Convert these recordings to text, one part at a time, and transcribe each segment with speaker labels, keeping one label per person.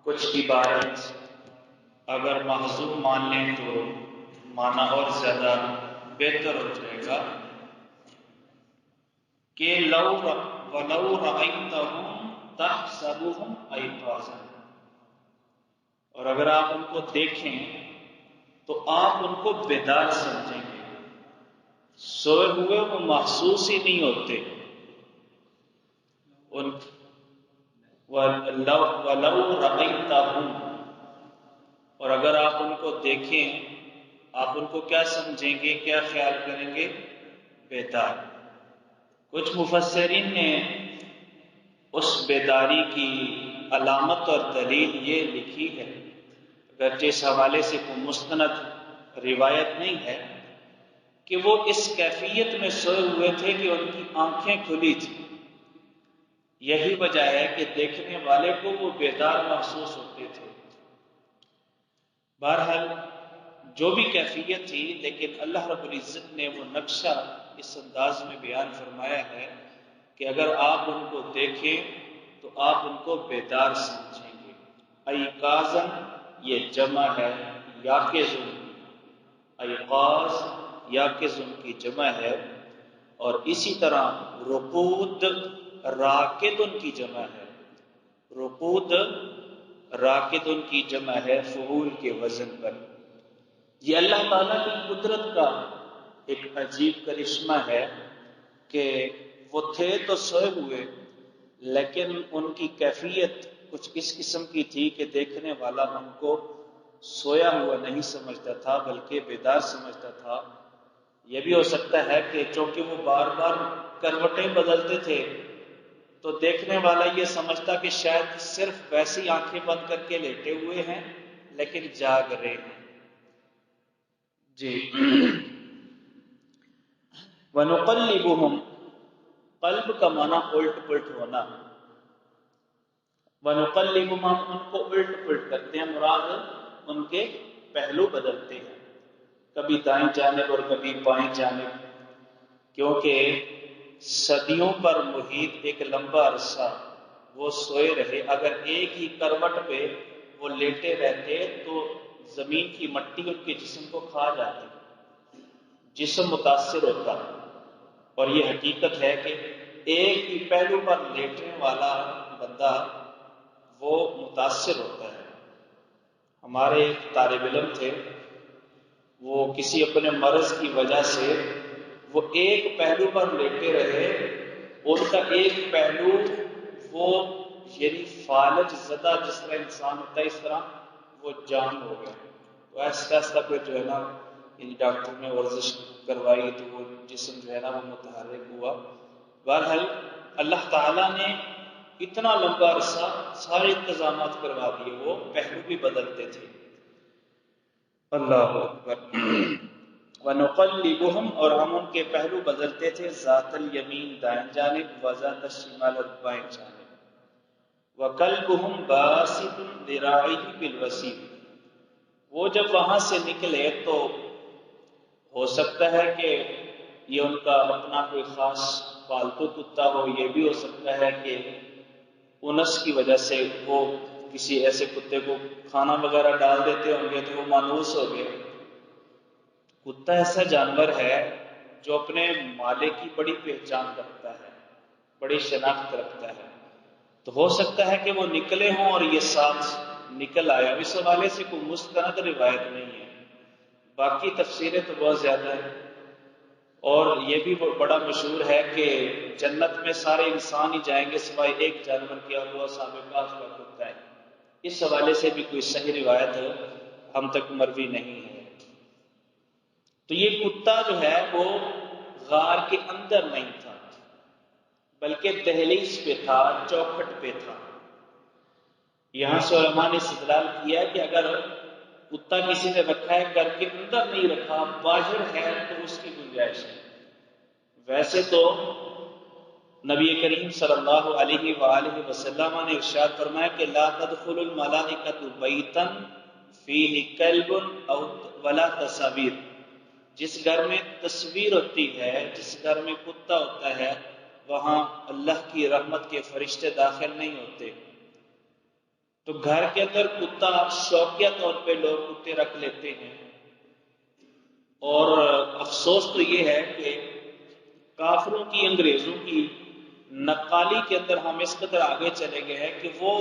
Speaker 1: کچھ عبارت اگر محذوف مان لیں تو معنی اور زیادہ بہتر ہو جائے گا کہ وَلَوْ رَأَيْتَهُمْ تَحْسَبُهُمْ أَيْقَاظًا، اور اگر آپ ان کو دیکھیں تو آپ ان کو بیدار سمجھیں گے، سوئے ہوئے وہ محسوس ہی نہیں ہوتے۔ وَلَوْ رَأَيْتَهُمْ، اور اگر آپ ان کو دیکھیں آپ ان کو کیا سمجھیں گے، کیا خیال کریں گے؟ بیدار۔ کچھ مفسرین نے اس بیداری کی علامت اور دلیل یہ لکھی ہے، اگرچہ اس حوالے سے کوئی مستند روایت نہیں ہے، کہ وہ اس کیفیت میں سوئے ہوئے تھے کہ ان کی آنکھیں کھلی تھیں۔ یہی وجہ ہے کہ دیکھنے والے کو وہ بیدار محسوس ہوتے تھے۔ بہرحال جو بھی کیفیت تھی، لیکن اللہ رب العزت نے وہ نقشہ اس انداز میں بیان فرمایا ہے کہ اگر آپ ان کو دیکھیں تو آپ ان کو بیدار سمجھیں گے۔ ایقاظاً یہ جمع ہے یاقظن، ایقاظ یاقظن کی جمع ہے، اور اسی طرح رقود راکدن کی جمع ہے، رقود راکدن کی جمع ہے فعول کے وزن پر۔ یہ اللہ تعالیٰ کی قدرت کا ایک عجیب کرشمہ ہے کہ وہ تھے تو سوئے ہوئے، لیکن ان کی کیفیت کچھ اس قسم کی تھی کہ دیکھنے والا ان کو سویا ہوا نہیں سمجھتا تھا بلکہ بیدار سمجھتا تھا۔ یہ بھی ہو سکتا ہے کہ چونکہ وہ بار بار کروٹیں بدلتے تھے تو دیکھنے والا یہ سمجھتا کہ شاید صرف ویسی آنکھیں بند کر کے لیٹے ہوئے ہیں لیکن جاگ رہے ہیں۔ جی وَنُقَلِّبُهُمْ، قلب کا معنی الٹ پلٹ ہونا، وَنُقَلِّبُهُمْ، ہم ان کو الٹ پلٹ کرتے ہیں، مراد ان کے پہلو بدلتے ہیں، کبھی دائیں جانب اور کبھی بائیں جانب، کیونکہ صدیوں پر محیط ایک لمبا عرصہ وہ سوئے رہے۔ اگر ایک ہی کروٹ پہ وہ لیٹے رہتے تو زمین کی مٹی ان کے جسم کو کھا جاتی، جسم متاثر ہوتا، اور یہ حقیقت ہے کہ ایک ہی پہلو پر لیٹنے والا بندہ وہ متاثر ہوتا ہے۔ ہمارے ایک طالب علم تھے، وہ کسی اپنے مرض کی وجہ سے وہ ایک پہلو پر لیٹے رہے، ان کا ایک پہلو وہ یعنی فالج زدہ جس طرح انسان ہوتا ہے اس طرح وہ جام ہو گیا، تو ایسا ایسا پھر جو ہے نا ڈاکٹر نے ورزش کروائی تو وہ جسم جو ہے نا وہ متحرک ہوا۔ بہرحال اللہ تعالیٰ نے اتنا لمبا عرصہ سارے انتظامات کروا دیے، وہ پہلو بھی بدلتے تھے۔ اللہ اکبر۔ وَنُقَلِّبُهُمْ، اور ہم ان کے پہلو بدلتے تھے، ذات الیمین دائیں جانب، وذات الشمال اور بائیں جانب۔ وَقَلْبُهُمْ بَاسِطٌ ذِرَاعِهِ بِالْوَسِيلِ، وہ جب وہاں سے نکلے تو ہو سکتا ہے کہ یہ ان کا اپنا کوئی خاص پالتو کتا ہو، یہ بھی ہو سکتا ہے کہ انس کی وجہ سے وہ کسی ایسے کتے کو کھانا وغیرہ ڈال دیتے ہوں گے تو وہ مانوس ہو گئے۔ کتا ایسا جانور ہے جو اپنے مالک کی بڑی پہچان رکھتا ہے، بڑی شناخت رکھتا ہے، تو ہو سکتا ہے کہ وہ نکلے ہوں اور یہ ساتھ نکل آیا۔ اس حوالے سے کوئی مستند روایت نہیں ہے، باقی تفسیریں تو بہت زیادہ ہیں، اور یہ بھی بڑا مشہور ہے کہ جنت میں سارے انسان ہی جائیں گے سوائے ایک جانور کیا ہوا اصحاب کہف کا کتا ہے۔ اس حوالے سے بھی کوئی صحیح روایت ہم تک مروی نہیں ہے۔ تو یہ کتا جو ہے وہ غار کے اندر نہیں تھا بلکہ دہلیز پہ تھا، چوکھٹ پہ تھا۔ یہاں سے علماء نے استدلال کیا کہ اگر کتا کسی نے رکھا ہے گھر کے اندر نہیں رکھا، باہر ہے تو اس کی گنجائش ہے۔ ویسے تو نبی کریم صلی اللہ علیہ وآلہ وسلم نے ارشاد فرمایا کہ لا تدخل الملائکۃ بیتا فیہ کلب او ولا تصاویر، جس گھر میں تصویر ہوتی ہے، جس گھر میں کتا ہوتا ہے، وہاں اللہ کی رحمت کے فرشتے داخل نہیں ہوتے۔ تو گھر کے اندر کتا شوقیہ طور پہ لوگ کتے رکھ لیتے ہیں، اور افسوس تو یہ ہے کہ کافروں کی، انگریزوں کی نقالی کے اندر ہم اس قدر آگے چلے گئے ہیں کہ وہ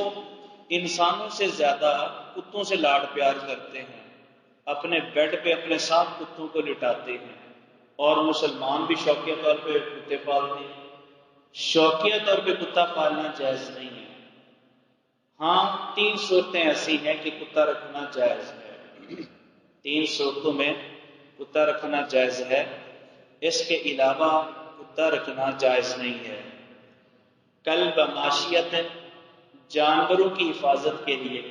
Speaker 1: انسانوں سے زیادہ کتوں سے لاڈ پیار کرتے ہیں، اپنے بیڈ پہ اپنے ساتھ کتوں کو لٹاتے ہیں، اور مسلمان بھی شوقیہ طور پہ کتے پالتے ہیں۔ شوقیہ طور پہ کتا پالنا جائز نہیں ہے۔ ہاں 3 صورتیں ایسی ہیں کہ کتا رکھنا جائز ہے، 3 صورتوں میں کتا رکھنا جائز ہے، اس کے علاوہ کتا رکھنا جائز نہیں ہے۔ کلب معاشیت، جانوروں کی حفاظت کے لیے،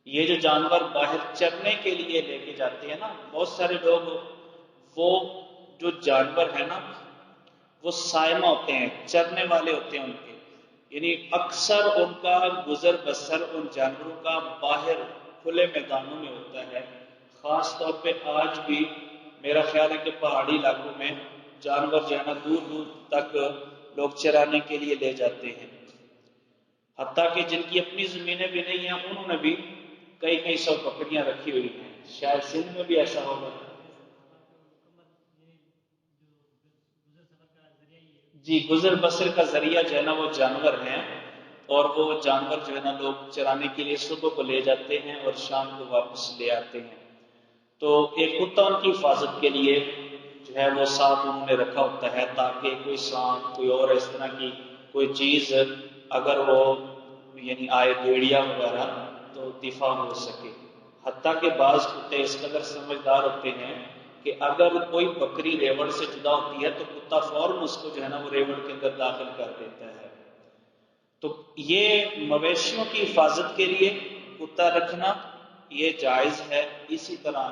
Speaker 1: یہ جو جانور باہر چرنے کے لیے لے کے جاتے ہیں نا، بہت سارے لوگ وہ جو جانور ہیں نا وہ سائمہ ہوتے ہیں، چرنے والے ہوتے ہیں ان کے، یعنی اکثر ان کا گزر بسر ان جانوروں کا باہر کھلے میدانوں میں ہوتا ہے۔ خاص طور پہ آج بھی میرا خیال ہے کہ پہاڑی علاقوں میں جانور جو ہے نا دور دور تک لوگ چرانے کے لیے لے جاتے ہیں، حتیٰ کہ جن کی اپنی زمینیں بھی نہیں ہیں انہوں نے بھی کئی 100 بکریاں رکھی ہوئی ہیں، شاید سندھ میں بھی ایسا ہوگا۔ جی، گزر بسر کا ذریعہ جو ہے نا وہ جانور ہیں، اور وہ جانور جو ہے نا لوگ چرانے کے لیے صبح کو لے جاتے ہیں اور شام کو واپس لے آتے ہیں۔ تو ایک کتا ان کی حفاظت کے لیے جو ہے وہ ساتھ انہوں نے رکھا ہوتا ہے، تاکہ کوئی سانپ، کوئی اور اس طرح کی کوئی چیز اگر وہ یعنی آئے، بھیڑیا وغیرہ، تو دفاع ہو سکے۔ حتیٰ کہ بعض کتے اس قدر سمجھدار ہوتے ہیں کہ اگر کوئی بکری ریوڑ سے جدا ہوتی ہے تو کتا فوراً اس کو جو ہے نا وہ ریوڑ کے اندر داخل کر دیتا ہے۔ تو یہ مویشیوں کی حفاظت کے لیے کتا رکھنا یہ جائز ہے، اسی طرح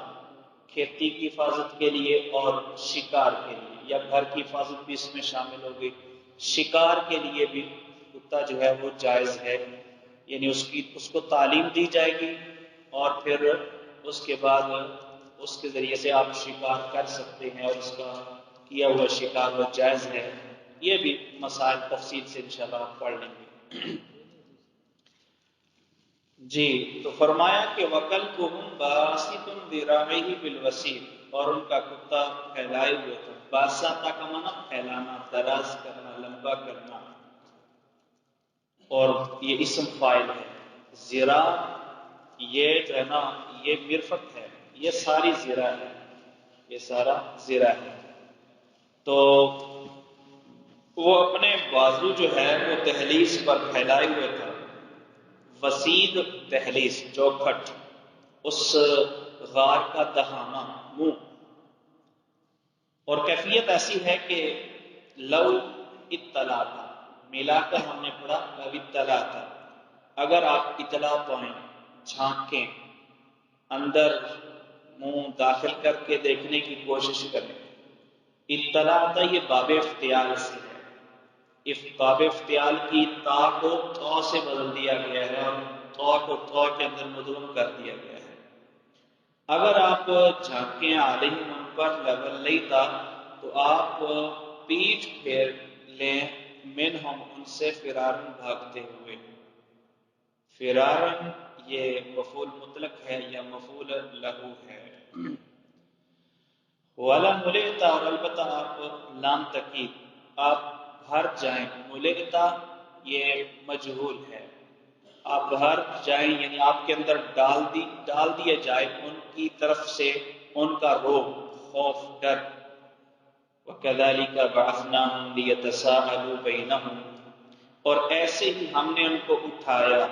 Speaker 1: کھیتی کی حفاظت کے لیے اور شکار کے لیے، یا گھر کی حفاظت بھی اس میں شامل ہوگی، شکار کے لیے بھی کتا جو ہے وہ جائز ہے، یعنی اس کو تعلیم دی جائے گی اور پھر اس کے بعد اس کے ذریعے سے آپ شکار کر سکتے ہیں، اور اس کا کیا ہوا شکار وہ جائز ہے۔ یہ بھی مسائل تفصیل سے انشاءاللہ آپ پڑھ لیں گے۔ جی، تو فرمایا کہ وَكَلْبُهُمْ بَاسِطٌ ذِرَاعِهِ بِالْوَسِيلِ، اور ان کا کتا پھیلائے ہوئے تھا۔ باسطہ کا معنی پھیلانا، دراز کرنا، لمبا کرنا، اور یہ اسم فاعل ہے۔ ذراع یہ جو ہے نا یہ مرفق ہے، یہ ساری ذراع ہے، یہ سارا ذراع ہے۔ تو وہ اپنے بازو جو ہے وہ دہلیز پر پھیلائے ہوئے تھا، وسید دہلیز، چوکھٹ، اس غار کا دہانہ، منہ، اور کیفیت ایسی ہے کہ لو اطلاع تھا، ملا کر ہم نے پڑھا لو اطلاع تھا، اگر آپ اطلاع پائیں، جھانکیں، اندر منہ داخل کر کے دیکھنے کی کوشش کریں۔ اطلاع تھا، یہ باب افتعال سے ہے، باب افتعال کی تا کو تو سے بدل دیا گیا ہے اور تو کو تو کے اندر مدغم کر دیا گیا ہے۔ اگر آپ جھانکیں علیہم ان پر لولیتا، تو آپ پیٹھ پھیر لیں منہم ان سے، فرارن بھاگتے ہوئے۔ فرارن یہ مفعول مطلق ہے یا مفعول لہو ہے۔ وَلَمُلِئْتَ، اور البتہ آپ لام تکید، آپ بھر جائیں، ملئتا یہ مجہول ہے، آپ بھر جائیں یعنی آپ کے اندر ڈال دیا جائے ان کی طرف سے ان کا روب، خوف، ڈر۔ وَكَذَلِكَ بَعَثْنَاهُمْ لِيَتَسَاءَلُوا بَيْنَهُمْ، اور ایسے ہی ہم نے ان کو اٹھایا،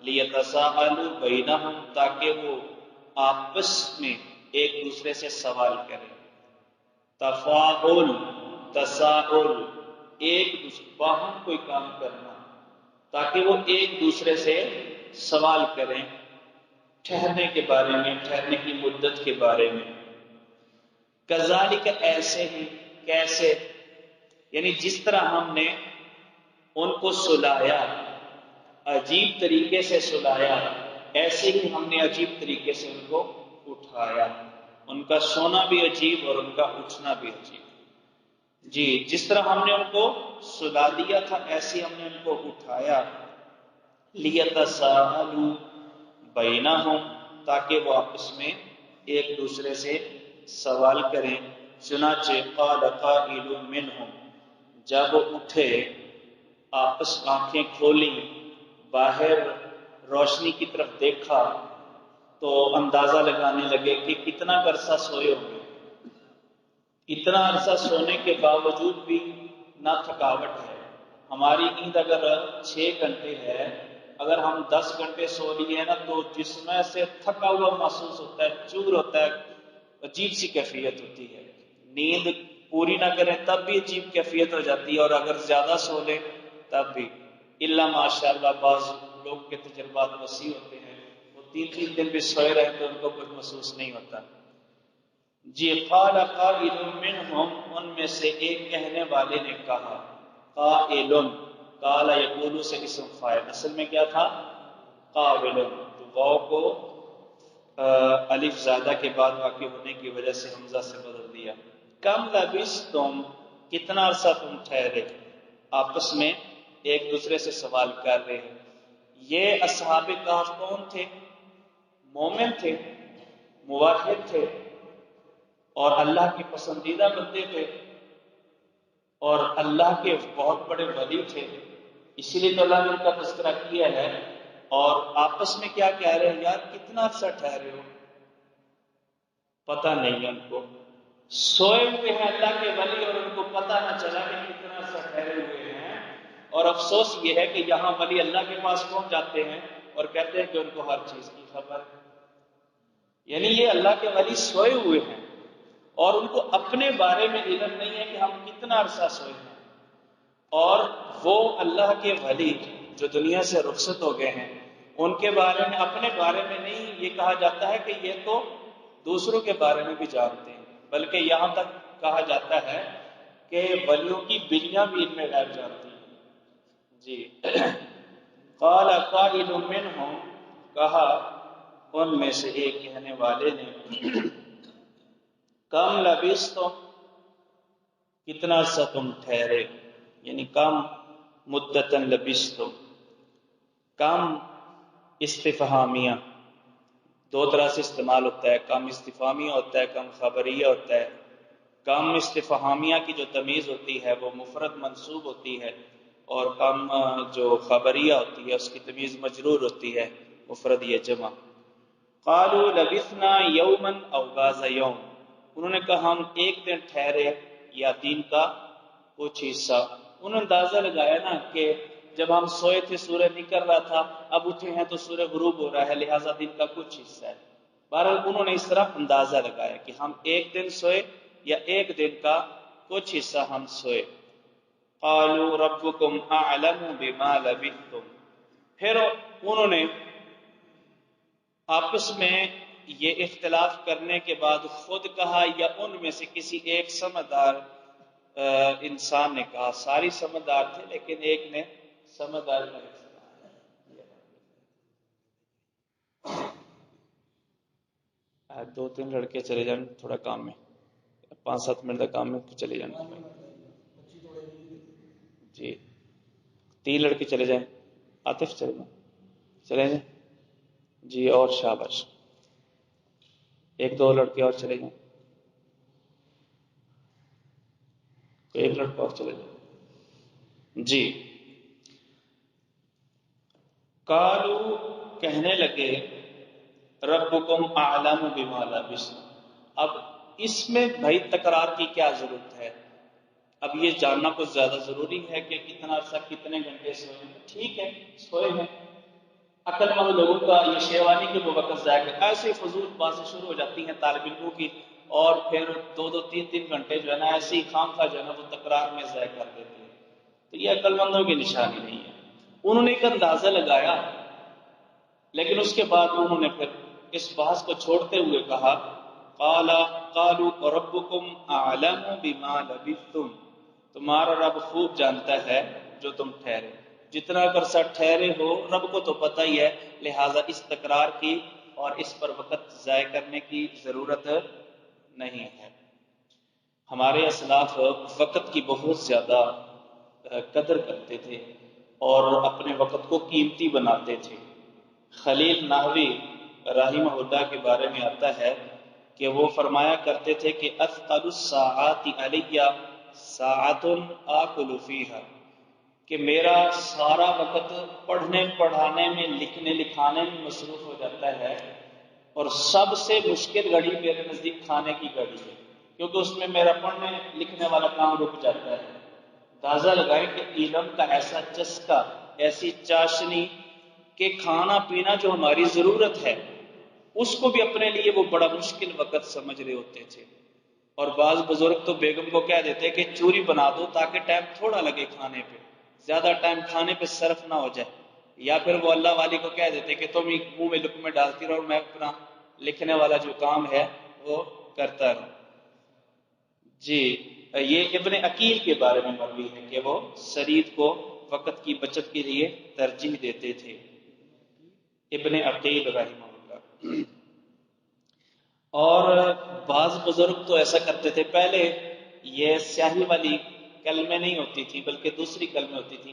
Speaker 1: لِيَتَسَاءَلُوا بَيْنَهُمْ، تاکہ وہ آپس میں ایک دوسرے سے سوال کریں۔ تفاعل، تساؤل، ایک دوسرے باہم کوئی کام کرنا، تاکہ وہ ایک دوسرے سے سوال کریں ٹھہرنے کے بارے میں، ٹھہرنے کی مدت کے بارے میں۔ کذالک، ایسے ہی، کیسے، یعنی جس طرح ہم نے ان کو سلایا، عجیب طریقے سے سلایا، ایسے ہی ہم نے عجیب طریقے سے ان کو اٹھایا۔ ان کا سونا بھی عجیب اور ان کا اٹھنا بھی عجیب۔ جی، جس طرح ہم نے ان کو سلا دیا تھا ایسے ہم نے ان کو اٹھایا۔ لیتساءلوا بینہم، تاکہ وہ آپس میں ایک دوسرے سے سوال کریں. چنانچہ قال قائل منہم، جب اٹھے آپس آنکھیں کھولیں، باہر روشنی کی طرف دیکھا تو اندازہ لگانے لگے کہ کتنا عرصہ سوئے ہوں گے. اتنا عرصہ سونے کے باوجود بھی نہ تھکاوٹ ہے. ہماری نیند اگر 6 گھنٹے ہے، اگر ہم 10 گھنٹے سو لیے نا تو جسم سے تھکا ہوا محسوس ہوتا ہے، چور ہوتا ہے، عجیب سی کیفیت ہوتی ہے. نیند پوری نہ کریں تب بھی عجیب کیفیت ہو جاتی ہے، اور اگر زیادہ سو لیں تب بھی. الا ماشاء اللہ بعض لوگ کے تجربات وسیع ہوتے ہیں، وہ 3 دن بھی سوئے رہے تو ان کو کچھ محسوس نہیں ہوتا. جی قال قائل منہم، ان میں سے ایک کہنے والے نے کہا. قائل، قال یقول سے اسم فاعل، اصل میں کیا تھا؟ قائل. تو واو کو الف زیادہ کے بعد واقع ہونے کی وجہ سے حمزہ سے بدل دیا. کم لبثتم، کتنا عرصہ تم ٹھہرے. آپس میں ایک دوسرے سے سوال کر رہے ہیں. یہ اصحاب کہف کون تھے؟ مومن تھے، موحد تھے، اور اللہ کے پسندیدہ بندے تھے، اور اللہ کے بہت بڑے ولی تھے. اسی لیے تو اللہ نے ان کا تذکرہ کیا ہے. اور آپس میں کیا کہہ رہے ہیں؟ یار کتنا عرصہ ٹھہرے ہو. پتہ نہیں ان کو، سوئے ہوئے ہیں اللہ کے ولی اور ان کو پتہ نہ چلا کہ کتنا عرصہ ٹھہرے ہوئے ہیں. اور افسوس یہ ہے کہ یہاں ولی اللہ کے پاس پہنچ جاتے ہیں اور کہتے ہیں کہ ان کو ہر چیز کی خبر ہے. یعنی یہ اللہ کے ولی سوئے ہوئے ہیں اور ان کو اپنے بارے میں علم نہیں ہے کہ ہم کتنا عرصہ سوئے ہیں. اور وہ اللہ کے ولی جو دنیا سے رخصت ہو گئے ہیں، ان کے بارے میں، اپنے بارے میں نہیں یہ کہا جاتا ہے کہ یہ تو دوسروں کے بارے میں بھی جانتے ہیں، بلکہ یہاں تک کہا جاتا ہے کہ ولیوں کی بیویاں بھی ان میں غیب جانتی ہیں. جی قال قائل منہم، کہا ان میں سے ایک کہنے والے نے، کم لبثتم، کتنا عرصہ تم ٹھہرے. یعنی کم مدتن لبثتم. کم استفہامیہ دو طرح سے استعمال ہوتا ہے، کم استفہامیہ ہوتا ہے، کم خبریہ ہوتا ہے. کم استفہامیہ کی جو تمیز ہوتی ہے وہ مفرد منصوب ہوتی ہے، اور کم جو خبریہ ہوتی ہے اس کی تمیز مجرور ہوتی ہے، مفرد یا جمع. قالوا لبثنا یوما او بعض یوم، انہوں نے کہا ہم ایک دن ٹھہرے یا دن کا کچھ حصہ. انہوں نے اندازہ لگایا نا کہ جب ہم سوئے تھے سورج نکل رہا تھا، اب اٹھے ہیں تو سورج غروب ہو رہا ہے، لہٰذا دن کا کچھ حصہ ہے. بہرحال انہوں نے اس طرح اندازہ لگایا کہ ہم ایک دن سوئے یا ایک دن کا کچھ حصہ ہم سوئے. قالوا ربکم اعلم بما لبثتم، پھر انہوں نے آپس میں یہ اختلاف کرنے کے بعد خود کہا یا ان میں سے کسی ایک سمجھدار انسان نے کہا. ساری سمجھدار تھے لیکن ایک نے سمجھدار کا دو تین لڑکے چلے جائیں تھوڑا کام میں، 5-7 منٹ کا کام میں چلے جائیں. جی 3 لڑکے چلے جائیں. عاطف چلے جائیں، چلے جائیں. جی اور شاباش، 1-2 لڑکے اور چلے جائیں، 1 لڑکا اور چلے جائیں. جی قالوا، کہنے لگے، ربکم اعلم بما لبثتم. اب اس میں بھائی تکرار کی کیا ضرورت ہے؟ اب یہ جاننا کچھ زیادہ ضروری ہے کہ کتنا عرصہ کتنے گھنٹے سوئے ہیں. ٹھیک ہے سوئے ہیں. عقل مند لوگوں کا یہ شیروانی کے وہ وقت ضائع ہے. ایسے فضول باتیں شروع ہو جاتی ہیں طالب علموں کی، اور پھر 2-3 گھنٹے جو ہے نا ایسے ہی خام خواہ جو ہے نا وہ تکرار میں ضائع کر دیتے ہیں. تو یہ عقل مندوں کی نشانی نہیں ہے. انہوں نے ایک اندازہ لگایا، لیکن اس کے بعد انہوں نے پھر اس بحث کو چھوڑتے ہوئے کہا، قالوا ربکم اعلم بما لبثتم، تمہارا رب خوب جانتا ہے جو تم ٹھہرے. جتنا عرصہ ٹھہرے ہو رب کو تو پتہ ہی ہے، لہٰذا اس تکرار کی اور اس پر وقت ضائع کرنے کی ضرورت نہیں ہے. ہمارے اسلاف وقت کی بہت زیادہ قدر کرتے تھے. اور اپنے وقت کو قیمتی بناتے تھے۔ خلیل نحوی رحمہ اللہ کے بارے میں آتا ہے کہ وہ فرمایا کرتے تھے کہ اثقل الساعات علیہ ساعۃ آکل فیہا، کہ میرا سارا وقت پڑھنے پڑھانے میں، لکھنے لکھانے میں مصروف ہو جاتا ہے، اور سب سے مشکل گھڑی میرے نزدیک کھانے کی گھڑی ہے، کیونکہ اس میں میرا پڑھنے لکھنے والا کام رک جاتا ہے۔ اندازہ لگائیں کہ علم کا ایسا چسکا، ایسی چاشنی کہ کھانا پینا جو ہماری ضرورت ہے اس کو بھی اپنے لیے وہ بڑا مشکل وقت سمجھ رہے ہوتے تھے۔ اور بعض بزرگ تو بیگم کو کہہ دیتے کہ چوری بنا دو تاکہ ٹائم تھوڑا لگے کھانے پہ، زیادہ ٹائم کھانے پہ صرف نہ ہو جائے، یا پھر وہ اللہ والی کو کہہ دیتے کہ تم منہ میں لقمے ڈالتی رہو اور میں اپنا لکھنے والا جو کام ہے وہ کرتا رہوں۔ جی، یہ ابن عقیل کے بارے میں مروی ہے کہ وہ سرید کو وقت کی بچت کے لیے ترجیح دیتے تھے، ابن عقیل رحمہ اللہ۔ اور بعض بزرگ تو ایسا کرتے تھے، پہلے یہ سیاہی والی قلمیں نہیں ہوتی تھی بلکہ دوسری قلمیں ہوتی تھی،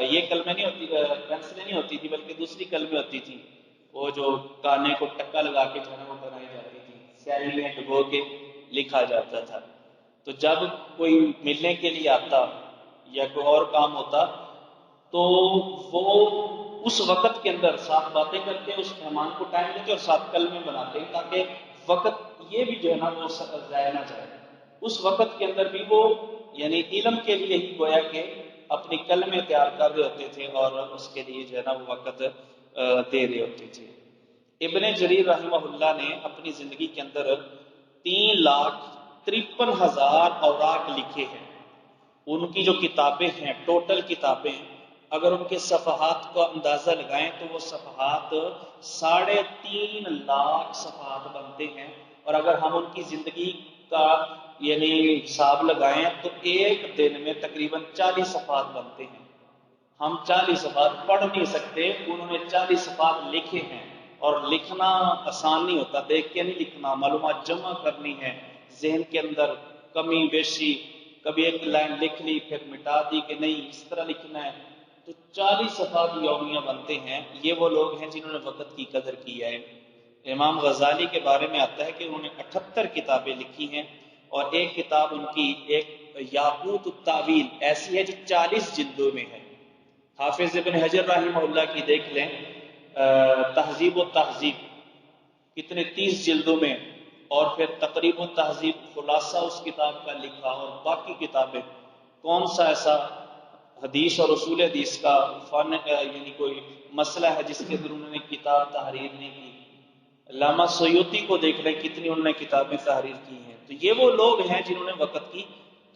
Speaker 1: یہ قلمیں نہیں ہوتی، پینسلیں نہیں ہوتی تھی بلکہ دوسری قلمیں ہوتی تھی، وہ جو کانے کو ٹکا لگا کے جو ہے وہ بنائی جاتی تھی، سیاہی میں ڈبو کے لکھا جاتا تھا۔ تو جب کوئی ملنے کے لیے آتا یا کوئی اور کام ہوتا تو وہ اس وقت کے اندر ساتھ باتیں کرتے، اس مہمان کو ٹائم دیتے اور ساتھ کلمے بناتے ہیں تاکہ وقت یہ بھی جو ہے نا وہ ضائع نہ جائے۔ اس وقت کے اندر بھی وہ یعنی علم کے لیے ہی گویا کہ اپنی کلمیں تیار کر رہے ہوتے تھے اور اس کے لیے جو ہے نا وہ وقت دے رہے ہوتے تھے۔ ابن جریر رحمہ اللہ نے اپنی زندگی کے اندر 3,53,000 اوراق لکھے ہیں۔ ان کی جو کتابیں ہیں، ٹوٹل کتابیں، اگر ان کے صفحات کو اندازہ لگائیں تو وہ صفحات 3.5 لاکھ صفحات بنتے ہیں، اور اگر ہم ان کی زندگی کا یعنی حساب لگائیں تو ایک دن میں تقریباً 40 صفحات بنتے ہیں۔ ہم 40 صفحات پڑھ نہیں سکتے، انہوں نے 40 صفحات لکھے ہیں، اور لکھنا آسان نہیں ہوتا، دیکھ کے نہیں لکھنا، معلومات جمع کرنی ہے ذہن کے اندر، کمی بیشی، کبھی ایک لائن لکھ لی پھر مٹا دی کہ نہیں اس طرح لکھنا ہے، تو 40 صفحات یومیہ بنتے ہیں۔ یہ وہ لوگ ہیں جنہوں نے وقت کی قدر کی ہے۔ امام غزالی کے بارے میں آتا ہے کہ انہوں نے 78 کتابیں لکھی ہیں، اور ایک کتاب ان کی ایک یاقوت التاویل ایسی ہے جو 40 جلدوں میں ہے۔ حافظ ابن حجر رحمہ اللہ کی دیکھ لیں تہذیب و تہذیب، کتنے 30 جلدوں میں، اور پھر تقریب و تہذیب خلاصہ اس کتاب کا لکھا، اور باقی کتابیں کون سا ایسا حدیث اور اصول حدیث کا فن یعنی کوئی مسئلہ ہے جس کے اندر انہوں نے کتاب تحریر نہیں کی۔ علامہ سیوطی کو دیکھ لیں کتنی انہوں نے کتابیں تحریر کی ہیں۔ تو یہ وہ لوگ ہیں جنہوں نے وقت کی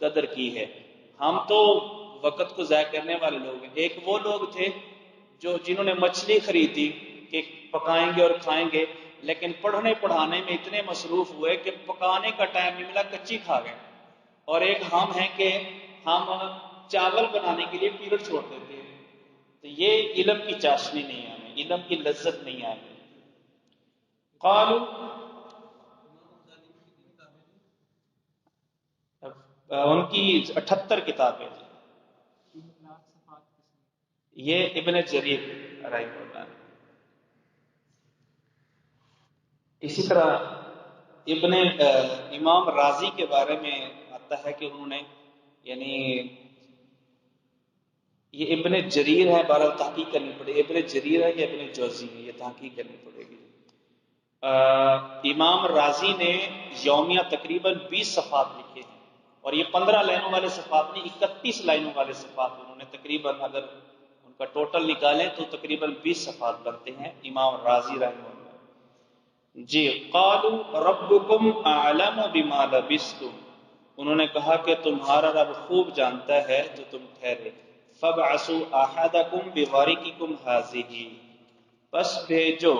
Speaker 1: قدر کی ہے۔ ہم تو وقت کو ضائع کرنے والے لوگ ہیں۔ ایک وہ لوگ تھے جنہوں نے مچھلی خریدی کہ پکائیں گے اور کھائیں گے، لیکن پڑھنے پڑھانے میں اتنے مصروف ہوئے کہ پکانے کا ٹائم نہیں ملا، کچی کھا گئے۔ اور ایک ہم ہیں کہ ہم چاول بنانے کے لیے پیریڈ چھوڑ دیتے ہیں۔ تو یہ علم کی چاشنی نہیں آئے، علم کی لذت نہیں آئے۔ قالو، ان کی 78 کتابیں، یہ ابن جریر رحمہ اللہ نے۔ اسی طرح امام راضی کے بارے میں آتا ہے کہ انہوں نے یعنی یہ ابن جریر ہے، بہرحال تحقیق کرنی پڑے گی، ابن جریر ہے یا ابن جوزی ہے، یہ تحقیق کرنی پڑے گی۔ امام راضی نے یومیہ تقریباً 20 صفحات لکھے ہیں، اور یہ 15 لائنوں والے صفحات نہیں، 31 لائنوں والے صفحات انہوں نے تقریباً اگر ان کا ٹوٹل نکالیں تو تقریباً 20 صفحات بنتے ہیں امام راضی رحمہ اللہ۔ جی، قالوا ربکم اعلم بما لبثتم، انہوں نے کہا کہ تمہارا رب خوب جانتا ہے جو تم ٹھہرے۔ فابعثوا احدکم بورقکم ھذہ، پس بھیجو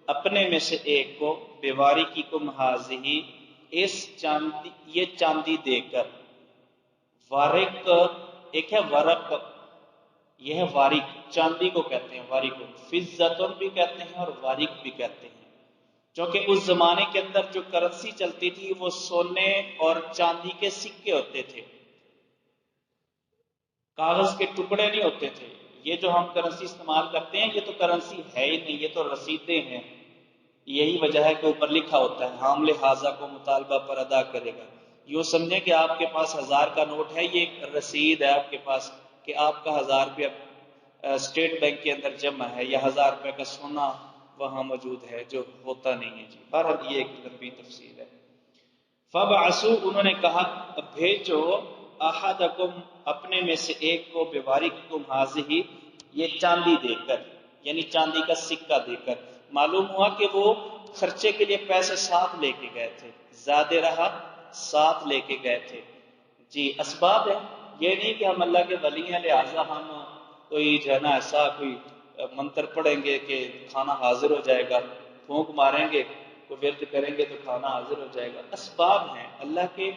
Speaker 1: اپنے میں سے ایک کو، بورقکم ھذہ، اس چاندی، یہ چاندی دے کر۔ ورق ایک ہے ورق، یہ ہے واریک، چاندی کو کہتے ہیں واریک، فضۃ بھی کہتے ہیں اور واریک بھی کہتے ہیں، کیونکہ اس زمانے کے اندر جو کرنسی چلتی تھی وہ سونے اور چاندی کے سکے ہوتے تھے، کاغذ کے ٹکڑے نہیں ہوتے تھے۔ یہ جو ہم کرنسی استعمال کرتے ہیں یہ تو کرنسی ہے ہی نہیں، یہ تو رسیدیں ہیں. یہی وجہ ہے کہ اوپر لکھا ہوتا ہے حامل حاضہ کو مطالبہ پر ادا کرے گا. یوں سمجھیں کہ آپ کے پاس 1000 کا نوٹ ہے، یہ ایک رسید ہے آپ کے پاس کہ آپ کا 1000 روپیہ اسٹیٹ بینک کے اندر جمع ہے، یا 1000 روپے کا سونا وہاں موجود ہے جو ہوتا نہیں ہے. جی بہرحال یہ ایک لمبی تفصیل ہے. فَبْعَثُوا انہوں نے کہا بھیجو احدکم اپنے میں سے ایک کو بِوَارِقِکُمْ هَٰذِهِ یہ چاندی دے کر، یعنی چاندی کا سکہ دے کر. معلوم ہوا کہ وہ خرچے کے لیے پیسے ساتھ لے کے گئے تھے، زیادہ رہا ساتھ لے کے گئے تھے. جی اسباب ہے، یہ نہیں کہ ہم اللہ کے ولی ہیں لہٰذا ہم کوئی جو ہے نا ایسا کوئی منتر پڑھیں گے کہ کھانا حاضر ہو جائے گا، پھونک ماریں گے کوئی ورد کریں گے تو کھانا حاضر ہو جائے گا. اسباب ہیں، اللہ کے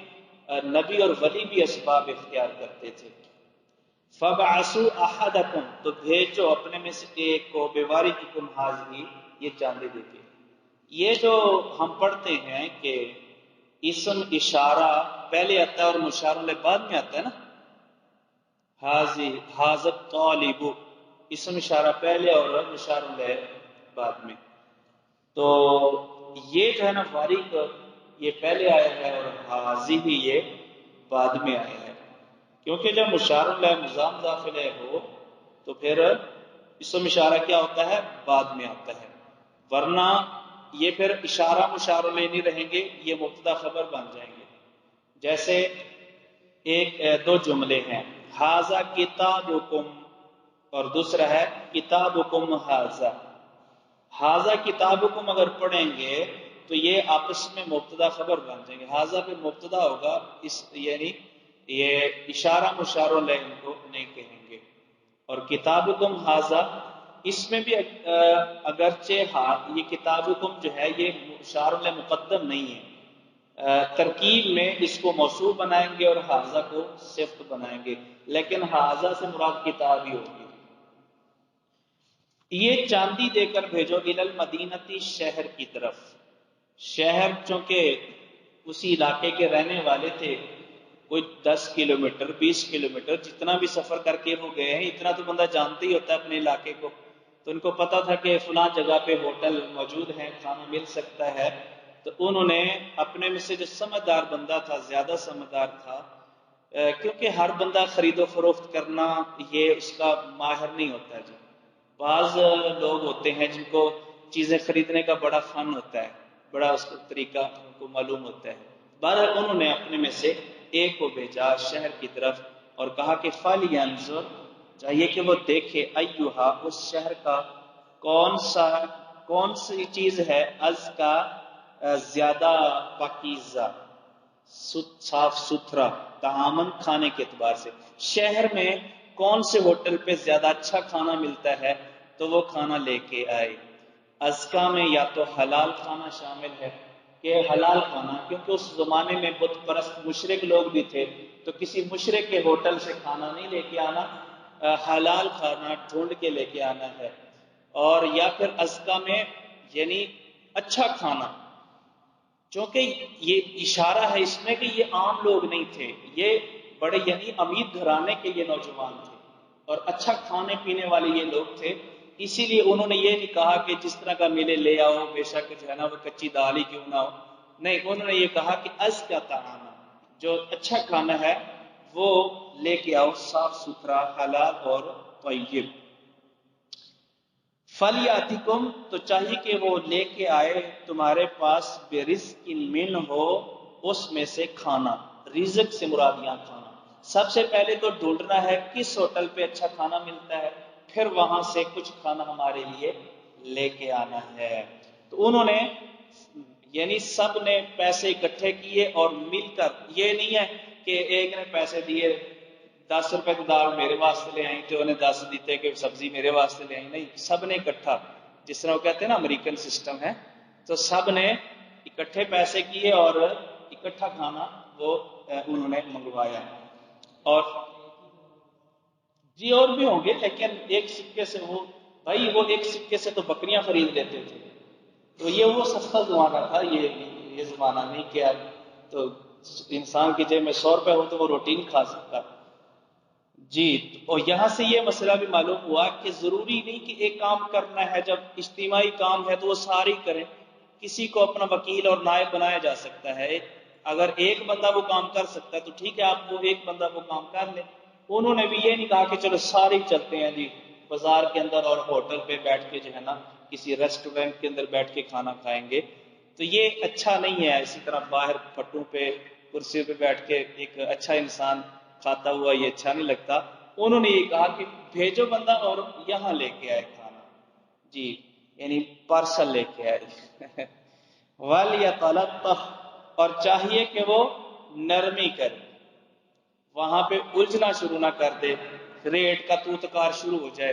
Speaker 1: نبی اور ولی بھی اسباب اختیار کرتے تھے. فَبْعَثُوا أَحَدَكُمْ تو بھیجو اپنے میں سے ایک کو بِوَارِقِكُمْ هَٰذِهِ یہ چاندی دے کے. یہ جو ہم پڑھتے ہیں کہ اسم اشارہ پہلے آتا ہے اور مشار علیہ بعد میں آتا ہے نا، هَٰذَا الطَّالِبُ اسم اشارہ پہلے اور مشار علیہ بعد میں. تو یہ جو ہے نا واریق یہ پہلے آیا ہے اور حاضی بھی یہ بعد میں آیا ہے، کیونکہ جب مشار علیہ مضاف مضاف الیہ ہو تو پھر اسم اشارہ کیا ہوتا ہے بعد میں آتا ہے، ورنہ یہ پھر اشارہ مشار علیہ نہیں رہیں گے، یہ مبتدا خبر بن جائیں گے. جیسے دو جملے ہیں ھذا کتابکم اور دوسرا ہے کتابکم ھذا. ھذا کتابکم اگر پڑھیں گے تو یہ آپس میں مبتدا خبر بن جائیں گے. ھذا پہ مبتدا ہوگا، یعنی یہ اشارہ مشار علیہ ان کو نہیں کہیں گے. اور کتابکم ھذا اس میں بھی اگرچہ یہ کتابکم جو ہے یہ مشار علیہ مقدم نہیں ہے، ترکیب میں اس کو موصول بنائیں گے اور ھذا کو صفت بنائیں گے، لیکن ھذا سے مراد کتاب ہی ہوگی. یہ چاندی دے کر بھیجو الی المدینتی شہر کی طرف. شہر چونکہ اسی علاقے کے رہنے والے تھے، کوئی 10 کلومیٹر 20 کلومیٹر جتنا بھی سفر کر کے وہ گئے ہیں، اتنا تو بندہ جانتے ہی ہوتا ہے اپنے علاقے کو. تو ان کو پتا تھا کہ فلاں جگہ پہ ہوٹل موجود ہیں، کھانا مل سکتا ہے. تو انہوں نے اپنے میں سے جو سمجھدار بندہ تھا، زیادہ سمجھدار تھا، کیونکہ ہر بندہ خرید و فروخت کرنا یہ اس کا ماہر نہیں ہوتا. جی بعض لوگ ہوتے ہیں جن کو چیزیں خریدنے کا بڑا فن ہوتا ہے، بڑا اس کا طریقہ ان کو معلوم ہوتا ہے. بہرحال انہوں نے اپنے میں سے ایک کو بھیجا شہر کی طرف اور کہا کہ فَلْيَنظُرْ چاہیے کہ وہ دیکھے ایھا اس شہر کا کون سی چیز ہے از کا زیادہ پاکیزہ صاف ستھرا طعامن کھانے کے اعتبار سے. شہر میں کون سے ہوٹل پہ زیادہ اچھا کھانا ملتا ہے تو وہ کھانا لے کے آئے. ازکا میں یا تو حلال کھانا شامل ہے کہ حلال کھانا، کیونکہ اس زمانے میں بت پرست مشرک لوگ بھی تھے، تو کسی مشرک کے ہوٹل سے کھانا نہیں لے کے آنا، حلال کھانا ڈھونڈ کے لے کے آنا ہے. اور یا پھر ازکا میں یعنی اچھا کھانا، چونکہ یہ اشارہ ہے اس میں کہ یہ عام لوگ نہیں تھے، یہ بڑے یعنی امیر گھرانے کے یہ نوجوان تھے اور اچھا کھانے پینے والے یہ لوگ تھے. اسی لیے انہوں نے یہ نہیں کہا کہ جس طرح کا ملے لے آؤ، بے شک جو ہے نا وہ کچی دال ہی کیوں نہ ہو. نہیں، انہوں نے یہ کہا کہ از کا طعام جو اچھا کھانا ہے وہ لے کے آؤ، صاف ستھرا حلال اور طیب. فَلْيَأْتِكُمْ تو چاہیے کہ وہ لے کے آئے تمہارے پاس بِرِزْقٍ مِّنْہُ اس میں سے کھانا. رزق سے مراد یہاں کھانا. سب سے پہلے تو ڈھونڈنا ہے کس ہوٹل پہ اچھا کھانا ملتا ہے، پھر وہاں سے کچھ کھانا ہمارے لیے لے کے آنا ہے. تو انہوں نے یعنی سب نے پیسے اکٹھے کیے اور مل کر، یہ نہیں ہے کہ ایک نے پیسے دیے 10 روپے کی دال میرے واسطے لے آئیں، جو انہیں 10 دیتے کہ سبزی میرے واسطے لے آئیں. نہیں، سب نے اکٹھا، جس طرح وہ کہتے ہیں نا امریکن سسٹم ہے، تو سب نے اکٹھے پیسے کیے اور اکٹھا کھانا وہ انہوں نے منگوایا. اور جی اور بھی ہوں گے، لیکن ایک سکے سے وہ ایک سکے سے تو بکریاں خرید لیتے تھے. تو یہ وہ سستا زمانہ تھا، یہ زمانہ نہیں کہ اب تو انسان کی جیب میں 100 روپے ہو تو وہ روٹی نہیں کھا سکتا. جی، اور یہاں سے یہ مسئلہ بھی معلوم ہوا کہ ضروری نہیں کہ ایک کام کرنا ہے، جب اجتماعی کام ہے تو وہ سارے کریں، کسی کو اپنا وکیل اور نائب بنایا جا سکتا ہے۔ اگر ایک بندہ وہ کام کر سکتا ہے تو ٹھیک ہے، آپ وہ ایک بندہ وہ کام کر لیں۔ انہوں نے بھی یہ نہیں کہا کہ چلو سارے چلتے ہیں جی بازار کے اندر اور ہوٹل پہ بیٹھ کے جو ہے نا کسی ریسٹورینٹ کے اندر بیٹھ کے کھانا کھائیں گے، تو یہ اچھا نہیں ہے۔ اسی طرح باہر پٹوں پہ کرسیوں پہ بیٹھ کے ایک اچھا انسان کھاتا ہوا یہ اچھا نہیں لگتا۔ انہوں نے یہ کہا کہ بھیجو بندہ اور یہاں لے کے آئے کھانا، جی یعنی پارسل لے کے آئے۔ وَلْيَتَلَطَّفْ، اور چاہیے کہ وہ نرمی کرے، وہاں پہ الجھنا شروع نہ کر دے، ریٹ کا توتکار شروع ہو جائے،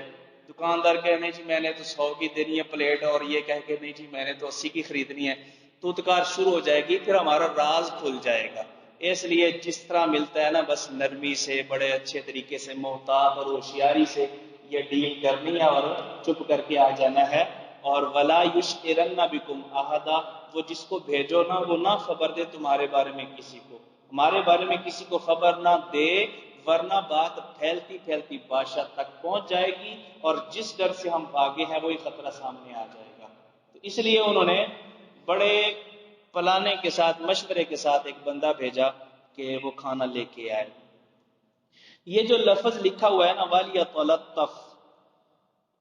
Speaker 1: دکاندار کہے نہیں جی میں نے تو 100 کی دینی ہے پلیٹ، اور یہ کہہ کے نہیں جی میں نے تو 80 کی خریدنی ہے، توتکار شروع ہو جائے گی، پھر ہمارا راز کھل جائے گا۔ اس لیے جس طرح ملتا ہے نا بس نرمی سے، بڑے اچھے طریقے سے، محتاط اور ہوشیاری سے یہ ڈیل کرنی ہے اور چپ کر کے آ جانا ہے۔ اور ولا یشعرن بکم احدا، وہ جس کو بھیجو نا وہ نہ خبر دے تمہارے بارے میں کسی کو، ہمارے بارے میں کسی کو خبر نہ دے، ورنہ بات پھیلتی پھیلتی بادشاہ تک پہنچ جائے گی، اور جس ڈر سے ہم بھاگے ہیں وہی خطرہ سامنے آ جائے گا۔ تو اس لیے انہوں نے بڑے پلانے کے ساتھ، مشورے کے ساتھ ایک بندہ بھیجا کہ وہ کھانا لے کے آئے۔ یہ جو لفظ لکھا ہوا ہے نا وَلْيَتَلَطَّفْ،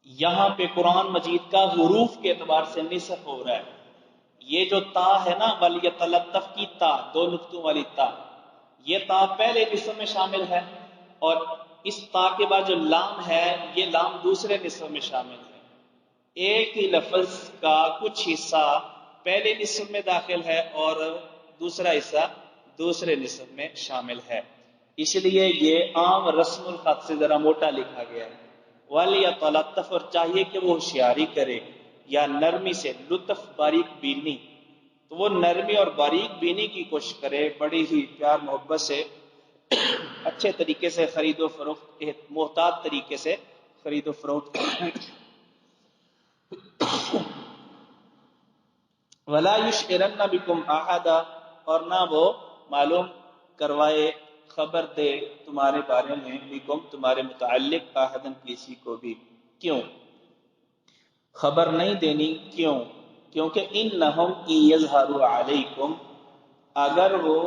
Speaker 1: یہاں پہ قرآن مجید کا حروف کے اعتبار سے نصف ہو رہا ہے۔ یہ جو تا ہے نا وَلْيَتَلَطَّفْ کی تا، 2 نقطوں والی تا، یہ تا پہلے نصف میں شامل ہے، اور اس تا کے بعد جو لام ہے یہ لام دوسرے نصف میں شامل ہے۔ ایک ہی لفظ کا کچھ حصہ پہلے نصف میں داخل ہے اور دوسرا حصہ دوسرے نصف میں شامل ہے، اس لیے یہ عام رسم الخط سے ذرا موٹا لکھا گیا ہے۔ وَلْيَتَلَطَّفْ، اور چاہیے کہ وہ ہوشیاری کرے یا نرمی سے، لطف باریک بینی، تو وہ نرمی اور باریک بینی کی کوشش کرے، بڑی ہی پیار محبت سے، اچھے طریقے سے خرید و فروخت، محتاط طریقے سے خرید و فروخت۔ وَلَا يُشْعِرَنَّ بِكُمْ أَحَدًا، اور نہ وہ معلوم کروائے، خبر دے تمہارے بارے میں، بکم تمہارے متعلق، احدن کسی کو بھی۔ کیوں خبر نہیں دینی؟ کیوں؟ کیونکہ انہم ان یظہروا علیکم، اگر وہ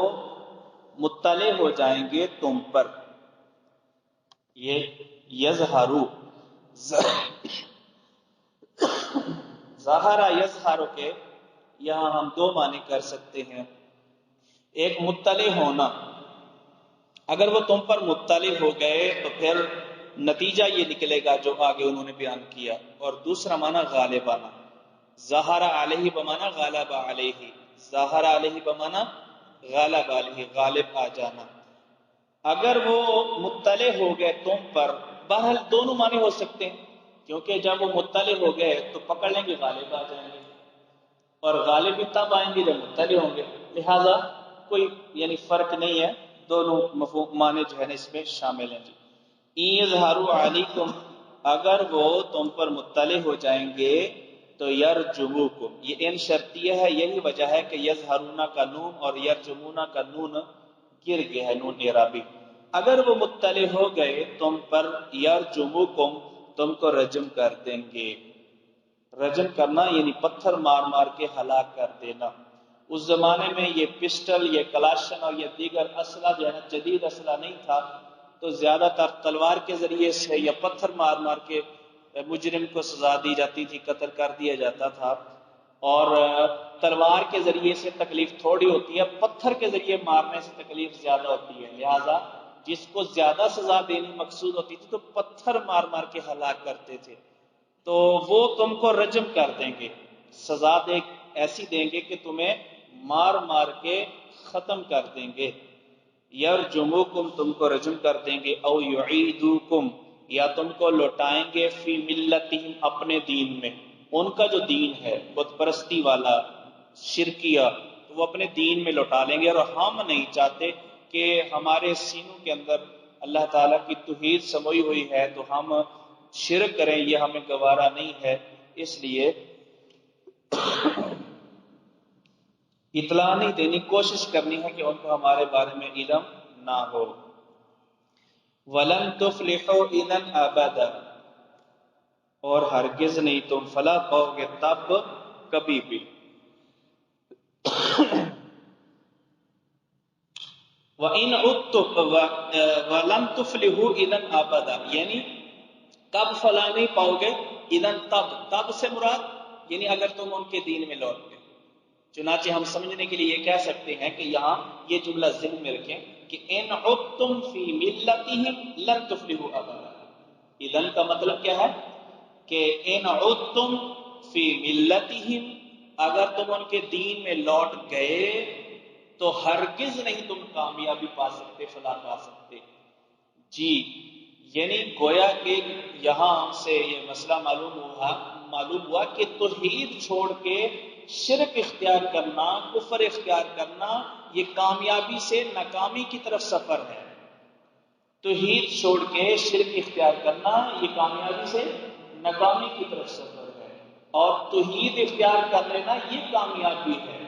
Speaker 1: مطلع ہو جائیں گے تم پر، یہ یظہرو ظاہرہ یظہرو کے یہاں ہم 2 معنی کر سکتے ہیں۔ ایک مطلع ہونا، اگر وہ تم پر مطلع ہو گئے تو پھر نتیجہ یہ نکلے گا جو آگے انہوں نے بیان کیا۔ اور دوسرا معنی غالب آنا، ظاہر علیہ بمانا غالب علیہ، ظاہر علیہ بمانا غالب علیہ، غالب آ جانا۔ اگر وہ مطلع ہو گئے تم پر، بہرحال دونوں معنی ہو سکتے ہیں، کیونکہ جب وہ مطلع ہو گئے تو پکڑ لیں گے غالب آ جائیں گے، اور غالب بھی تب آئیں گے جب مطلع ہوں گے، لہذا کوئی یعنی فرق نہیں ہے، دونوں مفہوم معنی جو ہے نا اس میں شامل ہیں۔ جی ان یظہروا علیکم، اگر وہ تم پر مطلع ہو جائیں گے تو یرجموکم، یہ ان شرطیہ ہے، یہی وجہ ہے کہ یظہرون کا نون اور یرجمون کا نون گر گیا ہے، نون اعرابی۔ اگر وہ مطلع ہو گئے تم پر، یرجموکم، تم کو رجم کر دیں گے۔ رجم کرنا یعنی پتھر مار مار کے ہلاک کر دینا۔ اس زمانے میں یہ پسٹل، یہ کلاشن اور یہ دیگر اسلحہ جو ہے نا جدید اسلحہ نہیں تھا، تو زیادہ تر تلوار کے ذریعے سے یا پتھر مار مار کے مجرم کو سزا دی جاتی تھی، قتل کر دیا جاتا تھا۔ اور تلوار کے ذریعے سے تکلیف تھوڑی ہوتی ہے، پتھر کے ذریعے مارنے سے تکلیف زیادہ ہوتی ہے، لہذا جس کو زیادہ سزا دینی مقصود ہوتی تھی تو پتھر مار مار کے ہلاک کرتے تھے، تو وہ تم کو رجم کر دیں گے، سزا ایسی دیں گے کہ تمہیں مار مار کے ختم کر دیں گے۔ یرجموکم، تم کو رجم کر دیں گے، او یعیدوکم، یا تم کو لوٹائیں گے، فی ملتہم، اپنے دین میں، ان کا جو دین ہے بت پرستی والا، شرکیہ، تو وہ اپنے دین میں لوٹا لیں گے۔ اور ہم نہیں چاہتے کہ ہمارے سینوں کے اندر اللہ تعالیٰ کی توحید سموئی ہوئی ہے تو ہم شرک کریں، یہ ہمیں گوارا نہیں ہے، اس لیے اطلاع نہیں دینی، کوشش کرنی ہے کہ ان کو ہمارے بارے میں علم نہ ہو۔ وَلَن تُفْلِحُوا إِذًا أَبَدًا، اور ہرگز نہیں تم فلاح پاؤ گے تب کبھی بھی. وَإِنْ عُدْتُمْ وَلَن تُفْلِحُوا إِذًا أَبَدًا، یعنی کب فلاح نہیں پاؤ گے، اذن تب سے مراد یعنی اگر تم ان کے دین میں لوٹ گئے. چنانچہ ہم سمجھنے کے لیے یہ کہہ سکتے ہیں کہ یہاں یہ جملہ ذہن میں رکھیں کہ ان عدتم فی ملتہم لن تفلحوا ابدا. اذن کا مطلب کیا ہے کہ ان عدتم فی ملتہم، اگر تم ان کے دین میں لوٹ گئے تو ہرگز نہیں تم کامیابی پا سکتے، فلاح پا سکتے. جی یعنی گویا کہ یہاں سے یہ مسئلہ معلوم ہوا کہ توحید چھوڑ کے شرک اختیار کرنا، کفر اختیار کرنا، یہ کامیابی سے ناکامی کی طرف سفر ہے. توحید چھوڑ کے شرک اختیار کرنا یہ کامیابی سے ناکامی کی طرف سفر ہے، اور توحید اختیار کر لینا یہ کامیابی ہے.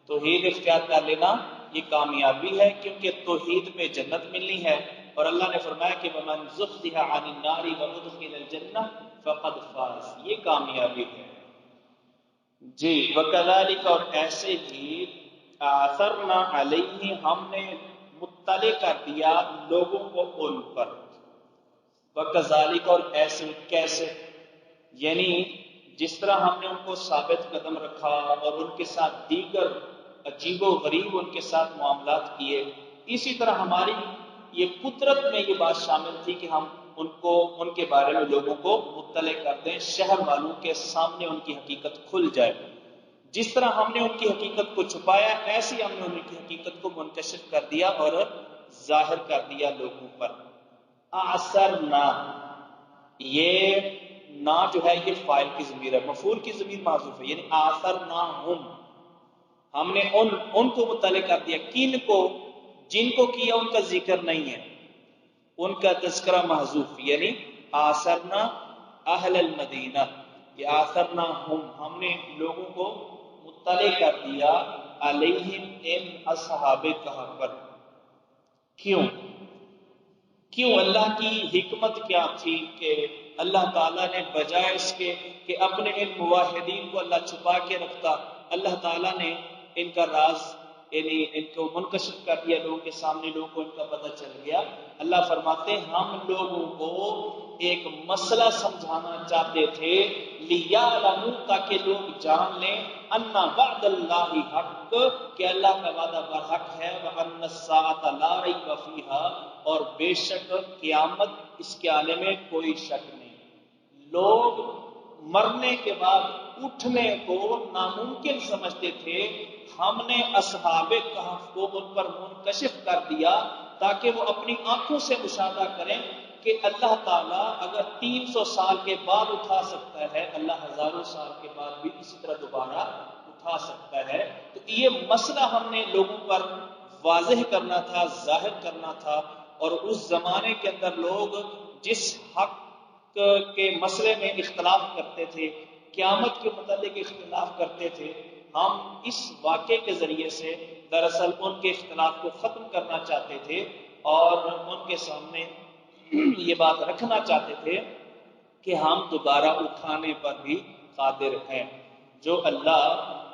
Speaker 1: توحید اختیار کر لینا یہ کامیابی ہے، کیونکہ توحید پہ جنت ملنی ہے. اور اللہ نے فرمایا کہ وَمَنْ زُحْزِحَ عَنِ النَّارِ وَأُدْخِلَ الْجَنَّةَ فَقَدْ فَازَ، یہ کامیابی ہے. جی وَكَذَلِكَ، اور ایسے ہی آثرنا علیہ، ہم نے مطلع کر دیا لوگوں کو ان پر. وَكَذَلِكَ، اور ایسے کیسے، یعنی جس طرح ہم نے ان کو ثابت قدم رکھا اور ان کے ساتھ دیگر عجیب و غریب ان کے ساتھ معاملات کیے، اسی طرح ہماری یہ قدرت میں یہ بات شامل تھی کہ ہم ان کے بارے میں لوگوں کو مطلع کر دیں، شہر والوں کے سامنے ان کی حقیقت کھل جائے. جس طرح ہم نے ان کی حقیقت کو چھپایا، ایسی ہم نے ان کی حقیقت کو منکشف کر دیا اور ظاہر کر دیا لوگوں پر. اعثرنا، یہ نا جو ہے یہ فاعل کی ضمیر ہے، مفعول کی ضمیر محذوف ہے، یعنی آثرناہم، ہم نے ان کو مطلع کر دیا. کن کو؟ جن کو کیا ان کا ذکر نہیں ہے، ان کا تذکرہ محذوف، یعنی آثرنا اہل المدینہ، یہ آثرناہم، ہم نے لوگوں کو مطلع کر دیا علیہم، ان اصحاب کہف پر. کیوں اللہ کی حکمت کیا تھی کہ اللہ تعالیٰ نے بجائے اس کے کہ اپنے ان موحدین کو اللہ چھپا کے رکھتا، اللہ تعالیٰ نے ان کا راز یعنی ان کو منکشف کر دیا لوگوں کے سامنے، لوگوں کو ان کا پتہ چل گیا. اللہ فرماتے ہیں ہم لوگوں کو ایک مسئلہ سمجھانا چاہتے تھے، لِيَعْلَمُوا، تاکہ لوگ جان لیں، اَنَّ وَعْدَ اللَّهِ حق، کہ اللہ کا وعدہ برحق ہے، وَأَنَّ السَّاعَةَ لَا رَيْبَ فِيهَا، اور بے شک قیامت اس کے آنے میں کوئی شک نہیں. لوگ مرنے کے بعد اٹھنے کو ناممکن سمجھتے تھے، ہم نے اصحاب کہف کو ان پر منکشف کر دیا تاکہ وہ اپنی آنکھوں سے مشاہدہ کریں کہ اللہ تعالیٰ اگر 300 سال کے بعد اٹھا سکتا ہے، اللہ ہزاروں سال کے بعد بھی اسی طرح دوبارہ اٹھا سکتا ہے. تو یہ مسئلہ ہم نے لوگوں پر واضح کرنا تھا، ظاہر کرنا تھا. اور اس زمانے کے اندر لوگ جس حق کے مسئلے میں اختلاف کرتے تھے، قیامت کے متعلق اختلاف کرتے تھے، ہم اس واقعے کے ذریعے سے دراصل ان کے اختلاف کو ختم کرنا چاہتے تھے اور ان کے سامنے یہ بات رکھنا چاہتے تھے کہ ہم دوبارہ اٹھانے پر بھی قادر ہیں. جو اللہ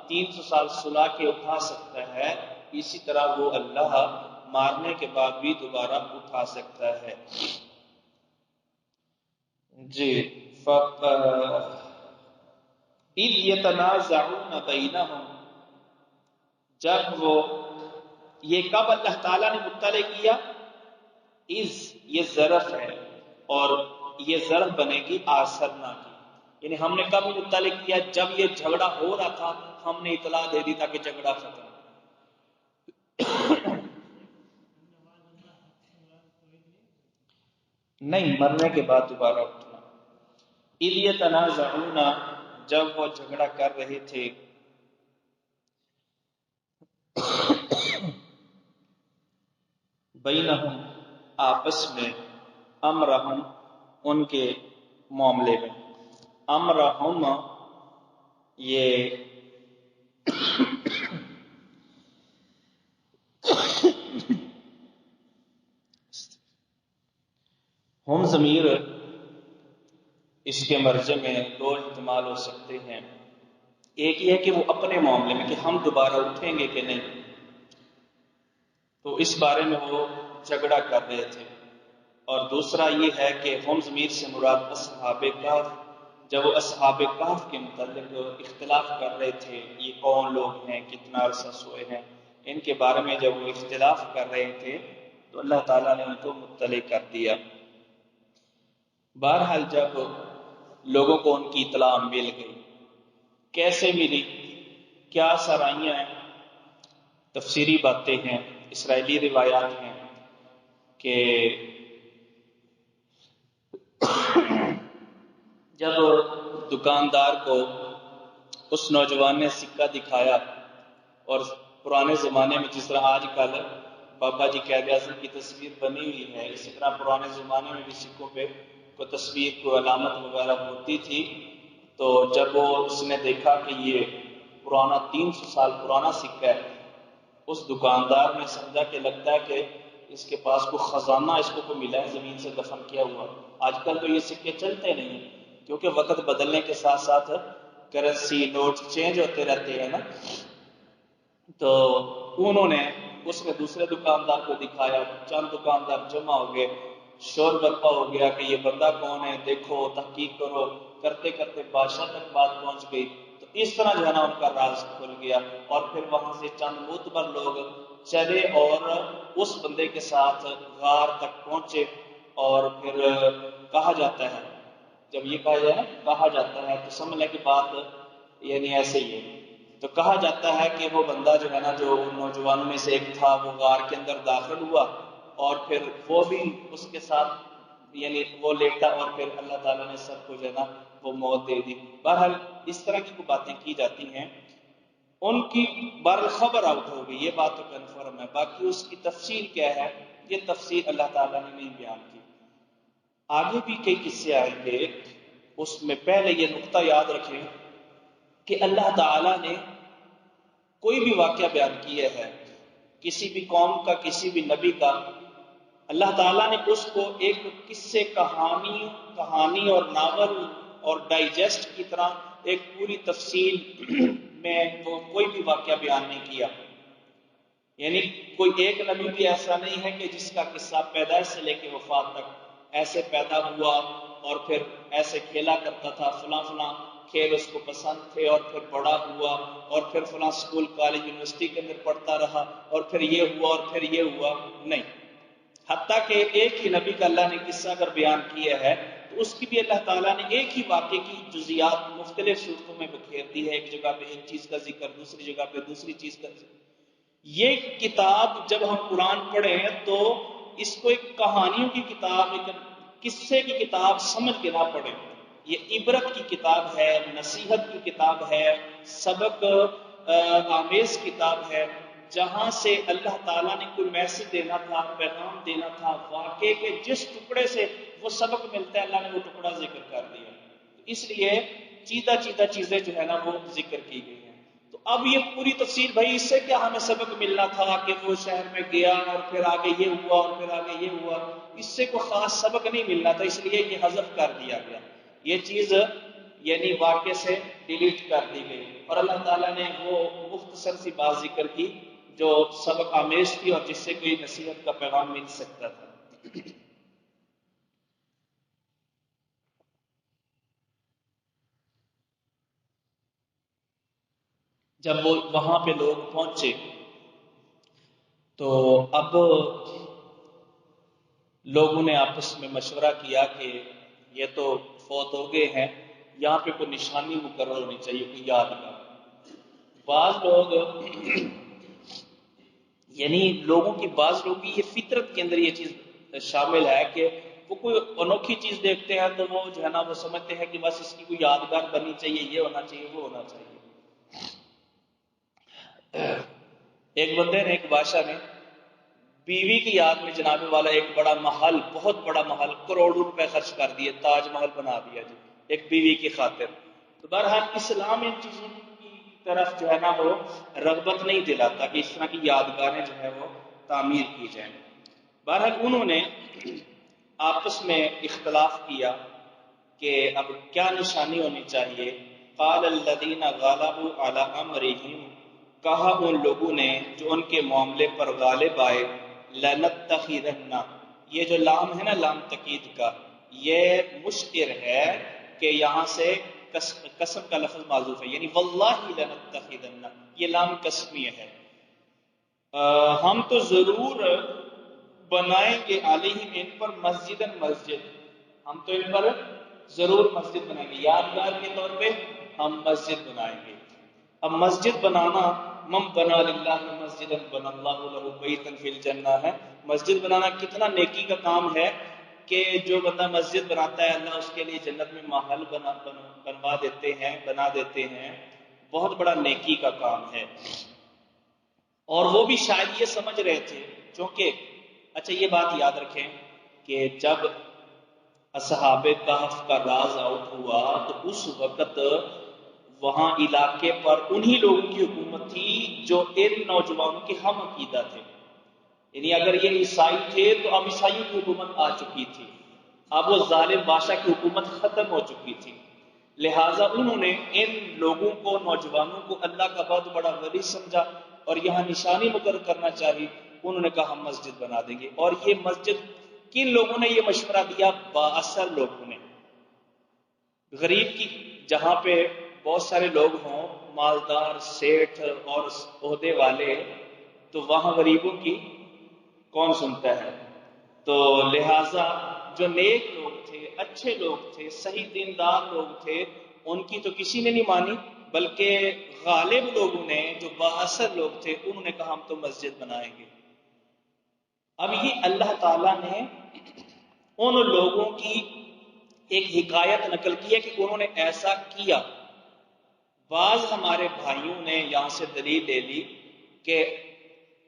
Speaker 1: 300 سال سلا کے اٹھا سکتا ہے، اسی طرح وہ اللہ مارنے کے بعد بھی دوبارہ اٹھا سکتا ہے. جی اذ یتنازعون بینہم، جب وہ، یہ کب اللہ تعالیٰ نے مطلع کیا؟ اذ یہ ظرف ہے اور یہ ظرف بنے گی آثرنا کی، یعنی ہم نے کب مطلع کیا؟ جب یہ جھگڑا ہو رہا تھا ہم نے اطلاع دے دی تاکہ جھگڑا ختم. نہیں، مرنے کے بعد دوبارہ اٹھنا. اذ یتنازعون، جب وہ جھگڑا کر رہے تھے، بینہم آپس میں، امرہم ان کے معاملے میں. امرہم یہ اس کے مرجع میں دو احتمال ہو سکتے ہیں. ایک یہ ہے کہ وہ اپنے معاملے میں کہ ہم دوبارہ اٹھیں گے کہ نہیں، تو اس بارے میں وہ جھگڑا کر رہے تھے. اور دوسرا یہ ہے کہ ہم ضمیر سے مراد اصحاب کہف، جب وہ اصحاب کہف کے متعلق اختلاف کر رہے تھے، یہ کون لوگ ہیں، کتنا عرصہ سوئے ہیں، ان کے بارے میں جب وہ اختلاف کر رہے تھے تو اللہ تعالیٰ نے ان کو مطلع کر دیا. بہرحال جب لوگوں کو ان کی اطلاع مل گئی، کیسے ملی، کیا سرائیاں ہیں، تفسیری باتیں ہیں، اسرائیلی روایات ہیں کہ جب دکاندار کو اس نوجوان نے سکہ دکھایا، اور پرانے زمانے میں جس طرح آج کل بابا جی قائد اعظم کی تصویر بنی ہوئی ہے، اسی طرح پرانے زمانے میں بھی سکوں پہ کوئی تصویر، کوئی علامت وغیرہ ہوتی تھی. تو جب وہ اس نے دیکھا کہ یہ پرانا 300 سال پرانا سکہ ہے، اس دکاندار نے سمجھا کہ لگتا ہے کہ اس کے پاس کوئی خزانہ اس کو ملا ہے زمین سے دفن کیا ہوا. آج کل تو یہ سکے چلتے نہیں کیونکہ وقت بدلنے کے ساتھ ساتھ کرنسی نوٹ چینج ہوتے رہتے ہیں نا. تو انہوں نے اس میں دوسرے دکاندار کو دکھایا، چند دکاندار جمع ہو گئے، شور برپا ہو گیا کہ یہ بندہ کون ہے، دیکھو تحقیق کرو. کرتے کرتے بادشاہ تک بات پہنچ گئی. تو اس طرح جو ہے نا ان کا راز کھل گیا، اور پھر وہاں سے چند معتبر لوگ چلے اور اس بندے کے ساتھ غار تک پہنچے. اور پھر کہا جاتا ہے، جب یہ کہا جائے کہا جاتا ہے تو سمجھ لیں کہ بات یعنی ایسے ہی ہے. تو کہا جاتا ہے کہ وہ بندہ جو ہے نا، جو نوجوانوں میں سے ایک تھا، وہ غار کے اندر داخل ہوا، اور پھر وہ بھی اس کے ساتھ یعنی وہ لیٹا، اور پھر اللہ تعالیٰ نے سب کو جو ہے نا وہ موت دے دی. بہرحال اس طرح کی باتیں کی جاتی ہیں. ان کی خبر آؤٹ ہو گئی، یہ بات تو کنفرم ہے. باقی اس کی تفصیل کیا ہے، یہ تفصیل اللہ تعالیٰ نے نہیں بیان کی. آگے بھی کئی قصے آئیں گے، اس میں پہلے یہ نقطہ یاد رکھیں کہ اللہ تعالیٰ نے کوئی بھی واقعہ بیان کیا ہے کسی بھی قوم کا، کسی بھی نبی کا، اللہ تعالیٰ نے اس کو ایک قصے، کہانی اور ناول اور ڈائجسٹ کی طرح ایک پوری تفصیل میں وہ کوئی بھی واقعہ بیان نہیں کیا. یعنی کوئی ایک نبی بھی ایسا نہیں ہے کہ جس کا قصہ پیدائش سے لے کے وفات تک ایسے پیدا ہوا اور پھر ایسے کھیلا کرتا تھا، فلاں فلاں کھیل اس کو پسند تھے، اور پھر بڑا ہوا، اور پھر فلاں اسکول کالج یونیورسٹی کے اندر پڑھتا رہا، اور پھر یہ ہوا اور پھر یہ ہوا. نہیں، حتیٰ کہ ایک ہی نبی کا اللہ نے قصہ اگر بیان کیا ہے تو اس کی بھی اللہ تعالیٰ نے ایک ہی واقعے کی جزیات مختلف صورتوں میں بکھیر دی ہے. ایک جگہ پہ ایک چیز کا ذکر، دوسری جگہ پہ دوسری چیز کا ذکر. یہ کتاب جب ہم قرآن پڑھیں تو اس کو ایک کہانیوں کی کتاب، ایک قصے کی کتاب سمجھ کے نہ پڑھیں. یہ عبرت کی کتاب ہے، نصیحت کی کتاب ہے، سبق آمیز کتاب ہے، جہاں سے اللہ تعالیٰ نے کوئی میسج دینا تھا، پیغام دینا تھا، واقعے کے جس ٹکڑے سے وہ سبق ملتا ہے اللہ نے وہ ٹکڑا ذکر کر دیا. اس لیے چیدہ چیزیں جو ہے نا وہ ذکر کی گئی ہیں. تو اب یہ پوری تفصیل، بھائی اس سے کیا ہمیں سبق ملنا تھا کہ وہ شہر میں گیا اور پھر آگے یہ ہوا اور پھر آگے یہ ہوا، اس سے کوئی خاص سبق نہیں ملنا تھا، اس لیے یہ حذف کر دیا گیا. یہ چیز یعنی واقعے سے ڈیلیٹ کر دی گئی، اور اللہ تعالیٰ نے وہ مختصر سی بات ذکر کی جو سبق آمیز تھی اور جس سے کوئی نصیحت کا پیغام مل سکتا تھا. جب وہ وہاں پہ لوگ پہنچے تو اب لوگوں نے آپس میں مشورہ کیا کہ یہ تو فوت ہو گئے ہیں، یہاں پہ کوئی نشانی مقرر ہونی چاہیے، کوئی یادگار. بعض لوگ یعنی لوگوں کی یہ فطرت کے اندر یہ چیز شامل ہے کہ وہ کوئی انوکھی چیز دیکھتے ہیں تو وہ جو ہے نا وہ سمجھتے ہیں کہ بس اس کی کوئی یادگار بننی چاہیے، یہ ہونا چاہیے، وہ ہونا چاہیے. ایک بندے نے، ایک بادشاہ نے بیوی کی یاد میں جناب والا ایک بڑا محل، بہت بڑا محل، کروڑوں روپے خرچ کر دیے، تاج محل بنا دیا جی ایک بیوی کی خاطر. تو بہرحال اسلام ان چیزوں کی طرف جو ہے نا وہ رغبت نہیں دلاتا کہ اس طرح کی یادگاریں جو ہے وہ تعمیر کی جائیں. بہرحال انہوں نے آپس میں اختلاف کیا کہ اب کیا نشانی ہونی چاہیے؟ قال الذین غلبوا علی امرہم، کہا ان لوگوں نے جو ان کے معاملے پر غالب آئے، لنتخذن، یہ جو لام ہے نا لام تقید کا، یہ مشعر ہے کہ یہاں سے قسم کا لفظ معذوف ہے، یعنی واللہ لنتخذن، یہ لام قسمیہ ہے، ہم تو ضرور بنائیں گے علیہم ان پر مسجدن مسجد، ہم تو ان پر ضرور مسجد بنائیں گے، یادگار کے طور پہ ہم مسجد بنائیں گے۔ اب مسجد بنانا، من بنا للہ مسجدا بنا اللہ لہ بیتا فی الجنہ ہے، مسجد بنانا کتنا نیکی کا کام ہے کہ جو بندہ مسجد بناتا ہے اللہ اس کے لیے جنت میں محل بنا دیتے ہیں، بہت بڑا نیکی کا کام ہے۔ اور وہ بھی شاید یہ سمجھ رہے تھے، چونکہ اچھا یہ بات یاد رکھیں کہ جب اصحاب کہف کا راز آؤٹ ہوا تو اس وقت وہاں علاقے پر انہی لوگوں کی حکومت تھی جو ان نوجوانوں کے ہم عقیدہ تھے، یعنی اگر یہ عیسائی تھے تو اب عیسائیوں کی حکومت آ چکی تھی، اب وہ ظالم بادشاہ کی حکومت ختم ہو چکی تھی، لہٰذا انہوں نے ان لوگوں کو، نوجوانوں کو اللہ کا بہت بڑا ولی سمجھا اور یہاں نشانی مقرر کرنا چاہیے، انہوں نے کہا ہم مسجد بنا دیں گے۔ اور یہ مسجد کن لوگوں نے یہ مشورہ دیا؟ بااثر لوگوں نے، غریب کی جہاں پہ بہت سارے لوگ ہوں، مالدار، سیٹھ اور عہدے والے، تو وہاں غریبوں کی کون سنتا ہے؟ تو لہٰذا جو نیک لوگ تھے، اچھے لوگ تھے، صحیح دیندار لوگ تھے، ان کی تو کسی نے نہیں مانی، بلکہ غالب لوگوں نے، جو بااثر لوگ تھے، انہوں نے کہا ہم تو مسجد بنائیں گے۔ اب یہ اللہ تعالیٰ نے ان لوگوں کی ایک حکایت نقل کی ہے کہ انہوں نے ایسا کیا۔ بعض ہمارے بھائیوں نے یہاں سے دلیل لے لی کہ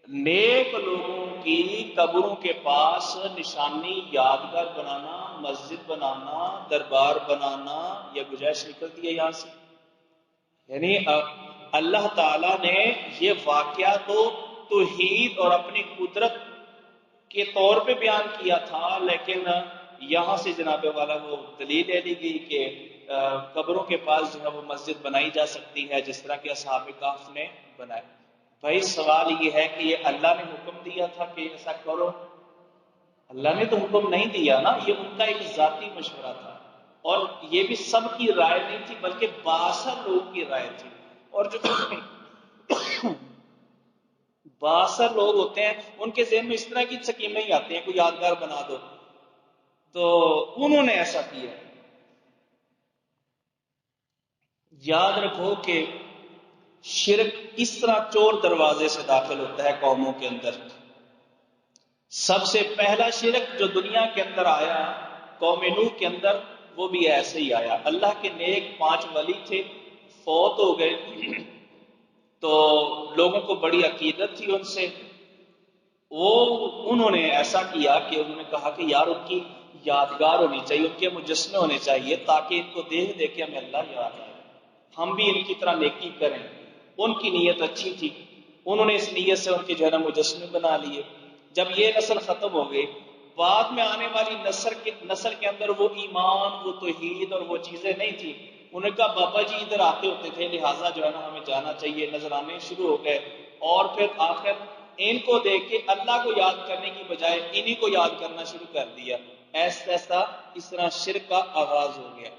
Speaker 1: نیک لوگوں کی قبروں کے پاس نشانی، یادگار بنانا، مسجد بنانا، دربار بنانا، یہ گنجائش نکلتی ہے یہاں سے، یعنی اللہ تعالیٰ نے یہ واقعہ تو توحید اور اپنی قدرت کے طور پہ بیان کیا تھا، لیکن یہاں سے جناب والا وہ دلیل لے لی گئی کہ قبروں کے پاس جو ہے وہ مسجد بنائی جا سکتی ہے، جس طرح کہ اصحاب کہف نے بنائی۔ بھائی سوال یہ ہے کہ یہ اللہ نے حکم دیا تھا کہ ایسا کرو؟ اللہ نے تو حکم نہیں دیا نا، یہ ان کا ایک ذاتی مشورہ تھا، اور یہ بھی سب کی رائے نہیں تھی بلکہ بااثر لوگوں کی رائے تھی۔ اور جو بااثر لوگ ہوتے ہیں ان کے ذہن میں اس طرح کی سکیمیں ہی آتی ہیں، کوئی یادگار بنا دو، تو انہوں نے ایسا کیا۔ یاد رکھو کہ شرک اس طرح چور دروازے سے داخل ہوتا ہے قوموں کے اندر۔ سب سے پہلا شرک جو دنیا کے اندر آیا قوم نوح کے اندر، وہ بھی ایسے ہی آیا۔ اللہ کے نیک 5 ولی تھے، فوت ہو گئے، تو لوگوں کو بڑی عقیدت تھی ان سے، انہوں نے ایسا کیا کہ انہوں نے کہا کہ یار ان کی یادگار ہونی چاہیے، ان کے مجسمے ہونے چاہیے تاکہ ان کو دیکھ کے ہمیں اللہ یاد آئے، ہم بھی ان کی طرح نیکی کریں۔ ان کی نیت اچھی تھی، انہوں نے اس نیت سے ان کے جو ہے نا مجسمے بنا لیے۔ جب یہ نسل ختم ہو گئی، بعد میں آنے والی نسل کے اندر وہ ایمان، وہ توحید اور وہ چیزیں نہیں تھی، انہوں نے کہا بابا جی ادھر آتے ہوتے تھے، لہٰذا جو ہے نا ہمیں جانا چاہیے، نظر آنے شروع ہو گئے، اور پھر آخر ان کو دیکھ کے اللہ کو یاد کرنے کی بجائے انہی کو یاد کرنا شروع کر دیا، ایسا اس طرح شرک کا آغاز ہو گیا۔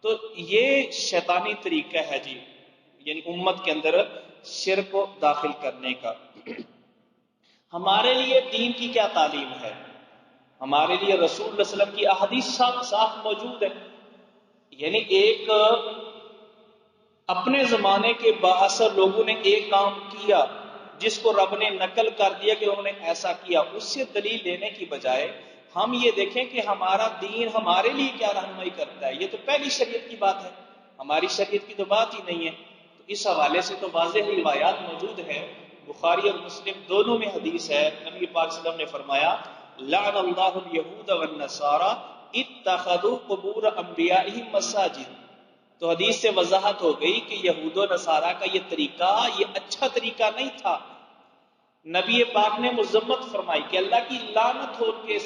Speaker 1: تو یہ شیطانی طریقہ ہے جی، یعنی امت کے اندر شرک کو داخل کرنے کا۔ ہمارے لیے دین کی کیا تعلیم ہے؟ ہمارے لیے رسول اللہ علیہ وسلم کی احادیث صاف موجود ہے، یعنی ایک اپنے زمانے کے بااثر لوگوں نے ایک کام کیا جس کو رب نے نقل کر دیا کہ انہوں نے ایسا کیا، اس سے دلیل لینے کی بجائے ہم یہ دیکھیں کہ ہمارا دین ہمارے لیے کیا رہنمائی کرتا ہے۔ یہ تو پہلی شریعت کی بات ہے، ہماری شریعت کی تو بات ہی نہیں ہے۔ تو اس حوالے سے تو واضح روایات موجود ہے، بخاری اور مسلم دونوں میں حدیث ہے، نبی پاک صلی اللہ علیہ وسلم نے فرمایا لعن اللہ الیہود والنصارى اتخذوا قبور انبیائہم مساجد۔ تو حدیث سے وضاحت ہو گئی کہ یہود و نصارہ کا یہ طریقہ، یہ اچھا طریقہ نہیں تھا۔ نبی پاک نے مذمت فرمائی کہ اللہ کی لعنت ہو کے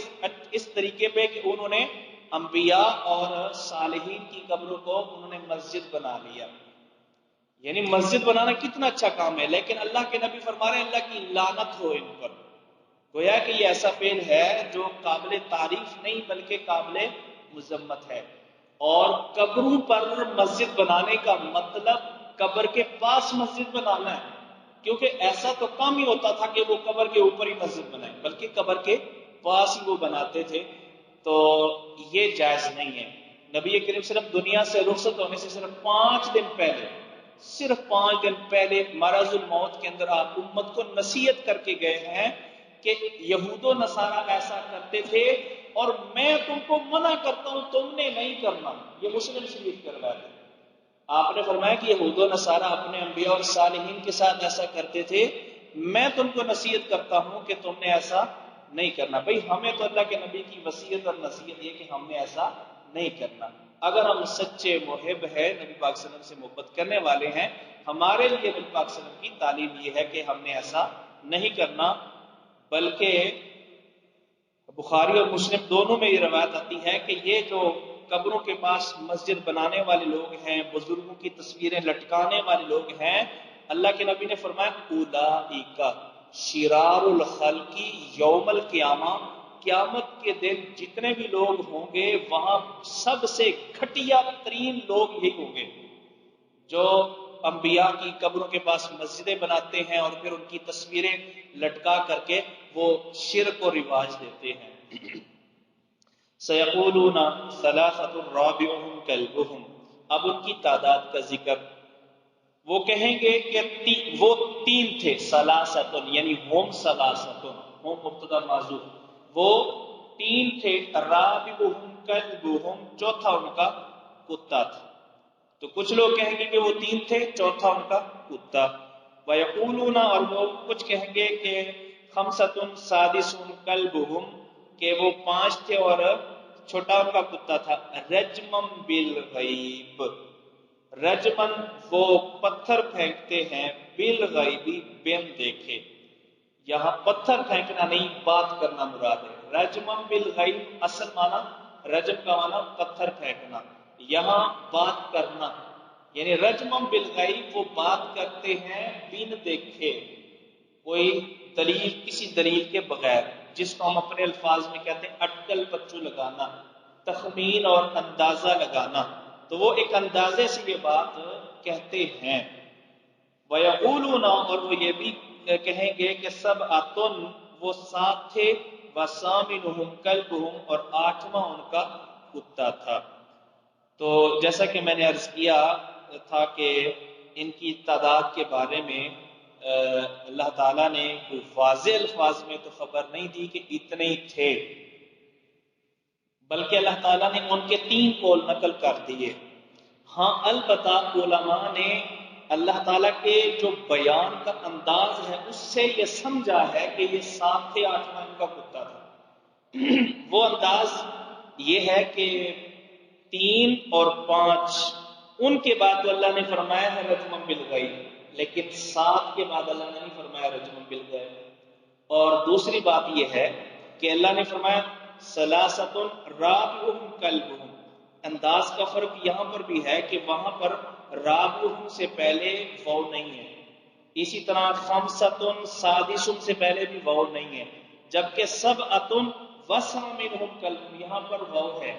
Speaker 1: اس طریقے پہ کہ انہوں نے انبیاء اور صالحین کی قبروں کو انہوں نے مسجد بنا لیا. یعنی مسجد بنانا کتنا اچھا کام ہے، لیکن اللہ کے نبی فرما رہے ہیں اللہ کی لعنت ہو ان پر. گویا کہ یہ ایسا فعل ہے جو قابل تعریف نہیں بلکہ قابل مذمت ہے. اور قبروں پر مسجد بنانے کا مطلب قبر کے پاس مسجد بنانا ہے، کیونکہ ایسا تو کام ہی ہوتا تھا کہ وہ قبر کے اوپر ہی مسجد بنائے، بلکہ قبر کے پاس ہی وہ بناتے تھے. تو یہ جائز نہیں ہے. نبی کریم صرف دنیا سے رخصت ہونے سے صرف 5 دن پہلے، صرف 5 دن پہلے مرض الموت کے اندر آپ امت کو نصیحت کر کے گئے ہیں کہ یہود و نصارہ ایسا کرتے تھے اور میں تم کو منع کرتا ہوں، تم نے نہیں کرنا. یہ مسلم شریف کر رہا ہے. آپ نے فرمایا کہ یہود و نصارہ اپنے انبیاء اور صالحین کے ساتھ ایسا کرتے تھے، میں تم کو نصیحت کرتا ہوں کہ تم نے ایسا نہیں کرنا. بھئی ہمیں تو اللہ کے نبی کی وصیت اور نصیحت یہ کہ ہم نے ایسا نہیں کرنا. اگر ہم سچے محب ہیں، نبی پاک صلی اللہ علیہ وسلم سے محبت کرنے والے ہیں، ہمارے لیے نبی پاک صلی اللہ علیہ وسلم کی تعلیم یہ ہے کہ ہم نے ایسا نہیں کرنا. بلکہ بخاری اور مسلم دونوں میں یہ روایت آتی ہے کہ یہ جو قبروں کے پاس مسجد بنانے والے لوگ ہیں، بزرگوں کی تصویریں لٹکانے والے لوگ ہیں، اللہ کے نبی نے فرمایا اولئک شرار الخلق یوم القیامہ، قیامت کے دن جتنے بھی لوگ ہوں گے وہاں سب سے گھٹیا ترین لوگ یہی ہوں گے جو انبیاء کی قبروں کے پاس مسجدیں بناتے ہیں اور پھر ان کی تصویریں لٹکا کر کے وہ شرک کو رواج دیتے ہیں. سیقولون ثلاثۃ رابعهم کلبهم، اب ان کی تعداد کا ذکر. وہ کہیں گے کہ وہ 3 تھے، ثلاثۃ یعنی ہم ثلاثۃ، ہم مبتدا محذوف، وہ 3 تھے، رابعهم کلبهم چوتھا ان کا کتا تھا. تو کچھ لوگ کہیں گے کہ وہ 3 تھے، چوتھا ان کا کتا. وَيَقُولُونَ، اور وہ کچھ کہیں گے کہ خَمْسَةٌ سَادِسٌ كَلْبُهُمْ، کہ وہ 5 تھے اور چھوٹا ان کا کتا تھا. رَجْمًا بِالْغَيْبِ، رجمن وہ پتھر پھینکتے ہیں، بالغیب بن دیکھے. یہاں پتھر پھینکنا نہیں، بات کرنا مراد ہے. رجمن بالغیب اصل معنی رجم کا معنی پتھر پھینکنا، یہاں بات کرنا. یعنی رجمن بالغیب وہ بات کرتے ہیں بن دیکھے، کوئی دلیل، کسی دلیل کے بغیر، جس کو ہم اپنے الفاظ میں کہتے ہیں اٹکل پچو لگانا، تخمین اور اندازہ لگانا. تو وہ ایک اندازے سے یہ بات کہتے ہیں. وَيَقُولُونَ، اور وہ یہ بھی کہیں گے کہ سبعۃ، وہ 7 تھے، وَثَامِنُهُمْ كَلْبُهُمْ، اور 8واں ان کا کتا تھا. تو جیسا کہ میں نے عرض کیا تھا کہ ان کی تعداد کے بارے میں اللہ تعالیٰ نے کوئی واضح الفاظ میں تو خبر نہیں دی کہ اتنے ہی تھے، بلکہ اللہ تعالیٰ نے ان کے 3 قول نقل کر دیے. ہاں البتہ علماء نے اللہ تعالیٰ کے جو بیان کا انداز ہے اس سے یہ سمجھا ہے کہ یہ 7 تھے، 8واں ان کا کتا تھا. وہ انداز یہ ہے کہ 3 اور 5 ان کے بعد تو اللہ نے فرمایا ہے رجمًا بالغیب، لیکن 7 کے بعد اللہ نے نہیں فرمایا رجمًا بالغیب. اور دوسری بات یہ ہے کہ اللہ نے فرمایا ثلاثۃ رابعهم کلبهم. انداز کا فرق یہاں پر بھی ہے کہ وہاں پر رابعهم سے پہلے واو نہیں ہے، اسی طرح خمسۃ سادسۃ سے پہلے بھی واو نہیں ہے، جبکہ سبعۃ وثامنهم کلبهم یہاں پر واو ہے.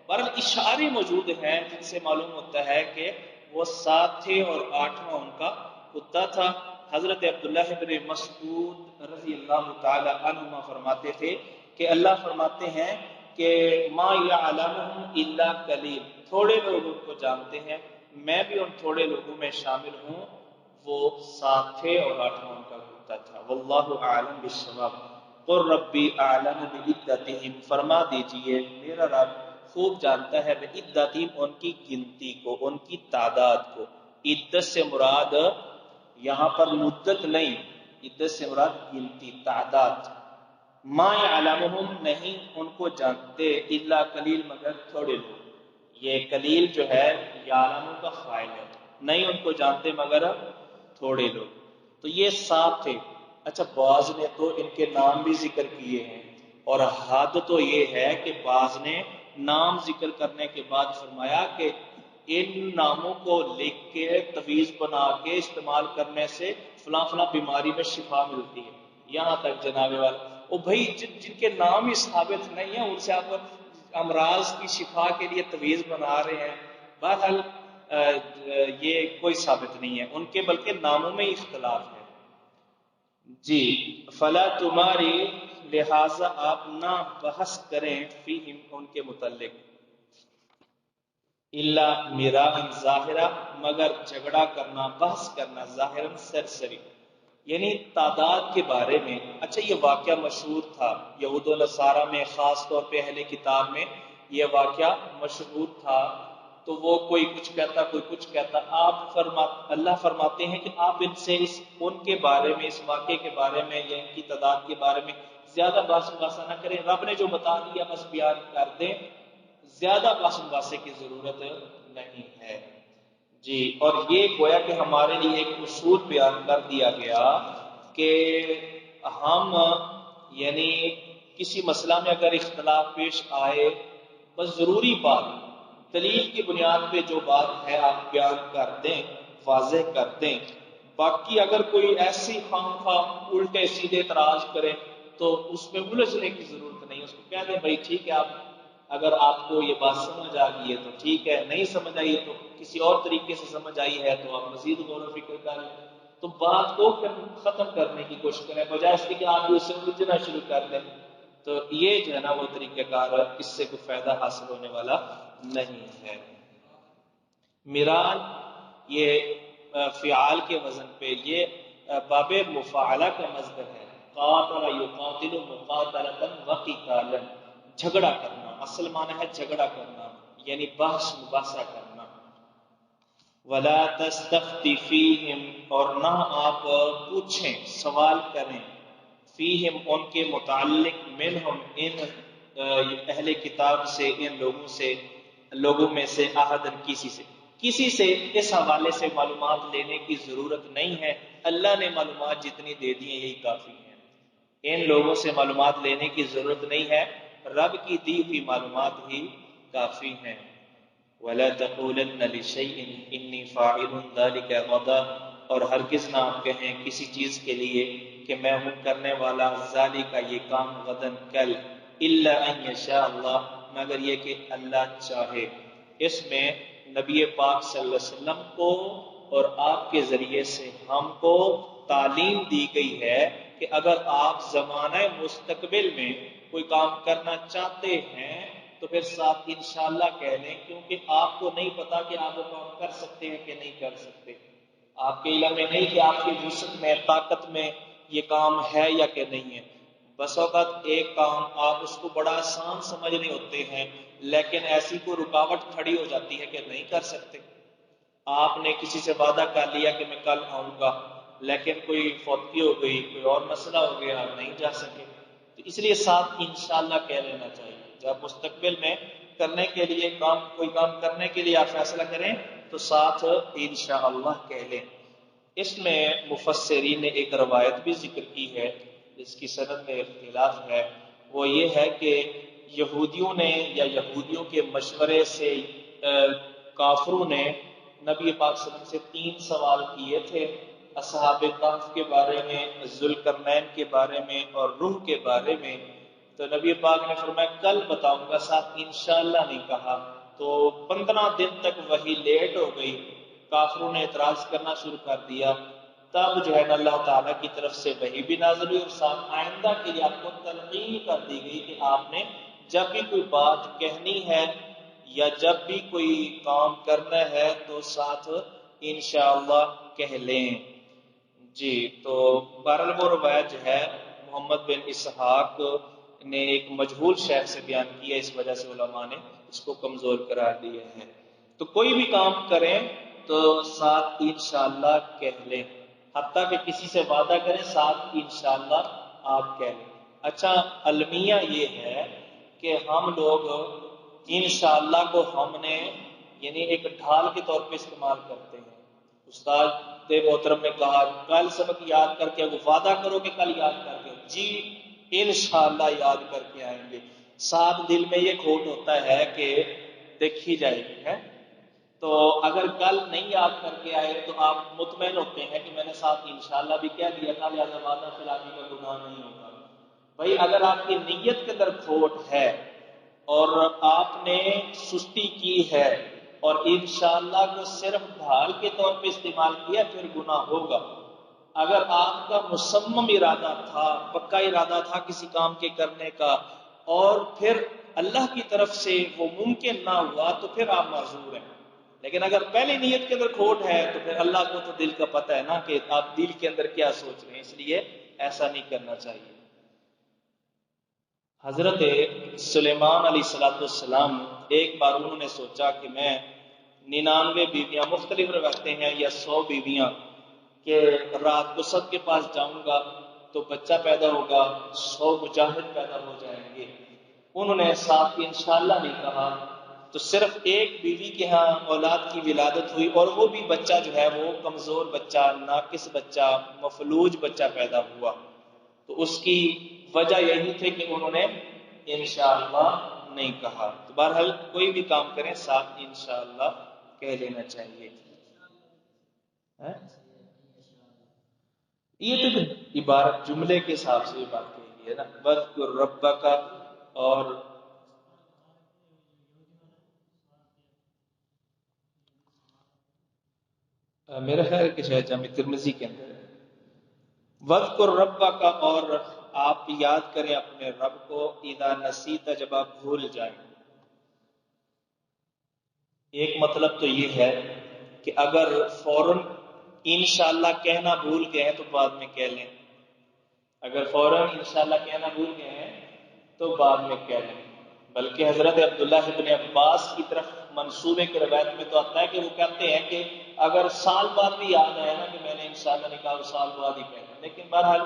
Speaker 1: پر اشارے موجود ہیں جن سے معلوم ہوتا ہے کہ وہ 7 تھے اور 8واں ان کا کتا تھا. حضرت عبداللہ بن مسعود رضی اللہ تعالی عنہما فرماتے تھے کہ اللہ فرماتے ہیں کہ ما یعلمهم الا قلیل، تھوڑے لوگ ان کو جانتے ہیں، میں بھی ان تھوڑے لوگوں میں شامل ہوں. وہ 7 تھے اور 8واں ان کا کتا تھا. واللہ اعلم بالصواب. قل ربی اعلم بعدتهم، فرما دیجئے میرا رب خوب جانتا ہے بعدتهم ان کی گنتی کو، ان کی تعداد کو. عدت سے مراد یہاں پر مدت نہیں، عدت سے مراد گنتی، تعداد. ما یعلمهم نہیں ان کو جانتے، الا قلیل مگر تھوڑے لوگ. یہ قلیل جو ہے یعلم کا فاعل ہے، نہیں ان کو جانتے مگر تھوڑے لوگ. تو یہ 7 تھے. اچھا بعض نے تو ان کے نام بھی ذکر کیے ہیں، اور حد تو یہ ہے کہ بعض نے نام ذکر کرنے کے بعد فرمایا کہ ان ناموں کو لکھ کے تعویذ بنا کے استعمال کرنے سے فلاں فلاں بیماری میں شفا ملتی ہے، یہاں تک جناب والا وہ بھائی جن کے نام ہی ثابت نہیں ہیں ان سے آپ امراض کی شفا کے لیے تعویذ بنا رہے ہیں. بہرحال یہ کوئی ثابت نہیں ہے ان کے، بلکہ ناموں میں اختلاف ہے. جی فلا تمہاری لہذا آپ نہ بحث کریں فیہم ان کے متعلق، الا میراً ظاہرہ مگر جھگڑا کرنا، بحث کرنا ظاہراً سرسری، یعنی تعداد کے بارے میں. اچھا یہ واقعہ مشہور تھا یہود و نصارہ میں، خاص طور پہ اہل کتاب میں یہ واقعہ مشہور تھا. تو وہ کوئی کچھ کہتا کوئی کچھ کہتا. اللہ فرماتے ہیں کہ آپ ان سے ان کے بارے میں، اس واقعے کے بارے میں یا ان کی تعداد کے بارے میں زیادہ بحث مباحثہ نہ کریں. رب نے جو بتا دیا بس بیان کر دیں، زیادہ بحث مباحثے کی ضرورت نہیں ہے. جی اور یہ گویا کہ ہمارے لیے ایک اصول بیان کر دیا گیا کہ ہم یعنی کسی مسئلہ میں اگر اختلاف پیش آئے، بس ضروری بات دلیل کی بنیاد پہ جو بات ہے آپ بیان کر دیں، واضح کر دیں. باقی اگر کوئی ایسی خام خواہ الٹے سیدھے اعتراض کرے تو اس میں الجھنے کی ضرورت نہیں. اس کو کہہ دیں بھائی ٹھیک ہے، اگر آپ کو یہ بات سمجھ آ گئی ہے تو ٹھیک ہے، نہیں سمجھ آئی تو کسی اور طریقے سے سمجھ آئی ہے تو آپ مزید غور و فکر کریں. تو بات کو ختم کرنے کی کوشش کریں بجائے اس کہ آپ اسے الجھنا شروع کر دیں. تو یہ جو ہے نا وہ طریقہ کار ہے، اس سے کوئی فائدہ حاصل ہونے والا نہیں ہے. میران یہ فعال کے وزن پہ، یہ باب مفاعلہ کا مصدر ہے. قاتل یقاتل مقاتلۃ وقتالا، جھگڑا کرنا، اصل معنی ہے جھگڑا کرنا یعنی بحث مباحثہ کرنا. ولا تستفت فیہم، اور نہ آپ پوچھیں سوال کریں، فیہم ان کے متعلق، منہم ان اہل کتاب سے، ان لوگوں میں سے احدن کسی سے اس حوالے سے معلومات لینے کی ضرورت نہیں ہے. اللہ نے معلومات جتنی دے دی ہیں یہی کافی ہیں. ان لوگوں سے معلومات لینے کی ضرورت نہیں ہے، رب کی دی ہوئی معلومات ہی کافی ہیں. وَلَا تَقُولَنَّ لِشَيْءٍ إِنِّي فَاعِلٌ ذَلِكَ غَدًا، اور ہرگز نہ آپ کہیں کسی چیز کے لیے کہ میں ہوں کرنے والا ذَلِكَ یہ کام غداً کل، إِلَّا أَن يَشَاءَ اللَّهُ مگر یہ کہ اللہ چاہے. اس میں نبی پاک صلی اللہ علیہ وسلم کو اور آپ کے ذریعے سے ہم کو تعلیم دی گئی ہے کہ اگر آپ زمانہ مستقبل میں کوئی کام کرنا چاہتے ہیں تو پھر ساتھ انشاءاللہ کہہ لیں، کیونکہ آپ کو نہیں پتا کہ آپ وہ کام کر سکتے ہیں کہ نہیں کر سکتے. آپ کے علم میں نہیں کہ آپ کی وسعت میں، طاقت میں یہ کام ہے یا کہ نہیں ہے. بس اوقات ایک کام آپ اس کو بڑا آسان سمجھنے ہوتے ہیں لیکن ایسی کوئی رکاوٹ کھڑی ہو جاتی ہے کہ نہیں کر سکتے. آپ نے کسی سے وعدہ کر لیا کہ میں کل آؤں گا، لیکن کوئی فوتی ہو گئی، کوئی اور مسئلہ ہو گیا، آپ نہیں جا سکے. تو اس لیے ساتھ انشاءاللہ کہہ لینا چاہیے. جب مستقبل میں کرنے کے لیے کوئی کام کرنے کے لیے آپ فیصلہ کریں تو ساتھ انشاءاللہ کہہ لیں. اس میں مفسرین نے ایک روایت بھی ذکر کی ہے جس کی سند میں اختلاف ہے. وہ یہ ہے کہ یہودیوں نے یا یہودیوں کے مشورے سے کافروں نے نبی پاک صلی اللہ علیہ وسلم سے 3 سوال کیے تھے، اصحاب کہف کے بارے میں، ذوالقرنین کے بارے میں اور روح کے بارے میں. تو نبی پاک نے فرمایا کل بتاؤں گا، ساتھ انشاءاللہ نہیں کہا. تو 15 دن تک وہی لیٹ ہو گئی، کافروں نے اعتراض کرنا شروع کر دیا. تب جو ہے نا اللہ تعالیٰ کی طرف سے وحی بھی نازل ہوئی اور ساتھ آئندہ کے لیے آپ کو تلقین کر دی گئی کہ آپ نے جب بھی کوئی بات کہنی ہے یا جب بھی کوئی کام کرنا ہے تو ساتھ انشاءاللہ کہہ لیں. جی تو بہرحال وہ روایت جو ہے محمد بن اسحاق نے ایک مجہول شیخ سے بیان کیا، اس وجہ سے علماء نے اس کو کمزور قرار دیا ہے. تو کوئی بھی کام کریں تو ساتھ انشاءاللہ کہہ لیں، حتیٰ کہ کسی سے وعدہ کریں ساتھ انشاءاللہ آپ کہہ لیں. اچھا المیہ یہ ہے کہ ہم لوگ انشاءاللہ کو ہم نے یعنی ایک ڈھال کے طور پہ استعمال کرتے ہیں. استاد محترم نے کہا کل سبق یاد کر کے وہ وعدہ کرو کہ کل یاد کر کے، جی انشاءاللہ یاد کر کے آئیں گے. ساتھ دل میں یہ کھوٹ ہوتا ہے کہ دیکھی جائے گی ہے، تو اگر کل نہیں یاد کر کے آئے تو آپ مطمئن ہوتے ہیں کہ میں نے ساتھ انشاءاللہ بھی کیا دیا تھا، لہٰذا وعدہ خلافی کا گناہ نہیں ہوگا۔ بھائی اگر آپ کی نیت کے اندر کھوٹ ہے اور آپ نے سستی کی ہے اور انشاءاللہ کو صرف ڈھال کے طور پہ استعمال کیا، پھر گناہ ہوگا۔ اگر آپ کا مصمم ارادہ تھا، پکا ارادہ تھا کسی کام کے کرنے کا، اور پھر اللہ کی طرف سے وہ ممکن نہ ہوا، تو پھر آپ معذور ہیں۔ لیکن اگر پہلی نیت کے اندر کھوٹ ہے تو پھر اللہ کو تو دل کا پتہ ہے نا کہ آپ دل کے اندر کیا سوچ رہے ہیں، اس لیے ایسا نہیں کرنا چاہیے۔ حضرت سلیمان علیہ السلام ایک بار انہوں نے سوچا کہ میں 99 بیویاں، مختلف روایتیں ہیں، یا 100 بیویاں، کہ رات کو سب کے پاس جاؤں گا تو بچہ پیدا ہوگا، 100 مجاہد پیدا ہو جائیں گے۔ انہوں نے ساتھ انشاءاللہ نہیں کہا، تو صرف ایک بیوی کے ہاں اولاد کی ولادت ہوئی، اور وہ بھی بچہ جو ہے وہ کمزور بچہ، ناقص بچہ، مفلوج بچہ پیدا ہوا۔ تو اس کی وجہ یہی تھی کہ انہوں نے انشاءاللہ نہیں کہا۔ تو بہرحال کوئی بھی کام کریں ساتھ انشاءاللہ کہہ لینا چاہیے۔ یہ تو عبارت جملے کے حساب سے یہ بات کہی گئی ہے نا، وَاذْكُرْ رَبَّكَ، اور میرا خیال ہے کہ شاید جامع ترمذی کے اندر ہے، وَاذْكُرْ رَبَّكَ، اور آپ یاد کریں اپنے رب کو، اِذَا نَسِيتَ، جب آپ بھول جائیں۔ ایک مطلب تو یہ ہے کہ اگر فوراً انشاءاللہ کہنا بھول گئے ہیں تو بعد میں کہہ لیں، اگر فوراً انشاءاللہ کہنا بھول گئے ہیں تو بعد میں کہہ لیں۔ بلکہ حضرت عبداللہ ابن عباس کی طرف منصوبے کے روایت میں تو آتا ہے کہ وہ کہتے ہیں کہ اگر سال بعد بھی یاد آیا نا کہ میں نے انشاءاللہ نہیں کہا، وہ سال بعد ہی کہنا۔ لیکن بہرحال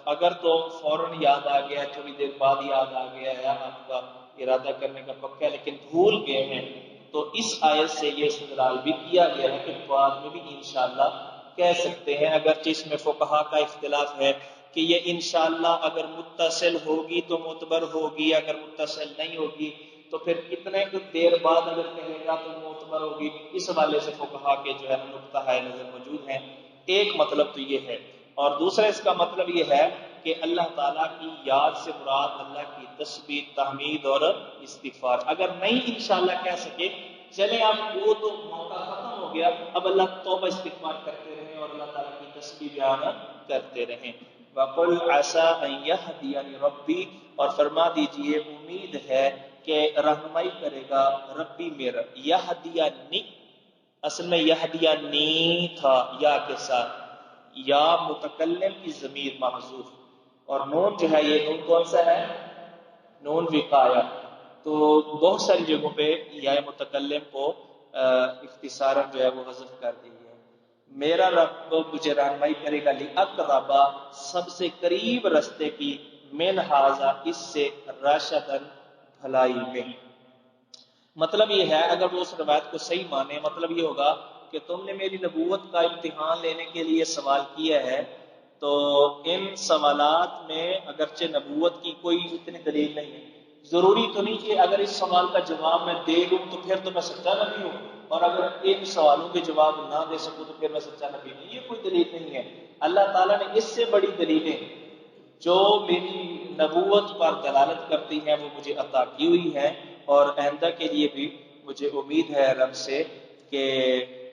Speaker 1: اگر تو فوراً یاد آ گیا، تھوڑی دیر بعد یاد آ گیا ہے، آپ کا ارادہ کرنے کا پکا ہے لیکن بھول گئے ہیں، تو اس آیت سے یہ استدلال بھی کیا گیا ہے کہ بعد میں بھی انشاءاللہ کہہ سکتے ہیں، اگرچہ اس میں فقہا کا اختلاف ہے کہ یہ انشاءاللہ اگر متصل ہوگی تو معتبر ہوگی، اگر متصل نہیں ہوگی تو پھر کتنے دیر بعد اگر کہے گا تو معتبر ہوگی۔ اس حوالے سے فقہا کے جو ہے نقطہ نظر موجود ہیں۔ ایک مطلب تو یہ ہے، اور دوسرا اس کا مطلب یہ ہے کہ اللہ تعالیٰ کی یاد سے مراد اللہ کی تسبیح، تحمید اور استغفار۔ اگر نہیں انشاءاللہ کہہ سکے، چلیں اب وہ تو موقع ختم ہو گیا، اب اللہ توبہ استغفار کرتے رہیں اور اللہ تعالیٰ کی تسبیح بیان کرتے رہیں۔ وَقُلْ عَسَىٰ أَن يَهْدِيَنِ رَبِّي، اور فرما دیجئے امید ہے کہ رہنمائی کرے گا ربی میرا۔ یہدینی، اصل میں یہدینی تھا یا کے ساتھ، یا متکلم کی ضمیر محذوف، اور نون جو ہے یہ نون کون سا ہے؟ نون وقایہ۔ تو بہت ساری جگہوں پہ یا متکلم کو اختصاراً جو ہے وہ حذف کر دی ہے۔ میرا رب مجھے رہنمائی کرے گا لِأَقْرَبَ، سب سے قریب رستے کی، من ھذا، اس سے، رشدن، بھلائی میں۔ مطلب یہ ہے، اگر وہ اس روایت کو صحیح مانے، مطلب یہ ہوگا کہ تم نے میری نبوت کا امتحان لینے کے لیے سوال کیا ہے، تو ان سوالات میں اگرچہ نبوت کی کوئی اتنی دلیل نہیں ہے، ضروری تو نہیں کہ اگر اس سوال کا جواب میں دے دوں تو پھر تو میں سچا نبی ہوں، اور اگر ان سوالوں کے جواب نہ دے سکوں تو پھر میں سچا نبی نہیں، یہ کوئی دلیل نہیں ہے۔ اللہ تعالیٰ نے اس سے بڑی دلیلیں جو میری نبوت پر دلالت کرتی ہیں وہ مجھے عطا کی ہوئی ہیں، اور آئندہ کے لیے بھی مجھے امید ہے رب سے کہ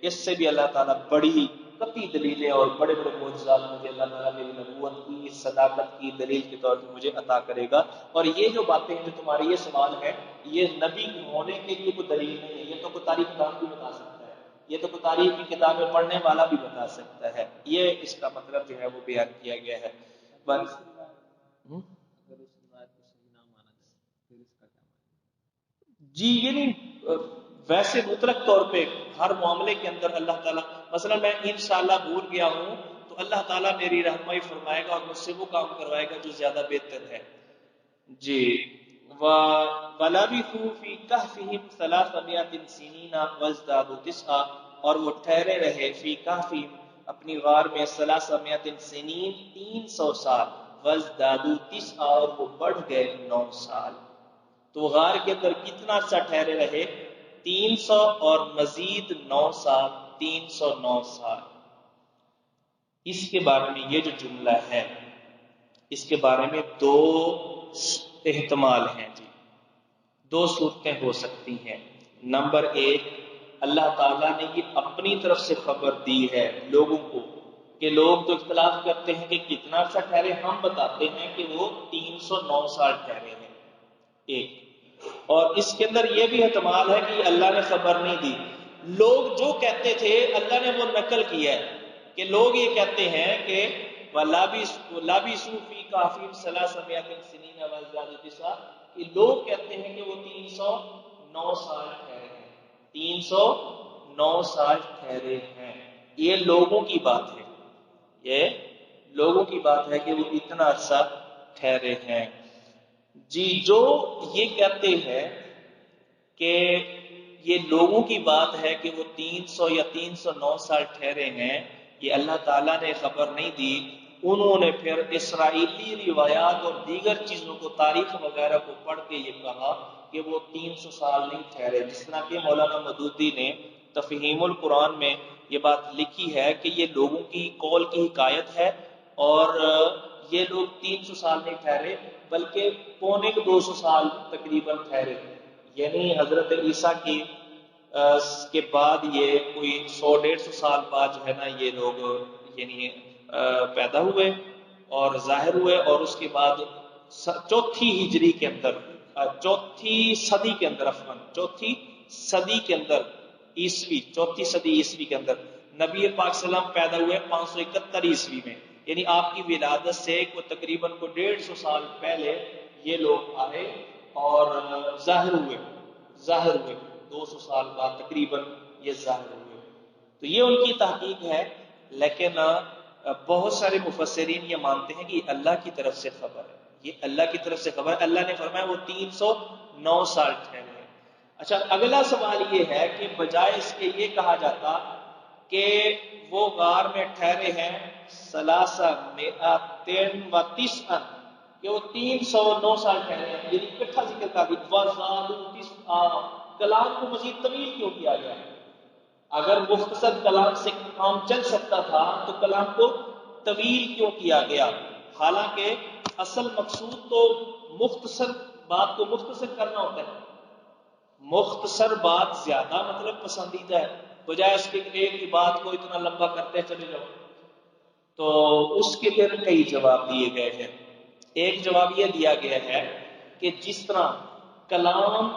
Speaker 1: اس سے بھی اللہ تعالیٰ بڑی قطعی دلیلیں اور بڑے بڑے معجزات مجھے اللہ تعالیٰ میری نبوت کی صداقت کی دلیل کے طور پر مجھے عطا کرے گا۔ اور یہ جو باتیں ہیں جو تمہارے یہ سوال ہیں، یہ نبی ہونے کے لیے کوئی دلیل نہیں ہے، یہ تو کوئی تاریخ دان بھی بتا سکتا ہے، یہ تو کوئی تاریخ کی کتابیں پڑھنے والا بھی بتا سکتا ہے۔ یہ اس کا مطلب جو ہے وہ بیان کیا گیا ہے۔ بس جی، یہ نہیں، ویسے مطلق طور پہ ہر معاملے کے اندر اللہ تعالیٰ، مثلا میں انشاءاللہ بھول گیا ہوں تو اللہ تعالیٰ میری رہنمائی فرمائے گا اور مجھ سے وہ کام کروائے گا جو زیادہ بہتر ہے۔ جی، وَلَبِثُوا فِي كَهْفِهِمْ 300 سِنِينَ وَازْدَادُوا 9، اور وہ ٹھہرے رہے فی کہفہم، اپنی غار میں، 300 سنین، 300 سال، وَازْدَادُوا 9، اور وہ بڑھ گئے 9 سال۔ تو غار کے اندر کتنا عرصہ ٹھہرے رہے؟ 300 اور مزید 9 سال، 309 سال۔ اس کے بارے میں یہ جو جملہ ہے، اس کے بارے میں دو احتمال ہیں جی، دو صورتیں ہو سکتی ہیں۔ نمبر ایک، اللہ تعالیٰ نے یہ اپنی طرف سے خبر دی ہے لوگوں کو کہ لوگ تو اختلاف کرتے ہیں کہ کتنا عرصہ ٹھہرے، ہم بتاتے ہیں کہ وہ 309 سال ٹھہرے ہیں، ایک۔ اور اس کے اندر یہ بھی احتمال ہے کہ اللہ نے خبر نہیں دی، لوگ جو کہتے تھے اللہ نے وہ نقل کیا ہے، کہ لوگ یہ کہتے ہیں کہ وَلَابِثُوا فِي كَهْفِهِمْ 300 سنین وَازْدَادُوا تِسْعًا، کہ لوگ کہتے ہیں کہ وہ 309 سال ٹھہرے ہیں، 309 سال ٹھہرے ہیں۔ یہ لوگوں کی بات ہے، یہ لوگوں کی بات ہے کہ وہ اتنا عرصہ ٹھہرے ہیں جی۔ جو یہ کہتے ہیں کہ یہ لوگوں کی بات ہے کہ وہ 300 یا 309 سال ٹھہرے ہیں، یہ اللہ تعالیٰ نے خبر نہیں دی، انہوں نے پھر اسرائیلی روایات اور دیگر چیزوں کو، تاریخ وغیرہ کو پڑھ کے یہ کہا کہ وہ 300 سال نہیں ٹھہرے، جس طرح کہ مولانا مودودی نے تفہیم القرآن میں یہ بات لکھی ہے کہ یہ لوگوں کی قول کی حکایت ہے، اور یہ لوگ 300 سال نہیں ٹھہرے بلکہ 250 سال تقریباً ٹھہرے، یعنی حضرت عیسیٰ کی کے بعد یہ کوئی 100-150 سال بعد جو ہے نا یہ لوگ یعنی پیدا ہوئے اور ظاہر ہوئے، اور اس کے بعد چوتھی ہجری کے اندر، چوتھی صدی کے اندر، چوتھی صدی کے اندر عیسوی، چوتھی صدی عیسوی کے اندر نبی پاک صلی اللہ علیہ وسلم پیدا ہوئے 571 عیسوی میں، یعنی آپ کی ولادت سے تقریباً 150 سال پہلے یہ لوگ آئے اور ظاہر ہوئے 200 سال بعد تقریباً یہ ظاہر ہوئے۔ تو یہ ان کی تحقیق ہے، لیکن بہت سارے مفسرین یہ مانتے ہیں کہ یہ اللہ کی طرف سے خبر ہے، یہ اللہ کی طرف سے خبر ہے، اللہ نے فرمایا وہ 309 سال ٹھہرے ہیں۔ اچھا، اگلا سوال یہ ہے کہ بجائے اس کے یہ کہا جاتا کہ وہ غار میں ٹھہرے ہیں 330 کہ وہ 309 سال ٹھہرے ہیں، یعنی اکٹھا ذکر کر دی، کلام کو مزید طویل کیوں کیا گیا؟ اگر مختصر کلام سے کام چل سکتا تھا تو کلام کو طویل کیوں کیا گیا؟ حالانکہ اصل مقصود تو مختصر بات کو مختصر کرنا ہوتا ہے، مختصر بات زیادہ مطلب پسندیدہ ہے، بجائے اس کے ایک ہی بات کو اتنا لمبا کرتے چلے جاؤ۔ تو اس کے پھر کئی جواب دیے گئے ہیں۔ ایک جواب یہ دیا گیا ہے کہ جس طرح کلام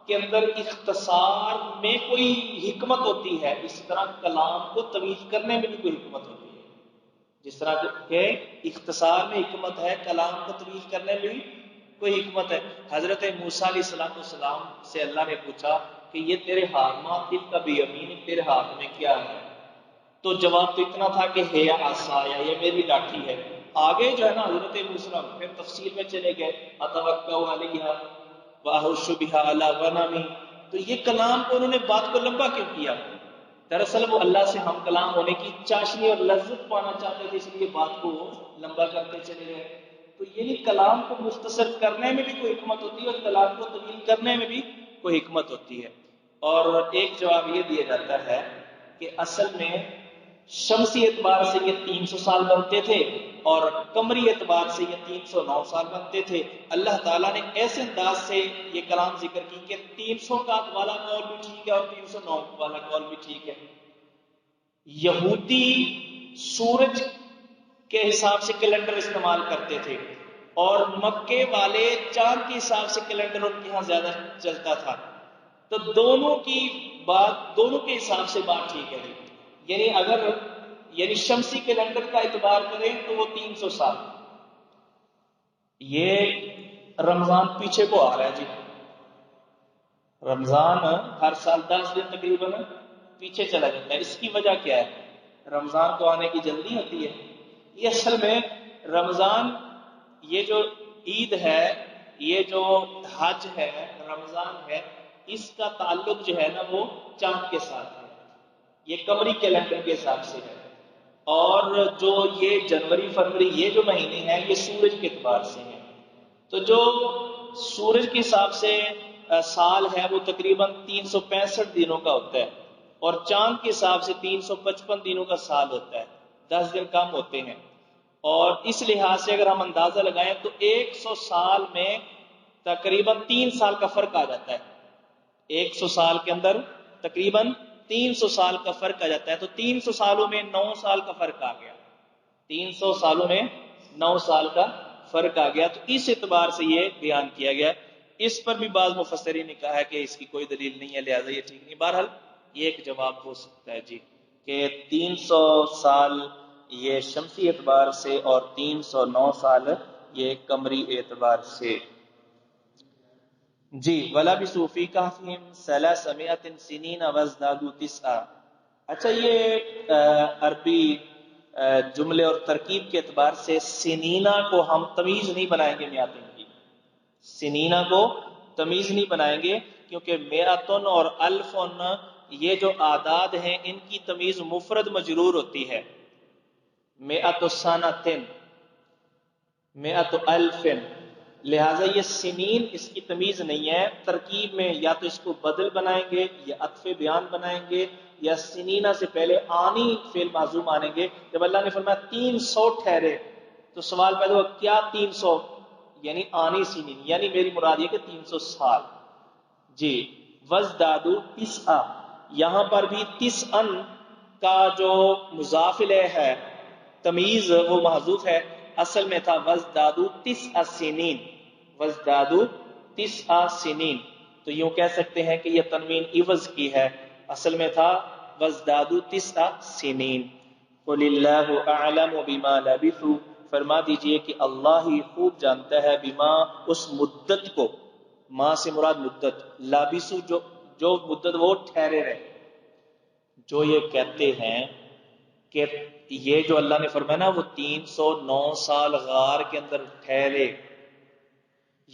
Speaker 1: کے اندر اختصار میں کوئی حکمت ہوتی ہے، اس طرح کلام کو طویل کرنے میں بھی کوئی حکمت ہوتی ہے۔ جس طرح کہ اختصار میں حکمت ہے، کلام کو طویل کرنے میں بھی کوئی حکمت ہے۔ حضرت موسیٰ علیہ السلام سے اللہ نے پوچھا کہ یہ تیرے ہاتھ میں تل کا بیمین، تیرے ہاتھ میں کیا ہے؟ تو جواب تو اتنا تھا کہ ہے عصایا، یہ میری لاٹھی ہے۔ آگے جو ہے نا حضرت موسیٰ پھر تفصیل میں چلے گئے، اتوکل علیہا واحش بہا علی غنمی، تو یہ کلام کو انہوں نے بات کو لمبا کیوں کیا؟ دراصل وہ اللہ سے ہم کلام ہونے کی چاشنی اور لذت پانا چاہتے تھے، اس لیے بات کو لمبا کرتے چلے گئے۔ تو یعنی کلام کو مختصر کرنے میں بھی کوئی حکمت ہوتی ہے اور کلام کو طویل کرنے میں بھی کوئی حکمت ہوتی ہے۔ اور ایک جواب یہ دیا جاتا ہے کہ اصل میں شمسی اعتبار سے یہ 300 سال بنتے تھے اور قمری اعتبار سے یہ 309 سال بنتے تھے۔ اللہ تعالیٰ نے ایسے انداز سے یہ کلام ذکر کی کہ 300 کا والا قول بھی ٹھیک ہے اور 309 والا قول بھی ٹھیک ہے۔ یہودی سورج کے حساب سے کیلنڈر استعمال کرتے تھے اور مکے والے چاند کے حساب سے کیلنڈر ان کے ہاں زیادہ چلتا تھا، تو دونوں کی بات، دونوں کے حساب سے بات ٹھیک ہے۔ یعنی اگر شمسی کیلنڈر کا اعتبار کریں تو وہ 300 سال، یہ رمضان پیچھے کو آ رہا ہے جی، رمضان ہر سال 10 دن تقریباً پیچھے چلا جاتا ہے۔ اس کی وجہ کیا ہے؟ رمضان کو آنے کی جلدی ہوتی ہے۔ یہ اصل میں رمضان، یہ جو عید ہے، یہ جو حج ہے، رمضان ہے، اس کا تعلق جو ہے نا وہ چاند کے ساتھ ہے، یہ قمری کیلنڈر کے حساب سے ہے، اور جو یہ جنوری فروری یہ جو مہینے ہیں یہ سورج کے اعتبار سے ہیں۔ تو جو سورج کے حساب سے سال ہے وہ تقریباً 365 دنوں کا ہوتا ہے، اور چاند کے حساب سے 355 دنوں کا سال ہوتا ہے، 10 دن کم ہوتے ہیں۔ اور اس لحاظ سے اگر ہم اندازہ لگائیں تو 100 سال میں تقریباً 3 سال کا فرق آ جاتا ہے۔ 100 سال کے اندر تقریباً 300 سال کا فرق آ جاتا ہے، تو 300 سالوں میں 9 سال کا فرق آ گیا، 300 سالوں میں 9 سال کا فرق آ گیا۔ تو اس اعتبار سے یہ بیان کیا گیا۔ اس پر بھی بعض مفسرین نے کہا ہے کہ اس کی کوئی دلیل نہیں ہے، لہذا یہ ٹھیک نہیں۔ بہرحال یہ ایک جواب ہو سکتا ہے جی، کہ 300 سال یہ شمسی اعتبار سے اور 309 سال یہ قمری اعتبار سے۔ جی وَلَبِثُوا فِي كَهْفِهِمْ 300 سِنِينَ وَازْدَادُوا 9۔ اچھا یہ عربی جملے اور ترکیب کے اعتبار سے سنینا کو ہم تمیز نہیں بنائیں گے میاتن کی، سنینا کو تمیز نہیں بنائیں گے، کیونکہ میاتن اور الفن یہ جو اعداد ہیں ان کی تمیز مفرد مجرور ہوتی ہے۔ میات سنتن، میات الفن، لہٰذا یہ سنین اس کی تمیز نہیں ہے۔ ترکیب میں یا تو اس کو بدل بنائیں گے یا عطف بیان بنائیں گے، یا سنینا سے پہلے آنی فعل معزوم آنیں گے۔ جب اللہ نے فرمایا 300 ٹھہرے تو سوال پیدا ہوا کیا 300؟ یعنی آنی سنین، یعنی میری مراد یہ کہ 300 سال۔ جی وزدادو 9، یہاں پر بھی 9 کا جو مضاف الیہ ہے تمیز وہ محذوف ہے، اصل میں تھا وزدادو 9 سنین، وزدادو 9 سنین، تو یوں کہہ سکتے ہیں کہ یہ تنوین عوض کی ہے، اصل میں تھا وزدادو 9 سنین۔ قل اللہ اعلم بما لبثوا، فرما دیجئے کہ اللہ ہی خوب جانتا ہے بما اس مدت کو، ماں سے مراد مدت، لابسو جو مدت وہ ٹھہرے رہے۔ جو یہ کہتے ہیں کہ یہ جو اللہ نے فرمایا نا وہ 309 سال غار کے اندر ٹھہرے،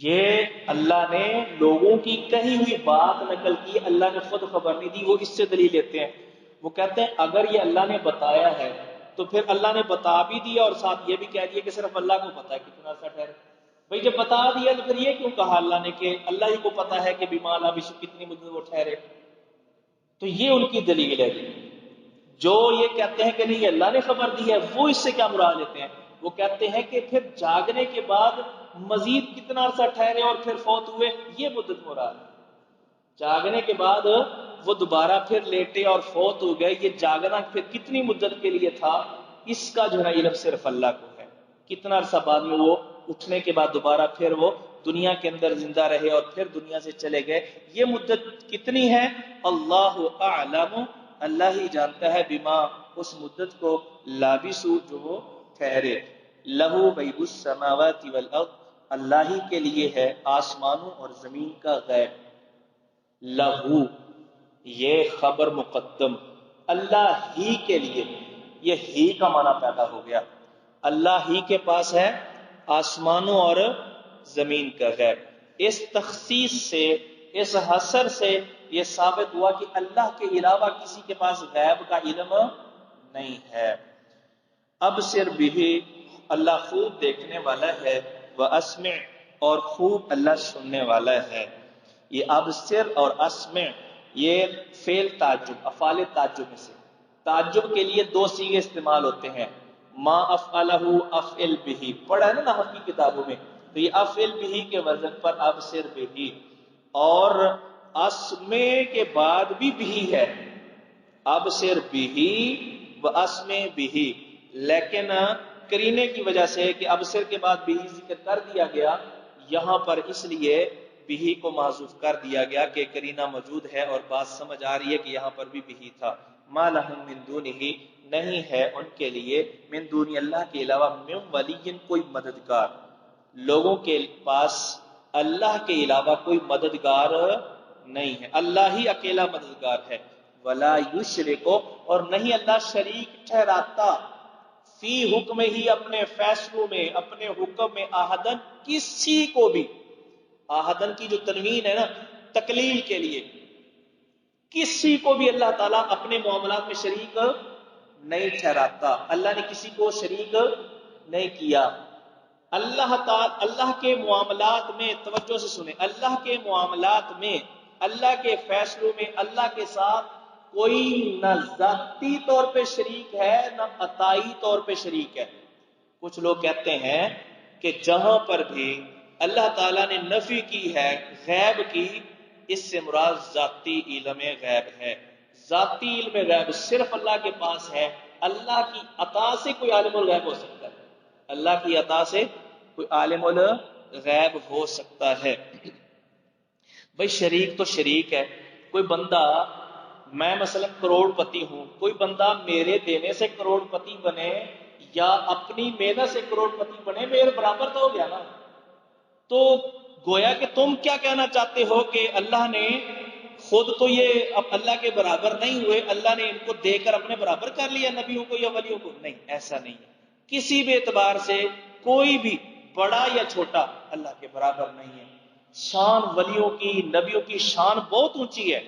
Speaker 1: یہ اللہ نے لوگوں کی کہی ہوئی بات نقل کی، اللہ نے خود خبر نہیں دی، وہ اس سے دلیل لیتے ہیں۔ وہ کہتے ہیں اگر یہ اللہ نے بتایا ہے تو پھر اللہ نے بتا بھی دیا اور ساتھ یہ بھی کہہ دیا کہ صرف اللہ کو پتا ہے کتنا عرصہ ٹھہرے۔ بھئی جب بتا دیا تو پھر یہ کیوں کہا اللہ نے کہ اللہ ہی کو پتا ہے کہ بما لبثوا کتنی مدت وہ ٹھہرے؟ تو یہ ان کی دلیل ہے۔ جو یہ کہتے ہیں کہ نہیں اللہ نے خبر دی ہے، وہ اس سے کیا مراد لیتے ہیں؟ وہ کہتے ہیں کہ پھر جاگنے کے بعد مزید کتنا عرصہ ٹھہرے اور پھر فوت ہوئے، یہ مدت مراد ہے۔ جاگنے کے بعد وہ دوبارہ پھر لیٹے اور فوت ہو گئے، یہ جاگنا پھر کتنی مدت کے لیے تھا، اس کا جو ہے علم صرف اللہ کو ہے۔ کتنا عرصہ بعد میں وہ اٹھنے کے بعد دوبارہ پھر وہ دنیا کے اندر زندہ رہے اور پھر دنیا سے چلے گئے، یہ مدت کتنی ہے؟ اللہ اعلم، اللہ ہی جانتا ہے، بما اس مدت کو، لابسو جو وہ ٹھہرے۔ لہو غیب السماوات والارض، اللہ ہی کے لیے ہے آسمانوں اور زمین کا غیب۔ لہو یہ خبر مقدم، اللہ ہی کے لیے، یہ ہی کا معنی پیدا ہو گیا، اللہ ہی کے پاس ہے آسمانوں اور زمین کا غیب۔ اس تخصیص سے، اس حصر سے یہ ثابت ہوا کہ اللہ کے علاوہ کسی کے پاس غیب کا علم نہیں ہے۔ اب صرف بھی اللہ خوب دیکھنے والا ہے، واسمع اور خوب اللہ سننے والا ہے۔ یہ ابصر اور اسمع یہ فعل تعجب، افعال تعجب میں سے، تعجب کے لیے 2 صیغے استعمال ہوتے ہیں، ما افعلہ افعل بہ، پڑھا ہے نا نحو کی کتابوں میں، تو یہ افعل بہ کے وزن پر ابصر بہ، اور اسمع کے بعد بھی بہ ہے، ابصر بہ و اسمع بہ، لیکن کرینے کی وجہ سے کہ ابصر کے بعد بہ ذکر کر دیا گیا، یہاں پر اس لیے بہ کو محذوف کر دیا گیا کہ کرینہ موجود ہے اور بات سمجھ آ رہی ہے کہ یہاں پر بھی بہ تھا۔ ما لہم من دونہ، نہیں ہے ان کے لیے، من دون اللہ کے علاوہ، من ولی کوئی مددگار، لوگوں کے پاس اللہ کے علاوہ کوئی مددگار نہیں ہے، اللہ ہی اکیلا مددگار ہے۔ ولا یشرک، اور نہیں اللہ شریک ٹھہراتا، فی حکم ہی، اپنے فیصلوں میں، اپنے حکم میں، احدن کسی کو بھی، احدن کی جو تنوین ہے نا تقلیل کے لیے، کسی کو بھی اللہ تعالیٰ اپنے معاملات میں شریک نہیں ٹھہراتا، اللہ نے کسی کو شریک نہیں کیا۔ اللہ تعالی اللہ کے معاملات میں توجہ سے سنیں، اللہ کے معاملات میں، اللہ کے فیصلوں میں اللہ کے ساتھ کوئی نہ ذاتی طور پہ شریک ہے نہ عطائی طور پہ شریک ہے۔ کچھ لوگ کہتے ہیں کہ جہاں پر بھی اللہ تعالیٰ نے نفی کی ہے غیب کی، اس سے مراد ذاتی علم غیب ہے۔ ذاتی علم غیب صرف اللہ کے پاس ہے۔ اللہ کی عطا سے کوئی عالم الغیب ہو سکتا ہے، اللہ کی عطا سے کوئی عالم الغیب ہو سکتا ہے۔ بھائی شریک تو شریک ہے، کوئی بندہ، میں مثلا کروڑ پتی ہوں، کوئی بندہ میرے دینے سے کروڑ پتی بنے یا اپنی محنت سے کروڑ پتی بنے، میرے برابر تو ہو گیا نا۔ تو گویا کہ تم کیا کہنا چاہتے ہو کہ اللہ نے خود تو یہ اب اللہ کے برابر نہیں ہوئے، اللہ نے ان کو دے کر اپنے برابر کر لیا نبیوں کو یا ولیوں کو؟ نہیں، ایسا نہیں ہے۔ کسی بھی اعتبار سے کوئی بھی بڑا یا چھوٹا اللہ کے برابر نہیں ہے۔ شان ولیوں کی، نبیوں کی شان بہت اونچی ہے،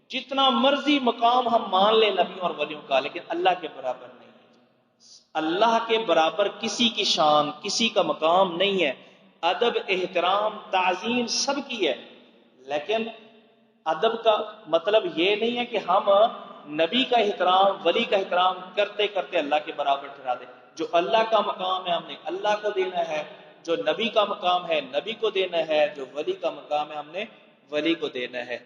Speaker 1: جتنا مرضی مقام ہم مان لیں نبیوں اور ولیوں کا، لیکن اللہ کے برابر نہیں ہے۔ اللہ کے برابر کسی کی شان، کسی کا مقام نہیں ہے۔ ادب، احترام، تعظیم سب کی ہے، لیکن ادب کا مطلب یہ نہیں ہے کہ ہم نبی کا احترام، ولی کا احترام کرتے کرتے اللہ کے برابر ٹھہرا دیں۔ جو اللہ کا مقام ہے ہم نے اللہ کو دینا ہے، جو نبی کا مقام ہے نبی کو دینا ہے، جو ولی کا مقام ہے ہم نے ولی کو دینا ہے۔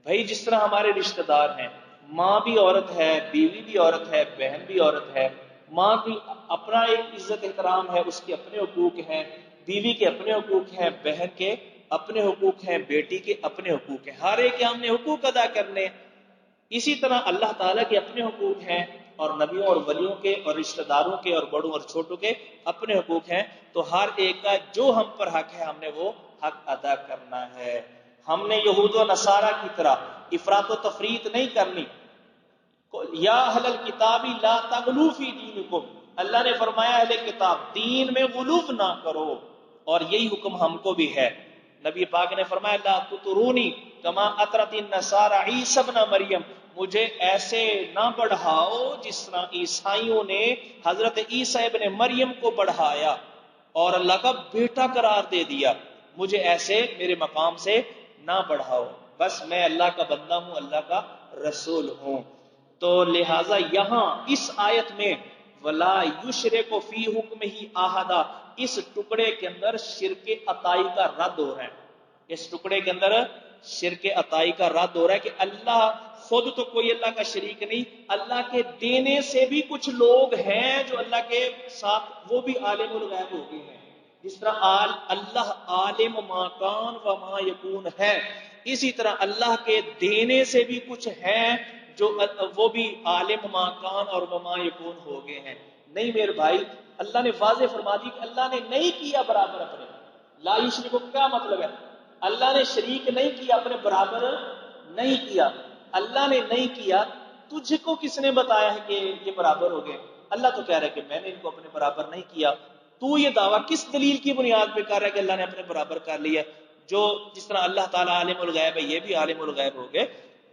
Speaker 1: بھائی جس طرح ہمارے رشتہ دار ہیں، ماں بھی عورت ہے، بیوی بھی عورت ہے، بہن بھی عورت ہے، ماں کی اپنا ایک عزت احترام ہے، اس کے اپنے حقوق ہیں، بیوی کے اپنے حقوق ہیں، بہن کے اپنے حقوق ہیں، بیٹی کے اپنے حقوق ہیں، ہر ایک کے ہم نے حقوق ادا کرنے۔ اسی طرح اللہ تعالیٰ کے اپنے حقوق ہیں اور نبیوں اور ولیوں کے اور رشتہ داروں کے اور بڑوں اور چھوٹوں کے اپنے حقوق ہیں۔ تو ہر ایک کا جو ہم پر حق ہے ہم نے وہ حق ادا کرنا ہے۔ ہم نے یہود و نصارہ کی طرح افراط و تفریط نہیں کرنی۔ یا اہل الکتاب لا تغلوا فی دینکم، اللہ نے فرمایا اہل کتاب دین میں غلو نہ کرو، اور یہی حکم ہم کو بھی ہے۔ نبی پاک نے فرمایا لا تطرونی کما اطرت النصارى عیسی ابن مریم، مجھے ایسے نہ بڑھاؤ جس طرح عیسائیوں نے حضرت عیسی ابن مریم کو بڑھایا اور اللہ کا بیٹا قرار دے دیا، مجھے ایسے میرے مقام سے نہ بڑھاؤ، بس میں اللہ کا بندہ ہوں، اللہ کا رسول ہوں۔ تو لہٰذا یہاں اس آیت میں ولا یشرک فی حکمہ احدا، اس ٹکڑے کے اندر شرک عطائی کا رد ہو رہا ہے۔ اس ٹکڑے کے اندر شرک عطائی کا رد ہو رہا ہے کہ اللہ خود تو کوئی اللہ کا شریک نہیں، اللہ کے دینے سے بھی کچھ لوگ ہیں جو اللہ کے ساتھ وہ بھی عالم الغیب ہو گئے ہیں۔ جس طرح اللہ عالم ما کان و ما یکون ہے، اسی طرح اللہ کے دینے سے بھی کچھ ہیں جو وہ بھی عالم ما کان اور وما یکون ہو گئے ہیں۔ نہیں میرے بھائی، اللہ نے واضح فرما دی کہ اللہ نے نہیں کیا برابر اپنے، لا یشرک کو کیا مطلب ہے؟ اللہ نے شریک نہیں کیا، اپنے برابر نہیں کیا، اللہ نے نہیں کیا، تجھ کو کس نے بتایا ہے کہ یہ برابر ہو گئے؟ اللہ تو کہہ رہا ہے کہ میں نے ان کو اپنے برابر نہیں کیا۔ تو یہ دعویٰ کس دلیل کی بنیاد پہ کر رہا ہے کہ اللہ نے اپنے برابر کر لیا؟ جو جس طرح اللہ تعالیٰ عالم الغیب ہے یہ بھی عالم الغیب ہو گئے۔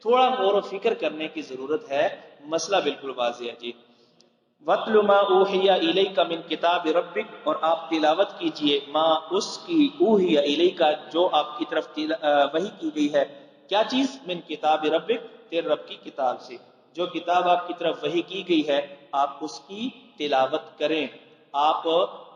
Speaker 1: تھوڑا غور و فکر کرنے کی ضرورت ہے، مسئلہ بالکل واضح ہے۔ جی وَاتْلُ مَا أُوحِيَ إِلَيْكَ مِن کتاب ربک، اور آپ تلاوت کیجئے ما اس کی اوحی الیک جو آپ کی طرف وحی کی گئی ہے۔ کیا چیز؟ من کتاب ربک، تیرے رب کی کتاب سے، جو کتاب آپ کی طرف وحی کی گئی ہے آپ اس کی تلاوت کریں، آپ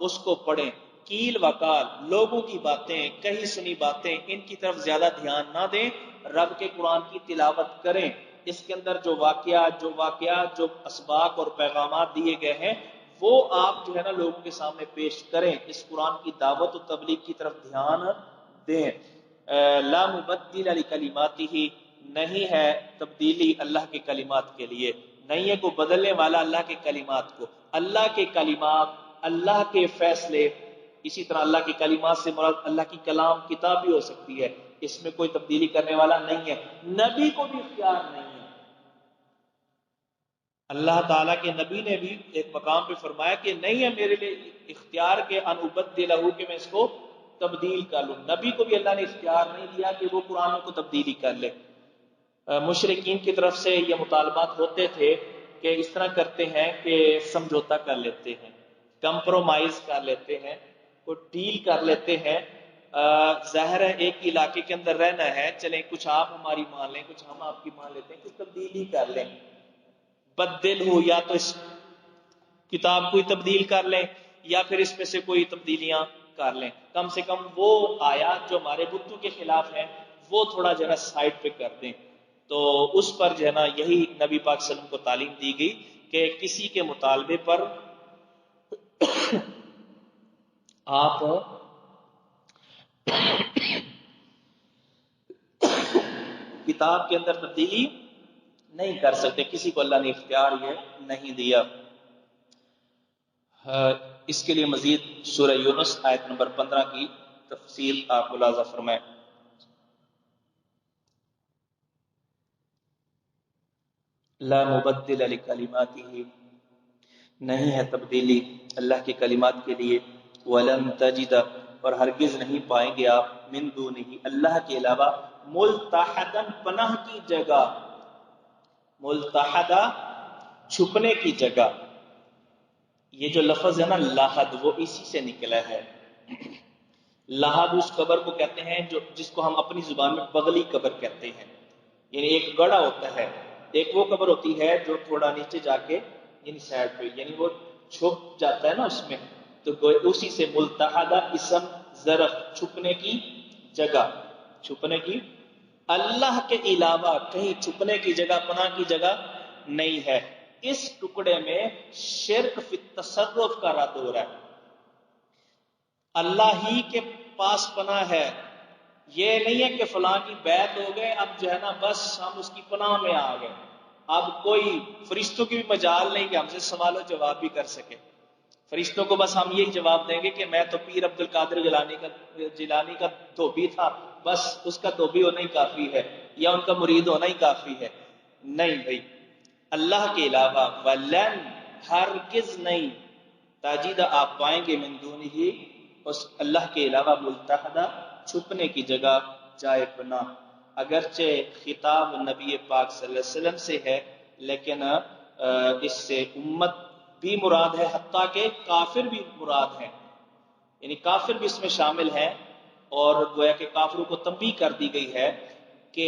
Speaker 1: اس کو پڑھیں۔ کیل وکال، لوگوں کی باتیں، کہیں سنی باتیں، ان کی طرف زیادہ دھیان نہ دیں، رب کے قرآن کی تلاوت کریں۔ اس کے اندر جو واقعات، جو اسباق اور پیغامات دیے گئے ہیں وہ آپ جو ہے نا لوگوں کے سامنے پیش کریں، اس قرآن کی دعوت و تبلیغ کی طرف دھیان دیں۔ لا مبدل لکلماتہ، نہیں ہے تبدیلی اللہ کے کلمات کے لیے، نہیں ہے کوئی بدلنے والا اللہ کے کلمات کو۔ اللہ کے کلمات، اللہ کے فیصلے، اسی طرح اللہ کے کلمات سے مراد اللہ کی کلام کتاب بھی ہو سکتی ہے، اس میں کوئی تبدیلی کرنے والا نہیں ہے، نبی کو بھی اختیار نہیں ہے۔ اللہ تعالیٰ کے نبی نے بھی ایک مقام پہ فرمایا کہ نہیں ہے میرے لیے اختیار کے ان ابدلہ کہ میں اس کو تبدیل کر لوں، نبی کو بھی اللہ نے اختیار نہیں دیا کہ وہ قرآن کو تبدیلی کر لے۔ مشرکین کی طرف سے یہ مطالبات ہوتے تھے کہ اس طرح کرتے ہیں کہ سمجھوتا کر لیتے ہیں، کمپرومائز کر لیتے ہیں، کو ڈیل کر لیتے ہیں. ظاہر ہے ایک علاقے کے اندر رہنا ہے، چلیں کچھ آپ ہماری مان لیں، کچھ ہم آپ کی مان لیتے ہیں، کچھ تبدیلی کر لیں. بدل ہو یا تو اس کتاب کو ہی تبدیل کر لیں یا پھر اس میں سے کوئی تبدیلیاں کر لیں. کم سے کم وہ آیات جو ہمارے بتوں کے خلاف ہیں وہ تھوڑا جو ہے نا سائڈ پہ کر دیں. تو اس پر جو ہے نا یہی نبی پاک صلی اللہ علیہ وسلم کو تعلیم دی گئی کہ کسی کے مطالبے پر آپ کتاب کے اندر تبدیلی نہیں کر سکتے، کسی کو اللہ نے اختیار یہ نہیں دیا. اس کے لیے مزید سورہ یونس آیت نمبر 15 کی تفصیل آپ ملاحظہ فرمائیں. لا مبدل لکلماتہ، نہیں ہے تبدیلی اللہ کے کلمات کے لیے. ولن تجد، اور ہرگز نہیں پائیں گے آپ من دونہ، اللہ کے علاوہ، ملتحدا، پناہ کی جگہ. ملتحدہ، چھپنے کی جگہ. یہ جو لفظ ہے نا لاحد، وہ اسی سے نکلا ہے. لاحد اس قبر کو کہتے ہیں جو جس کو ہم اپنی زبان میں بغلی قبر کہتے ہیں. یعنی ایک گڑھا ہوتا ہے، ایک وہ قبر ہوتی ہے جو تھوڑا نیچے جا کے یعنی سائڈ پہ، یعنی وہ چھپ جاتا ہے نا اس میں. تو اسی سے ملتحدہ اسم ظرف، چھپنے کی جگہ. چھپنے کی، اللہ کے علاوہ کہیں چھپنے کی جگہ، پناہ کی جگہ نہیں ہے. اس ٹکڑے میں شرک فی التصرف کا رد ہو رہا ہے. اللہ ہی کے پاس پناہ ہے. یہ نہیں ہے کہ فلاں کی بیعت ہو گئے اب جو ہے نا بس ہم اس کی پناہ میں آ گئے، اب کوئی فرشتوں کی بھی مجال نہیں کہ ہم سے سوال و جواب بھی کر سکے. فرشتوں کو بس ہم یہی جواب دیں گے کہ میں تو پیر عبد القادر جیلانی کا دھوبی تھا، بس اس کا دھوبی ہونا ہی کافی ہے یا ان کا مرید ہونا ہی کافی ہے. نہیں بھائی، اللہ کے علاوہ ولن، ہرگز نہیں، تاجیدہ آپ پائیں گے من دونہ، اس اللہ کے علاوہ، ملتحدہ، چھپنے کی جگہ، جائے پناہ. اگرچہ خطاب نبی پاک صلی اللہ علیہ وسلم سے ہے لیکن اس سے امت بھی مراد ہے، حتیٰ کہ کافر بھی مراد ہے. یعنی کافر بھی اس میں شامل ہے، اور گویا کہ کافروں کو تنبیہ کر دی گئی ہے کہ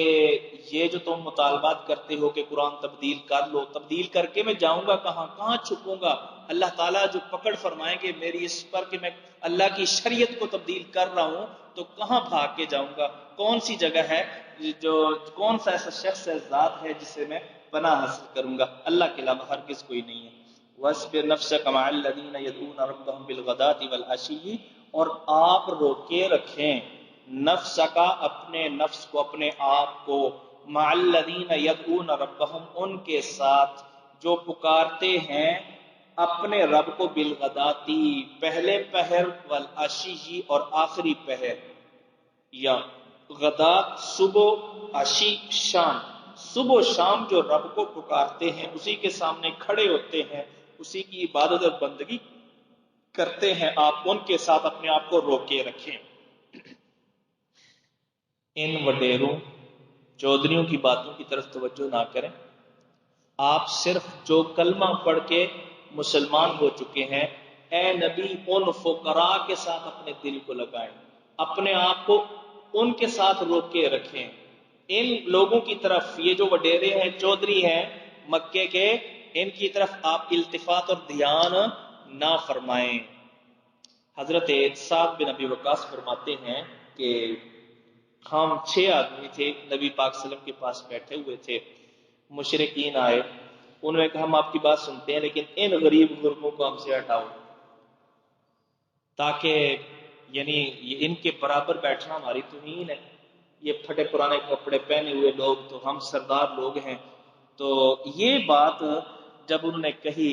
Speaker 1: یہ جو تم مطالبات کرتے ہو کہ قرآن تبدیل کر لو، تبدیل کر کے میں جاؤں گا کہاں، کہاں چھپوں گا. اللہ تعالیٰ جو پکڑ فرمائیں گے میری اس پر کہ میں اللہ کی شریعت کو تبدیل کر رہا ہوں تو کہاں بھاگ کے جاؤں گا، کون سی جگہ ہے، جو کون سا ایسا شخص ہے، ذات ہے جس سے میں پناہ حاصل کروں گا. اللہ کے علاوہ ہرگز کوئی نہیں ہے. وَاصْبِرْ نَفْسَكَ مَعَ الَّذِينَ يَدْعُونَ رَبَّهُمْ بِالْغَدَاةِ وَالْعَشِيِّ، اور آپ روکے رکھیں نفس کا، اپنے نفس کو، اپنے آپ کو، مع الذین یدعون ربہم، ان کے ساتھ جو پکارتے ہیں اپنے رب کو، بالغداتی، پہلے پہر، والعشی، اور آخری پہر. یا غدات صبح، عشی شام. صبح و شام جو رب کو پکارتے ہیں، اسی کے سامنے کھڑے ہوتے ہیں، اسی کی عبادت اور بندگی کرتے ہیں، آپ ان کے ساتھ اپنے آپ کو روکے رکھیں. ان وڈیروں چودھریوں کی باتوں کی طرف توجہ نہ کریں. آپ صرف جو کلمہ پڑھ کے مسلمان ہو چکے ہیں، اے نبی ان فقراء کے ساتھ اپنے دل کو لگائیں، اپنے آپ کو ان کے ساتھ روکے رکھیں. ان لوگوں کی طرف، یہ جو وڈیرے ہیں، چودھری ہیں مکے کے، ان کی طرف آپ التفات اور دھیان نہ فرمائیں. حضرت سعد بن ابی وقاص فرماتے ہیں کہ ہم 6 آدمی تھے، نبی پاک صلی اللہ علیہ وسلم کے پاس بیٹھے ہوئے تھے. مشرکین آئے، انہوں نے کہا ہم آپ کی بات سنتے ہیں لیکن ان غریب غربوں کو ہم سے ہٹاؤ، تاکہ یعنی ان کے برابر بیٹھنا ہماری توہین ہے. یہ پھٹے پرانے کپڑے پہنے ہوئے لوگ تو ہم سردار لوگ ہیں. تو یہ بات جب انہوں نے کہی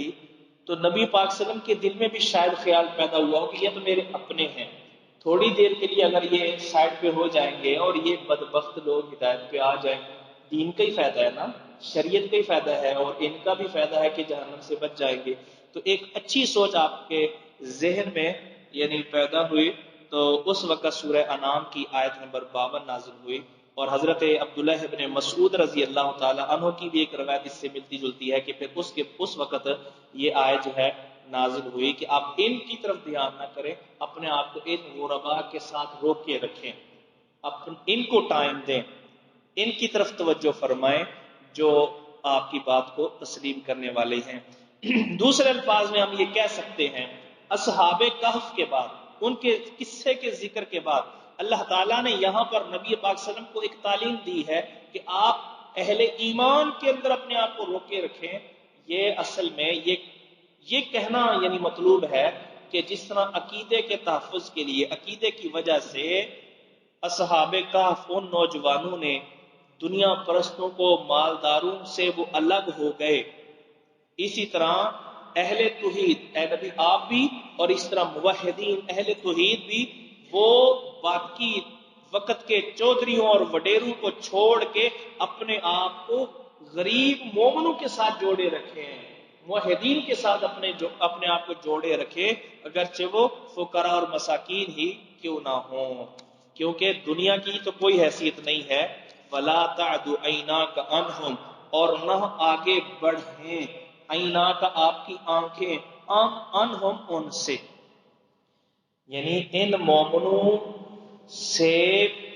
Speaker 1: تو نبی پاک صلی اللہ علیہ وسلم کے دل میں بھی شاید خیال پیدا ہوا ہو کہ یہ تو میرے اپنے ہیں، تھوڑی دیر کے لیے اگر یہ سائڈ پہ ہو جائیں گے اور یہ بدبخت لوگ ہدایت پہ آ جائیں، دین کا ہی فائدہ ہے نا، شریعت کا ہی فائدہ ہے، اور ان کا بھی فائدہ ہے کہ جہنم سے بچ جائیں گے. تو ایک اچھی سوچ آپ کے ذہن میں یعنی پیدا ہوئی. تو اس وقت سورہ انعام کی آیت نمبر 52 نازل ہوئی، اور حضرت عبداللہ ابن مسعود رضی اللہ تعالی عنہ کی بھی ایک روایت اس سے ملتی جلتی ہے کہ پھر اس وقت یہ آیت جو ہے نازل ہوئی کہ آپ ان کی طرف دھیان نہ کریں، اپنے آپ کو ان غرباء کے ساتھ روک کے رکھیں، ان کو ٹائم دیں، ان کی طرف توجہ فرمائیں جو آپ کی بات کو تسلیم کرنے والے ہیں۔ دوسرے الفاظ میں ہم یہ کہہ سکتے ہیں، اصحاب کہف کے بعد، ان کے قصے کے ذکر کے بعد اللہ تعالیٰ نے یہاں پر نبی پاک صلی اللہ علیہ وسلم کو ایک تعلیم دی ہے کہ آپ اہل ایمان کے اندر اپنے آپ کو روکے رکھیں۔ یہ اصل میں یہ کہنا یعنی مطلوب ہے کہ جس طرح عقیدے کے تحفظ کے لیے، عقیدے کی وجہ سے اصحاب کہف ان نوجوانوں نے دنیا پرستوں کو، مالداروں سے وہ الگ ہو گئے، اسی طرح اہل توحید، اے نبی آپ بھی، اور اس طرح موحدین اہل توحید بھی، وہ باقی وقت کے چودھریوں اور وڈیروں کو چھوڑ کے اپنے آپ کو غریب مومنوں کے ساتھ جوڑے رکھے ہیں، موحدین کے ساتھ اپنے آپ کو جوڑے رکھے، اگرچہ وہ فقراء اور مساکین ہی کیوں نہ ہوں، کیونکہ دنیا کی تو کوئی حیثیت نہیں ہے۔ وَلَا تَعْدُ عَيْنَاكَ عَنْهُمْ، اور نہ آگے بڑھیں، عیناک آپ کی آنکھیں، عنہم ان سے، یعنی ان مومنوں سے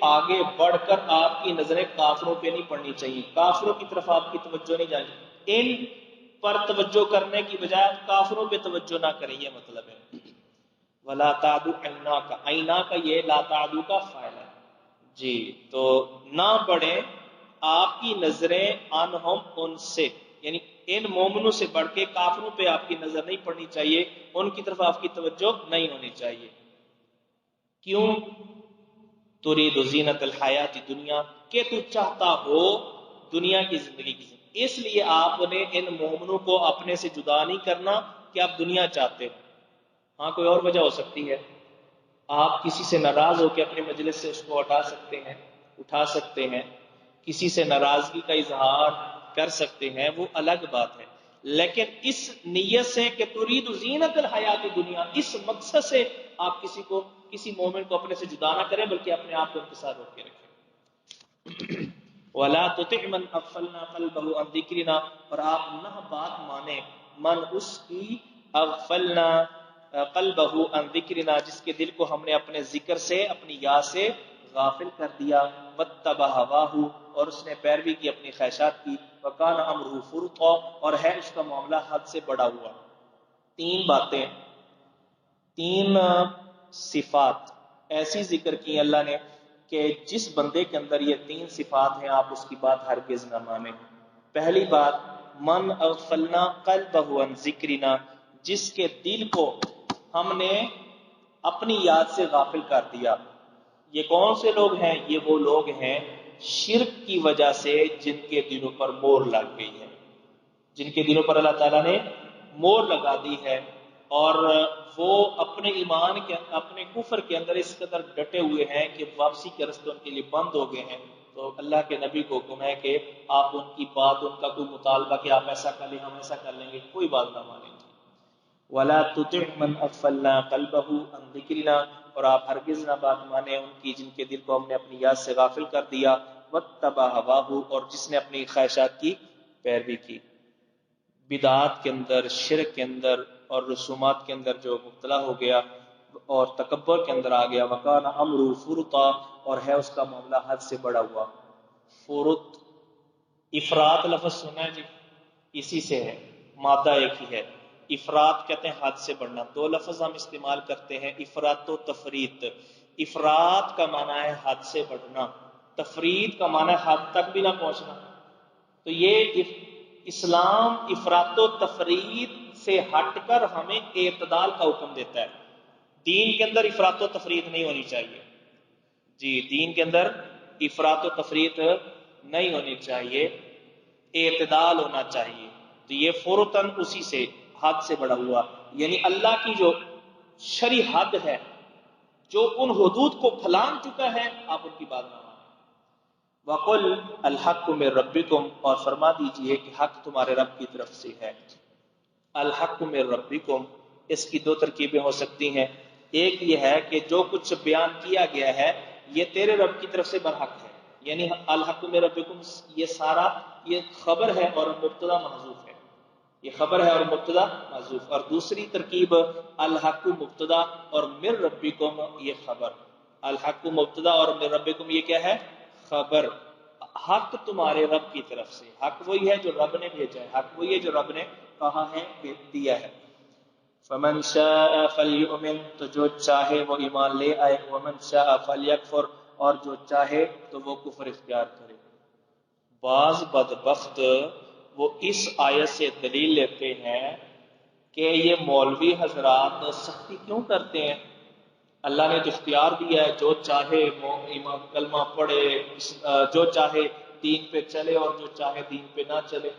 Speaker 1: آگے بڑھ کر آپ کی نظریں کافروں پہ نہیں پڑنی چاہیے، کافروں کی طرف آپ کی توجہ نہیں جانی، ان پر توجہ کرنے کی بجائے آپ کافروں پہ توجہ نہ کریں، یہ مطلب ہے۔ وَلَا تَعْدُ عَيْنَاكَ، عیناک یہ لا تعدو کا فاعل ہے جی، تو نہ بڑھیں آپ کی نظریں عنہم ان سے، یعنی ان مومنوں سے بڑھ کے کافروں پہ آپ کی نظر نہیں پڑنی چاہیے، ان کی طرف آپ کی توجہ نہیں ہونی چاہیے۔ کیوں؟ ترید زینت الحیات دنیا، کہ تو چاہتا ہو دنیا کی زندگی کی زندگی، اس لیے آپ نے ان مومنوں کو اپنے سے جدا نہیں کرنا کہ آپ دنیا چاہتے ہو۔ ہاں کوئی اور وجہ ہو سکتی ہے، آپ کسی سے ناراض ہو کے اپنے مجلس سے اس کو اٹھا سکتے ہیں، کسی سے ناراضگی کا اظہار کر سکتے ہیں، وہ الگ بات ہے، لیکن اس نیت سے کہ ترید زینت الحیات دنیا، اس مقصد سے آپ کسی مومن کو اپنے سے جدا نہ کریں، بلکہ اپنے آپ کو ان کے ساتھ روک کے رکھیں۔ وَلَا تُطِعْ مَنْ أَغْفَلْنَا قَلْبَهُ عَنْ ذِكْرِنَا، اور آپ نہ بات مانیں من اس کی، اغفلنا قلبہ عن ذکرنا، جس کے دل کو ہم نے اپنے ذکر سے، اپنی یاد سے غافل کر دیا، واتبع ہواہ، اور اس نے پیروی کی اپنی خواہشات کی، وکان امرہ فرطا، اور ہے اس کا معاملہ حد سے بڑا ہوا۔ تین باتیں، تین صفات ایسی ذکر کی اللہ نے کہ جس بندے کے اندر یہ تین صفات ہیں آپ اس کی بات ہرگز نہ مانیں۔ پہلی بات، من اغفلنا قلبہ عن ذکرنا، جس کے دل کو ہم نے اپنی یاد سے غافل کر دیا۔ یہ کون سے لوگ ہیں؟ یہ وہ لوگ ہیں شرک کی وجہ سے جن کے دلوں پر مور لگ گئی ہے، جن کے دلوں پر اللہ تعالیٰ نے مور لگا دی ہے، اور وہ اپنے ایمان کے، اپنے کفر کے اندر اس قدر ڈٹے ہوئے ہیں کہ واپسی کے راستے ان کے لیے بند ہو گئے ہیں۔ تو اللہ کے نبی کو حکم ہے کہ آپ ان کی بات، ان کا کوئی مطالبہ کہ آپ ایسا کر لیں ہم ایسا کر لیں گے، کوئی بات نہ مانیں گے۔ وَلَا تُطِعْ مَنْ أَغْفَلْنَا قَلْبَهُ عَنْ ذِكْرِنَا، اور آپ ہرگز نہ بات مانیں ان کی جن کے دل کو ہم نے اپنی یاد سے غافل کر دیا، وَاتَّبَعَ هَوَاهُ، اور جس نے اپنی خواہشات کی پیروی کی۔ بدعات کے اندر، شرک کے اندر اور رسومات کے اندر جو مبتلا ہو گیا اور تکبر کے اندر آ گیا، وَكَانَ أَمْرُهُ فُرُطًا، اور ہے اس کا معاملہ حد سے بڑا ہوا۔ فرط، افراط لفظ سنا ہے جی، اسی سے ہے، مادہ ایک ہی ہے۔ افراط کہتے ہیں حد سے بڑھنا، دو لفظ ہم استعمال کرتے ہیں، افراط و تفریط۔ افراط کا معنی ہے حد سے بڑھنا، تفریط کا معنی ہے حد تک بھی نہ پہنچنا۔ تو یہ اسلام افراط و تفریط سے ہٹ کر ہمیں اعتدال کا حکم دیتا ہے۔ دین کے اندر افراط و تفریط نہیں ہونی چاہیے جی، دین کے اندر افراط و تفریط نہیں ہونی چاہیے، اعتدال ہونا چاہیے۔ تو یہ فوراً اسی سے حد سے بڑا ہوا، یعنی اللہ کی جو شرعی حد ہے، جو ان حدود کو پھلانگ چکا ہے، آپ ان کی بات نہ مانیں۔ وَقُلْ الْحَقُّ مِنْ رَبِّكُمْ، اور فرما دیجئے کہ حق تمہارے رب کی طرف سے ہے۔ الحق من ربکم، اس کی دو ترکیبیں ہو سکتی ہیں۔ ایک یہ ہے کہ جو کچھ بیان کیا گیا ہے یہ تیرے رب کی طرف سے برحق ہے، یعنی الحق من ربکم یہ سارا یہ خبر ہے اور مبتدا محذوف ہے۔ یہ خبر ہے اور مبتدا محذوف. اور دوسری ترکیب الحق مبتدا اور من ربکم یہ خبر. الحق مبتدا اور من ربکم یہ کیا ہے؟ خبر. حق تمہارے رب کی طرف سے. حق وہی ہے جو رب نے بھیجا ہے، حق وہی ہے جو رب نے کہا ہے، دیا ہے. فمن شاء فلیؤمن تو جو چاہے وہ ایمان لے آئے، ومن شاء فلیکفر اور جو چاہے تو وہ کفر اختیار کرے. بعض بدبخت وہ اس آیت سے دلیل لیتے ہیں کہ یہ مولوی حضرات سختی کیوں کرتے ہیں؟ اللہ نے تو اختیار دیا ہے، جو چاہے کلمہ پڑھے، جو چاہے دین پہ چلے اور جو چاہے دین پہ نہ چلے.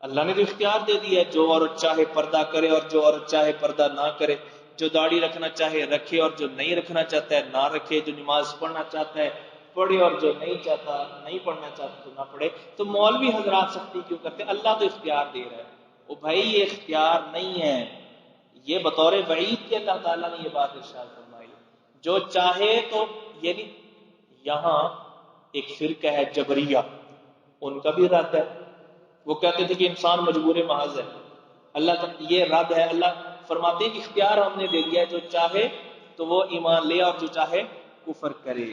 Speaker 1: اللہ نے تو اختیار دے دیا ہے، جو عورت چاہے پردہ کرے اور جو عورت چاہے پردہ نہ کرے، جو داڑھی رکھنا چاہے رکھے اور جو نہیں رکھنا چاہتا ہے نہ رکھے، جو نماز پڑھنا چاہتا ہے پڑھے اور جو نہیں چاہتا نہیں پڑھنا چاہتا تو نہ پڑھے. تو مولوی حضرات سختی کیوں کرتے؟ اللہ تو اختیار دے رہا ہے. وہ بھائی یہ اختیار نہیں ہے، یہ بطور وعید کے اللہ تعالیٰ نے یہ بات ارشاد فرمائی. جو چاہے تو یعنی یہاں ایک فرقہ ہے جبریہ، ان کا بھی رد ہے. وہ کہتے تھے کہ انسان مجبور محض ہے. اللہ یہ رد ہے. اللہ فرماتے ہیں کہ اختیار ہم نے دے دیا ہے، جو چاہے تو وہ ایمان لے اور جو چاہے کفر کرے.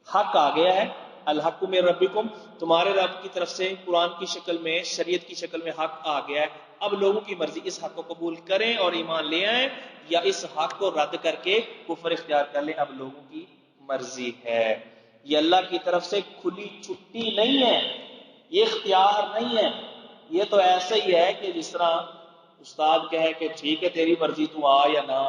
Speaker 1: حق آ گیا ہے. الحق من ربکم تمہارے رب کی طرف سے قرآن کی شکل میں، شریعت کی شکل میں حق آ گیا ہے. اب لوگوں کی مرضی اس حق کو قبول کریں اور ایمان لے آئیں یا اس حق کو رد کر کے کفر اختیار کر لیں. اب لوگوں کی مرضی ہے. یہ اللہ کی طرف سے کھلی چھٹی نہیں ہے، یہ اختیار نہیں ہے. یہ تو ایسا ہی ہے کہ جس طرح استاد کہے کہ ٹھیک ہے تیری مرضی تو آ یا نہ،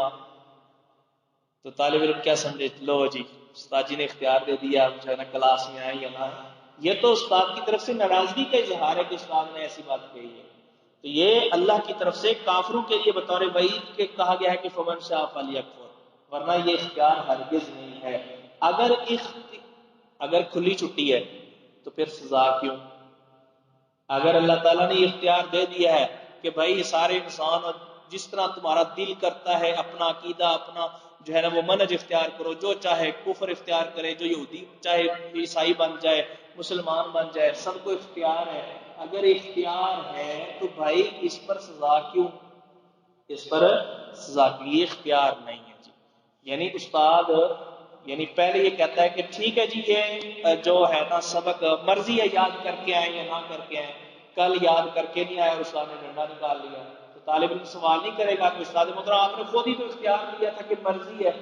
Speaker 1: تو طالب علم کیا سمجھے، لو جی استاد جی نے اختیار دے دیا، جو ہے نا کلاس میں آئے یا نہ آئے. یہ تو استاد کی طرف سے ناراضگی کا اظہار ہے کہ استاد نے ایسی بات کہی ہے. تو یہ اللہ کی طرف سے کافروں کے لیے بطور وعید کے کہا گیا ہے کہ فمن شاء فلیکفر، ورنہ یہ اختیار ہرگز نہیں ہے. اگر کھلی چھٹی ہے تو پھر سزا کیوں؟ اگر اللہ تعالیٰ نے یہ اختیار دے دیا ہے کہ بھائی سارے انسان جس طرح تمہارا دل کرتا ہے اپنا عقیدہ اپنا جو ہے نا وہ منہج اختیار کرو، جو چاہے کفر اختیار کرے، جو یہودی چاہے عیسائی بن جائے، مسلمان بن جائے، سب کو اختیار ہے. اگر اختیار ہے تو بھائی اس پر سزا کیوں؟ اس پر سزا کیوں؟ یہ اختیار نہیں ہے جی. یعنی استاد یعنی پہلے یہ کہتا ہے کہ ٹھیک ہے جی یہ جو ہے نا سبق مرضی ہے یاد کر کے آئیں یا نہ کر کے آئیں. کل یاد کر کے نہیں آیا اور استاد نے ڈنڈا نکال لیا تو طالب علم سوال نہیں کرے گا کہ استاد محترم آپ نے خود ہی تو اختیار دیا تھا کہ مرضی ہے،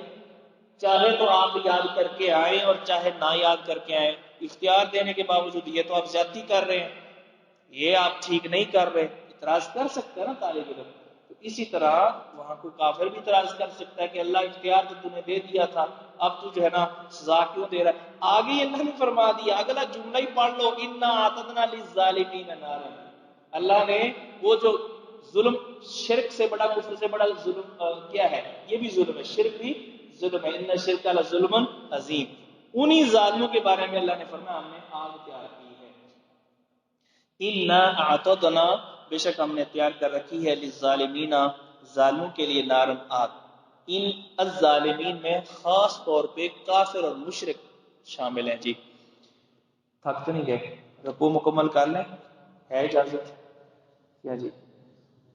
Speaker 1: چاہے تو آپ یاد کر کے آئیں اور چاہے نہ یاد کر کے آئیں. اختیار دینے کے باوجود یہ تو آپ زیادتی کر رہے ہیں، یہ آپ ٹھیک نہیں کر رہے. اعتراض کر سکتا ہے نا طالب علم. تو اسی طرح وہاں کوئی کافر بھی اعتراض کر سکتا ہے کہ اللہ اختیار تو تمہیں دے دیا تھا، اب تو جو ہے نا سزا کیوں دے رہا ہے؟ آگے اللہ نے فرما دیا، اگلا جملہ ہی پڑھ لو، انا اعتدنا للظالمین نارا. اللہ نے وہ جو ظلم، شرک سے بڑا کفر سے بڑا ظلم کیا ہے؟ یہ بھی ظلم ہے، شرک بھی ظلم ہے. ان الشرک لظلم عظیم. انہی ظالموں کے بارے میں اللہ نے فرمایا ہم نے آگ تیار کی ہے. انا اعتدنا بے شک ہم نے تیار کر رکھی ہے للظالمین ظالموں کے لیے نارن آگ. ان الظالمین میں خاص طور پہ کافر اور مشرک شامل ہیں. جی تھک تو نہیں گئے؟ رکوع مکمل کر لیں، ہے اجازت کیا جی؟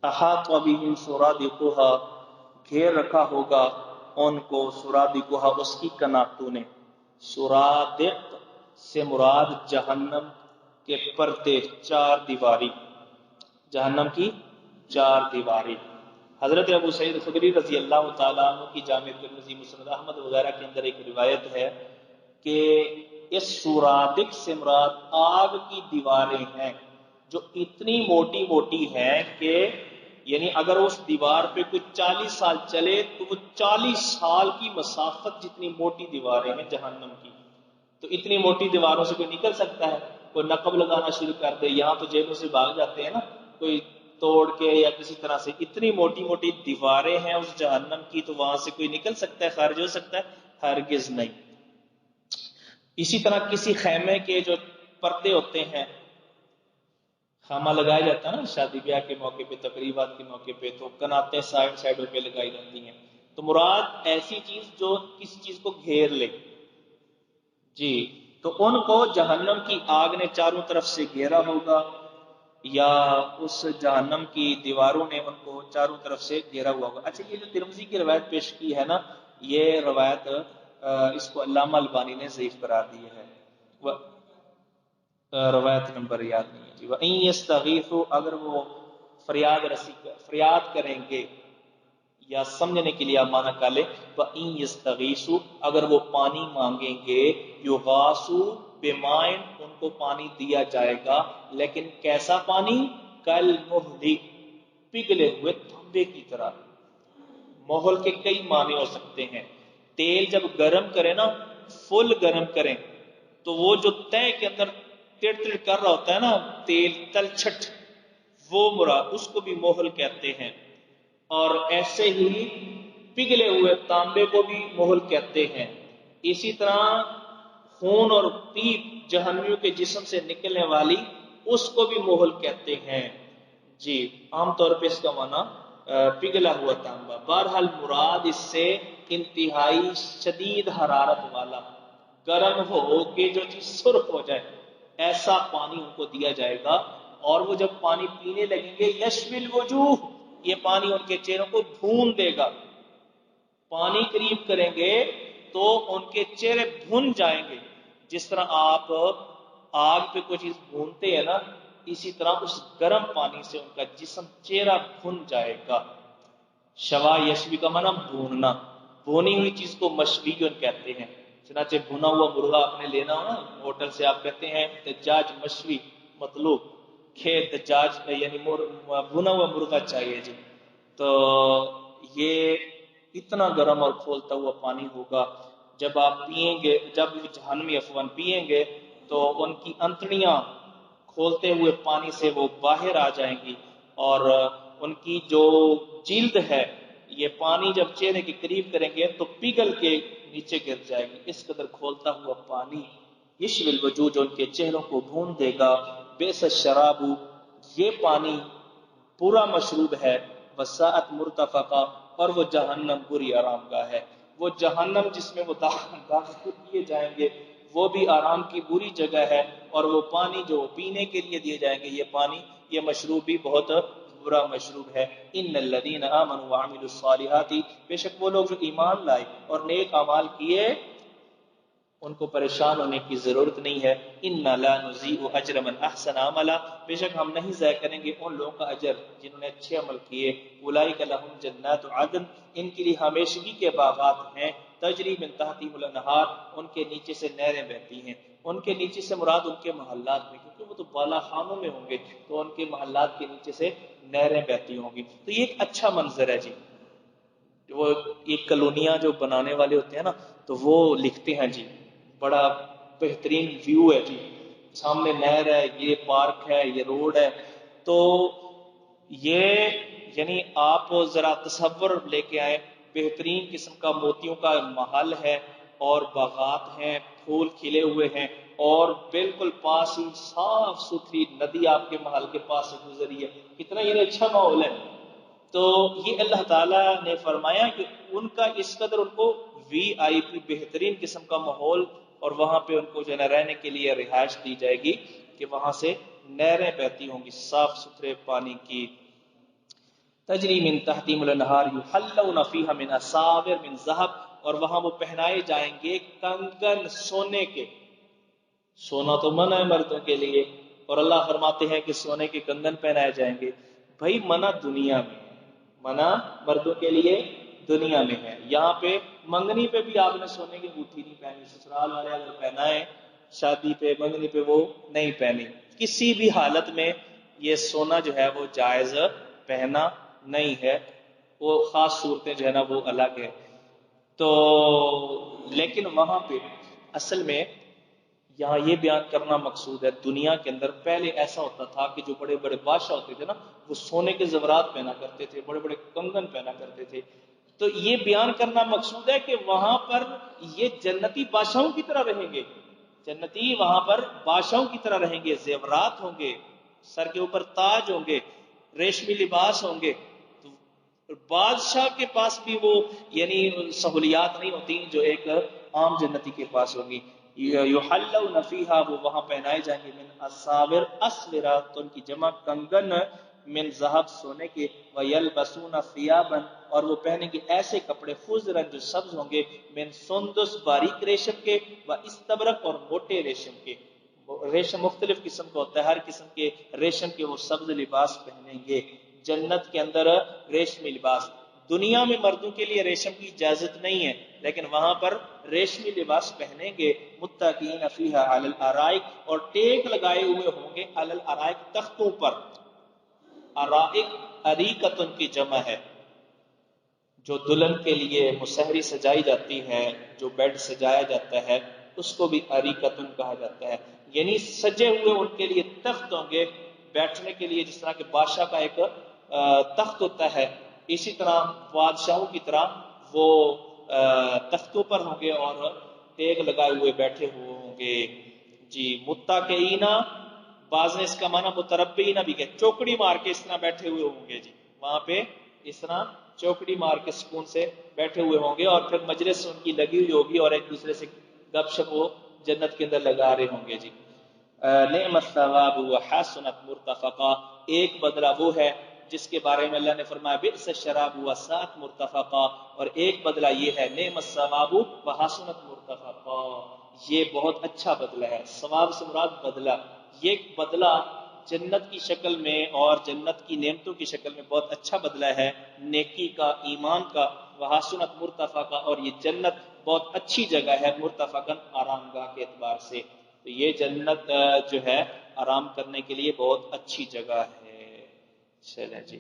Speaker 1: احاط بہم سرادقها گھیر رکھا ہوگا ان کو سرادقها اس کی کناتوں نے. سرادق سے مراد جہنم کے پردے، چار دیواری، جہنم کی چار دیواری. حضرت ابو سعید خدری رضی اللہ تعالیٰ عنہ کی جامع ترمذی، مسند احمد وغیرہ کے اندر ایک روایت ہے کہ اس سرادق سے مراد آگ کی دیواریں ہیں جو اتنی موٹی موٹی ہیں کہ یعنی اگر اس دیوار پہ کوئی 40 سال چلے تو وہ 40 سال کی مسافت جتنی موٹی دیواریں ہیں جہنم کی. تو اتنی موٹی دیواروں سے کوئی نکل سکتا ہے؟ کوئی نقب لگانا شروع کر دے، یہاں تو جیبوں سے بھاگ جاتے ہیں نا، کوئی توڑ کے یا کسی طرح سے. اتنی موٹی موٹی دیواریں ہیں اس جہنم کی، تو وہاں سے کوئی نکل سکتا ہے، خارج ہو سکتا ہے؟ ہرگز نہیں. اسی طرح کسی خیمے کے جو پردے ہوتے ہیں، خیمہ لگایا جاتا ہے نا شادی بیاہ کے موقع پہ، تقریبات کے موقع پہ، تو کناتیں سائڈوں پہ لگائی جاتی ہیں. تو مراد ایسی چیز جو کسی چیز کو گھیر لے. جی تو ان کو جہنم کی آگ نے چاروں طرف سے گھیرا ہوگا. یا اس جہنم کی دیواروں نے ان کو چاروں طرف سے گھیرا ہوا ہوگا۔ اچھا، یہ جو ترمذی کی روایت پیش کی ہے نا، یہ روایت اس کو علامہ البانی نے ضعیف قرار دی ہے۔ روایت نمبر یاد نہیں ہے جی۔ وَإِن يَسْتَغِيثُوا، اگر وہ فریاد کریں گے، یا سمجھنے کے لیے آپ معنی کر لیں، وَإِن يَسْتَغِيثُوا، اگر وہ پانی مانگیں گے، يُغَاثُوا بِمَاءٍ، ان کو پانی دیا جائے گا، لیکن کیسا پانی؟ كَالْمُهْلِ، پگھلے ہوئے تانبے کی طرح۔ محل کے کئی معنی ہو سکتے ہیں۔ تیل جب گرم کریں نا، فل گرم کریں، تو وہ جو تہ کے اندر تڑ تڑ کر رہا ہوتا ہے نا تیل، تلچھٹ، وہ مراد، اس کو بھی محل کہتے ہیں۔ اور ایسے ہی پگھلے ہوئے تانبے کو بھی محل کہتے ہیں۔ اسی طرح خون اور پیپ جہنمیوں کے جسم سے نکلنے والی، اس کو بھی محل کہتے ہیں جی۔ عام طور پہ اس کا معنی پگھلا ہوا تانبا۔ بہرحال مراد اس سے انتہائی شدید حرارت والا، گرم ہو کہ جو چیز سرخ ہو جائے، ایسا پانی ان کو دیا جائے گا۔ اور وہ جب پانی پینے لگیں گے، یشوی الوجوہ، یہ پانی ان کے چہروں کو بھون دے گا۔ پانی قریب کریں گے تو ان کے چہرے بھن جائیں گے، جس طرح آپ آگ پہ کوئی چیز بھونتے ہیں نا، اسی طرح اس گرم پانی سے ان کا جسم، چہرہ بھن جائے گا۔ شوا یشوی کا معنی بھوننا، بھونی ہوئی چیز کو مشویون کہتے ہیں۔ چنانچہ بھنا ہوا مرغا آپ نے لینا ہو نا ہوٹل سے، آپ کہتے ہیں دجاج مشوی مطلوب، دجاج یعنی بھنا ہوا مرغا چاہیے جی۔ تو یہ اتنا گرم اور کھولتا ہوا پانی ہوگا، جب آپ پیئیں گے، جب جہنمی افوان پیئیں گے تو ان کی انتڑیاں کھولتے ہوئے پانی سے وہ باہر آ جائیں گی، اور ان کی جو جلد ہے، یہ پانی جب چہرے کے قریب کریں گے تو پگھل کے نیچے گر جائے گی۔ اس قدر کھولتا ہوا پانی، یشوی الوجوہ، جو ان کے چہروں کو بھون دے گا۔ بیس الشراب، یہ پانی برا مشروب ہے، وساعت مرتفقہ، اور وہ جہنم بری آرام گاہ ہے۔ وہ جہنم جس میں وہ داخل کیے جائیں گے، وہ بھی آرام کی بری جگہ ہے، اور وہ پانی جو پینے کے لیے دیے جائیں گے، یہ پانی، یہ مشروب بھی بہت برا مشروب ہے۔ ان الذین آمنوا وعملوا الصالحات، بے شک وہ لوگ جو ایمان لائے اور نیک اعمال کیے، ان کو پریشان ہونے کی ضرورت نہیں ہے۔ انا لا نضيع اجر من احسن عملا، بے شک ہم نہیں ضائع کریں گے ان لوگوں کا اجر جنہوں نے اچھے عمل کیے۔ اولئک لهم جنات عدن، ان کے لیے ہمیشگی کے باغات ہیں، تجری من تحتهم الانہار، ان کے نیچے سے نہریں بہتی ہیں۔ ان کے نیچے سے مراد ان کے محلات میں، کیونکہ وہ تو بالا خانوں میں ہوں گے، تو ان کے محلات کے نیچے سے نہریں بہتی ہوں گی۔ تو یہ ایک اچھا منظر ہے جی۔ وہ ایک کالونیاں جو بنانے والے ہوتے ہیں نا، تو وہ لکھتے ہیں جی، بڑا بہترین ویو ہے جی، سامنے نہر ہے، یہ پارک ہے، یہ روڈ ہے۔ تو یہ یعنی آپ ذرا تصور لے کے آئیں، بہترین قسم کا موتیوں کا محل ہے، اور باغات ہیں، پھول کھلے ہوئے ہیں، اور بالکل پاس ہی صاف ستھری ندی آپ کے محل کے پاس سے گزری ہے۔ کتنا یہ اچھا ماحول ہے۔ تو یہ اللہ تعالیٰ نے فرمایا کہ ان کا اس قدر ان کو وی آئی پی بہترین قسم کا ماحول، اور وہاں پہ ان کو جو ہے رہنے کے لیے رہائش دی جائے گی، کہ وہاں سے نہریں بہتی ہوں گی صاف ستھرے پانی کی۔ تجری من تحتہم الانہار یحلون فیہا من اساور من ذہب، اور وہاں وہ پہنائے جائیں گے کنگن سونے کے۔ سونا تو منع ہے مردوں کے لیے، اور اللہ فرماتے ہیں کہ سونے کے کنگن پہنائے جائیں گے۔ بھائی منع دنیا میں، منع مردوں کے لیے دنیا میں ہے۔ یہاں پہ منگنی پہ بھی آپ نے سونے کی انگوٹھی نہیں پہنی، سسرال والے اگر پہنائے شادی پہ، منگنی پہ وہ نہیں پہنی۔ کسی بھی حالت میں یہ سونا جو ہے وہ جائز پہنا نہیں ہے، وہ خاص صورتیں جو ہے نا وہ الگ ہے۔ تو لیکن وہاں پہ اصل میں یہاں یہ بیان کرنا مقصود ہے، دنیا کے اندر پہلے ایسا ہوتا تھا کہ جو بڑے بڑے بادشاہ ہوتے تھے نا، وہ سونے کے زیورات پہنا کرتے تھے، بڑے بڑے کنگن پہنا کرتے تھے۔ تو یہ بیان کرنا مقصود ہے کہ وہاں پر یہ جنتی بادشاہوں کی طرح رہیں گے، جنتی وہاں پر بادشاہوں کی طرح رہیں گے، زیورات ہوں گے، سر کے اوپر تاج ہوں گے، ریشمی لباس ہوں گے۔ تو بادشاہ کے پاس بھی وہ یعنی سہولیات نہیں ہوتی جو ایک عام جنتی کے پاس ہوگی۔ یحلون فیہا وہ وہاں پہنائے جائیں گے من اساور اسورا تو ان کی جمع کنگن من ذہب سونے کے ویلبسون ثیابا اور وہ پہنیں گے ایسے کپڑے خضرا جو سبز ہوں گے من سندس باریک ریشم کے و استبرق اور موٹے ریشم کے ریشم مختلف قسم کا ہوتا ہے ہر قسم کے ریشم کے وہ سبز لباس پہنیں گے جنت کے اندر ریشمی لباس دنیا میں مردوں کے لیے ریشم کی اجازت نہیں ہے لیکن وہاں پر ریشمی لباس پہنیں گے متکئین فیہا علی الارائک اور ٹیک لگائے ہوئے ہوں گے علی الارائک تختوں پر ارائک اریکتن کی جمع ہے جو دلہن کے لیے مسہری سجائی جاتی ہے جو بیڈ سجایا جاتا ہے اس کو بھی اریکتن کہا جاتا ہے یعنی سجے ہوئے ان کے لیے تخت ہوں گے بیٹھنے کے لیے جس طرح کہ بادشاہ کا ایک تخت ہوتا ہے اسی طرح بادشاہوں کی طرح وہ تختوں پر ہوں گے اور ٹیک لگائے ہوئے بیٹھے ہوئے ہوں گے جی متکئین بعض نے اس کا معنی متربعین بھی کہ چوکڑی مار کے اس طرح بیٹھے ہوئے ہوں گے جی وہاں پہ اس طرح چوکڑی مار کے سکون سے بیٹھے ہوئے ہوں گے اور پھر مجلس ان کی لگی ہوئی ہوگی اور ایک دوسرے سے گپ شپ وہ جنت کے اندر لگا رہے ہوں گے جی نعم الثواب وحسنت مرتفقا ایک بدلہ وہ ہے جس کے بارے میں اللہ نے فرمایا بئس الشراب وساءت مرتفقا اور ایک بدلہ یہ ہے نعم الثواب وحسنت مرتفقا یہ بہت اچھا بدلہ ہے ثواب سے مراد بدلہ یہ بدلہ جنت کی شکل میں اور جنت کی نعمتوں کی شکل میں بہت اچھا بدلہ ہے نیکی کا ایمان کا وحسنت مرتفقا اور یہ جنت بہت اچھی جگہ ہے مرتفقاً آرام گاہ کے اعتبار سے تو یہ جنت جو ہے آرام کرنے کے لیے بہت اچھی جگہ ہے چلیں جی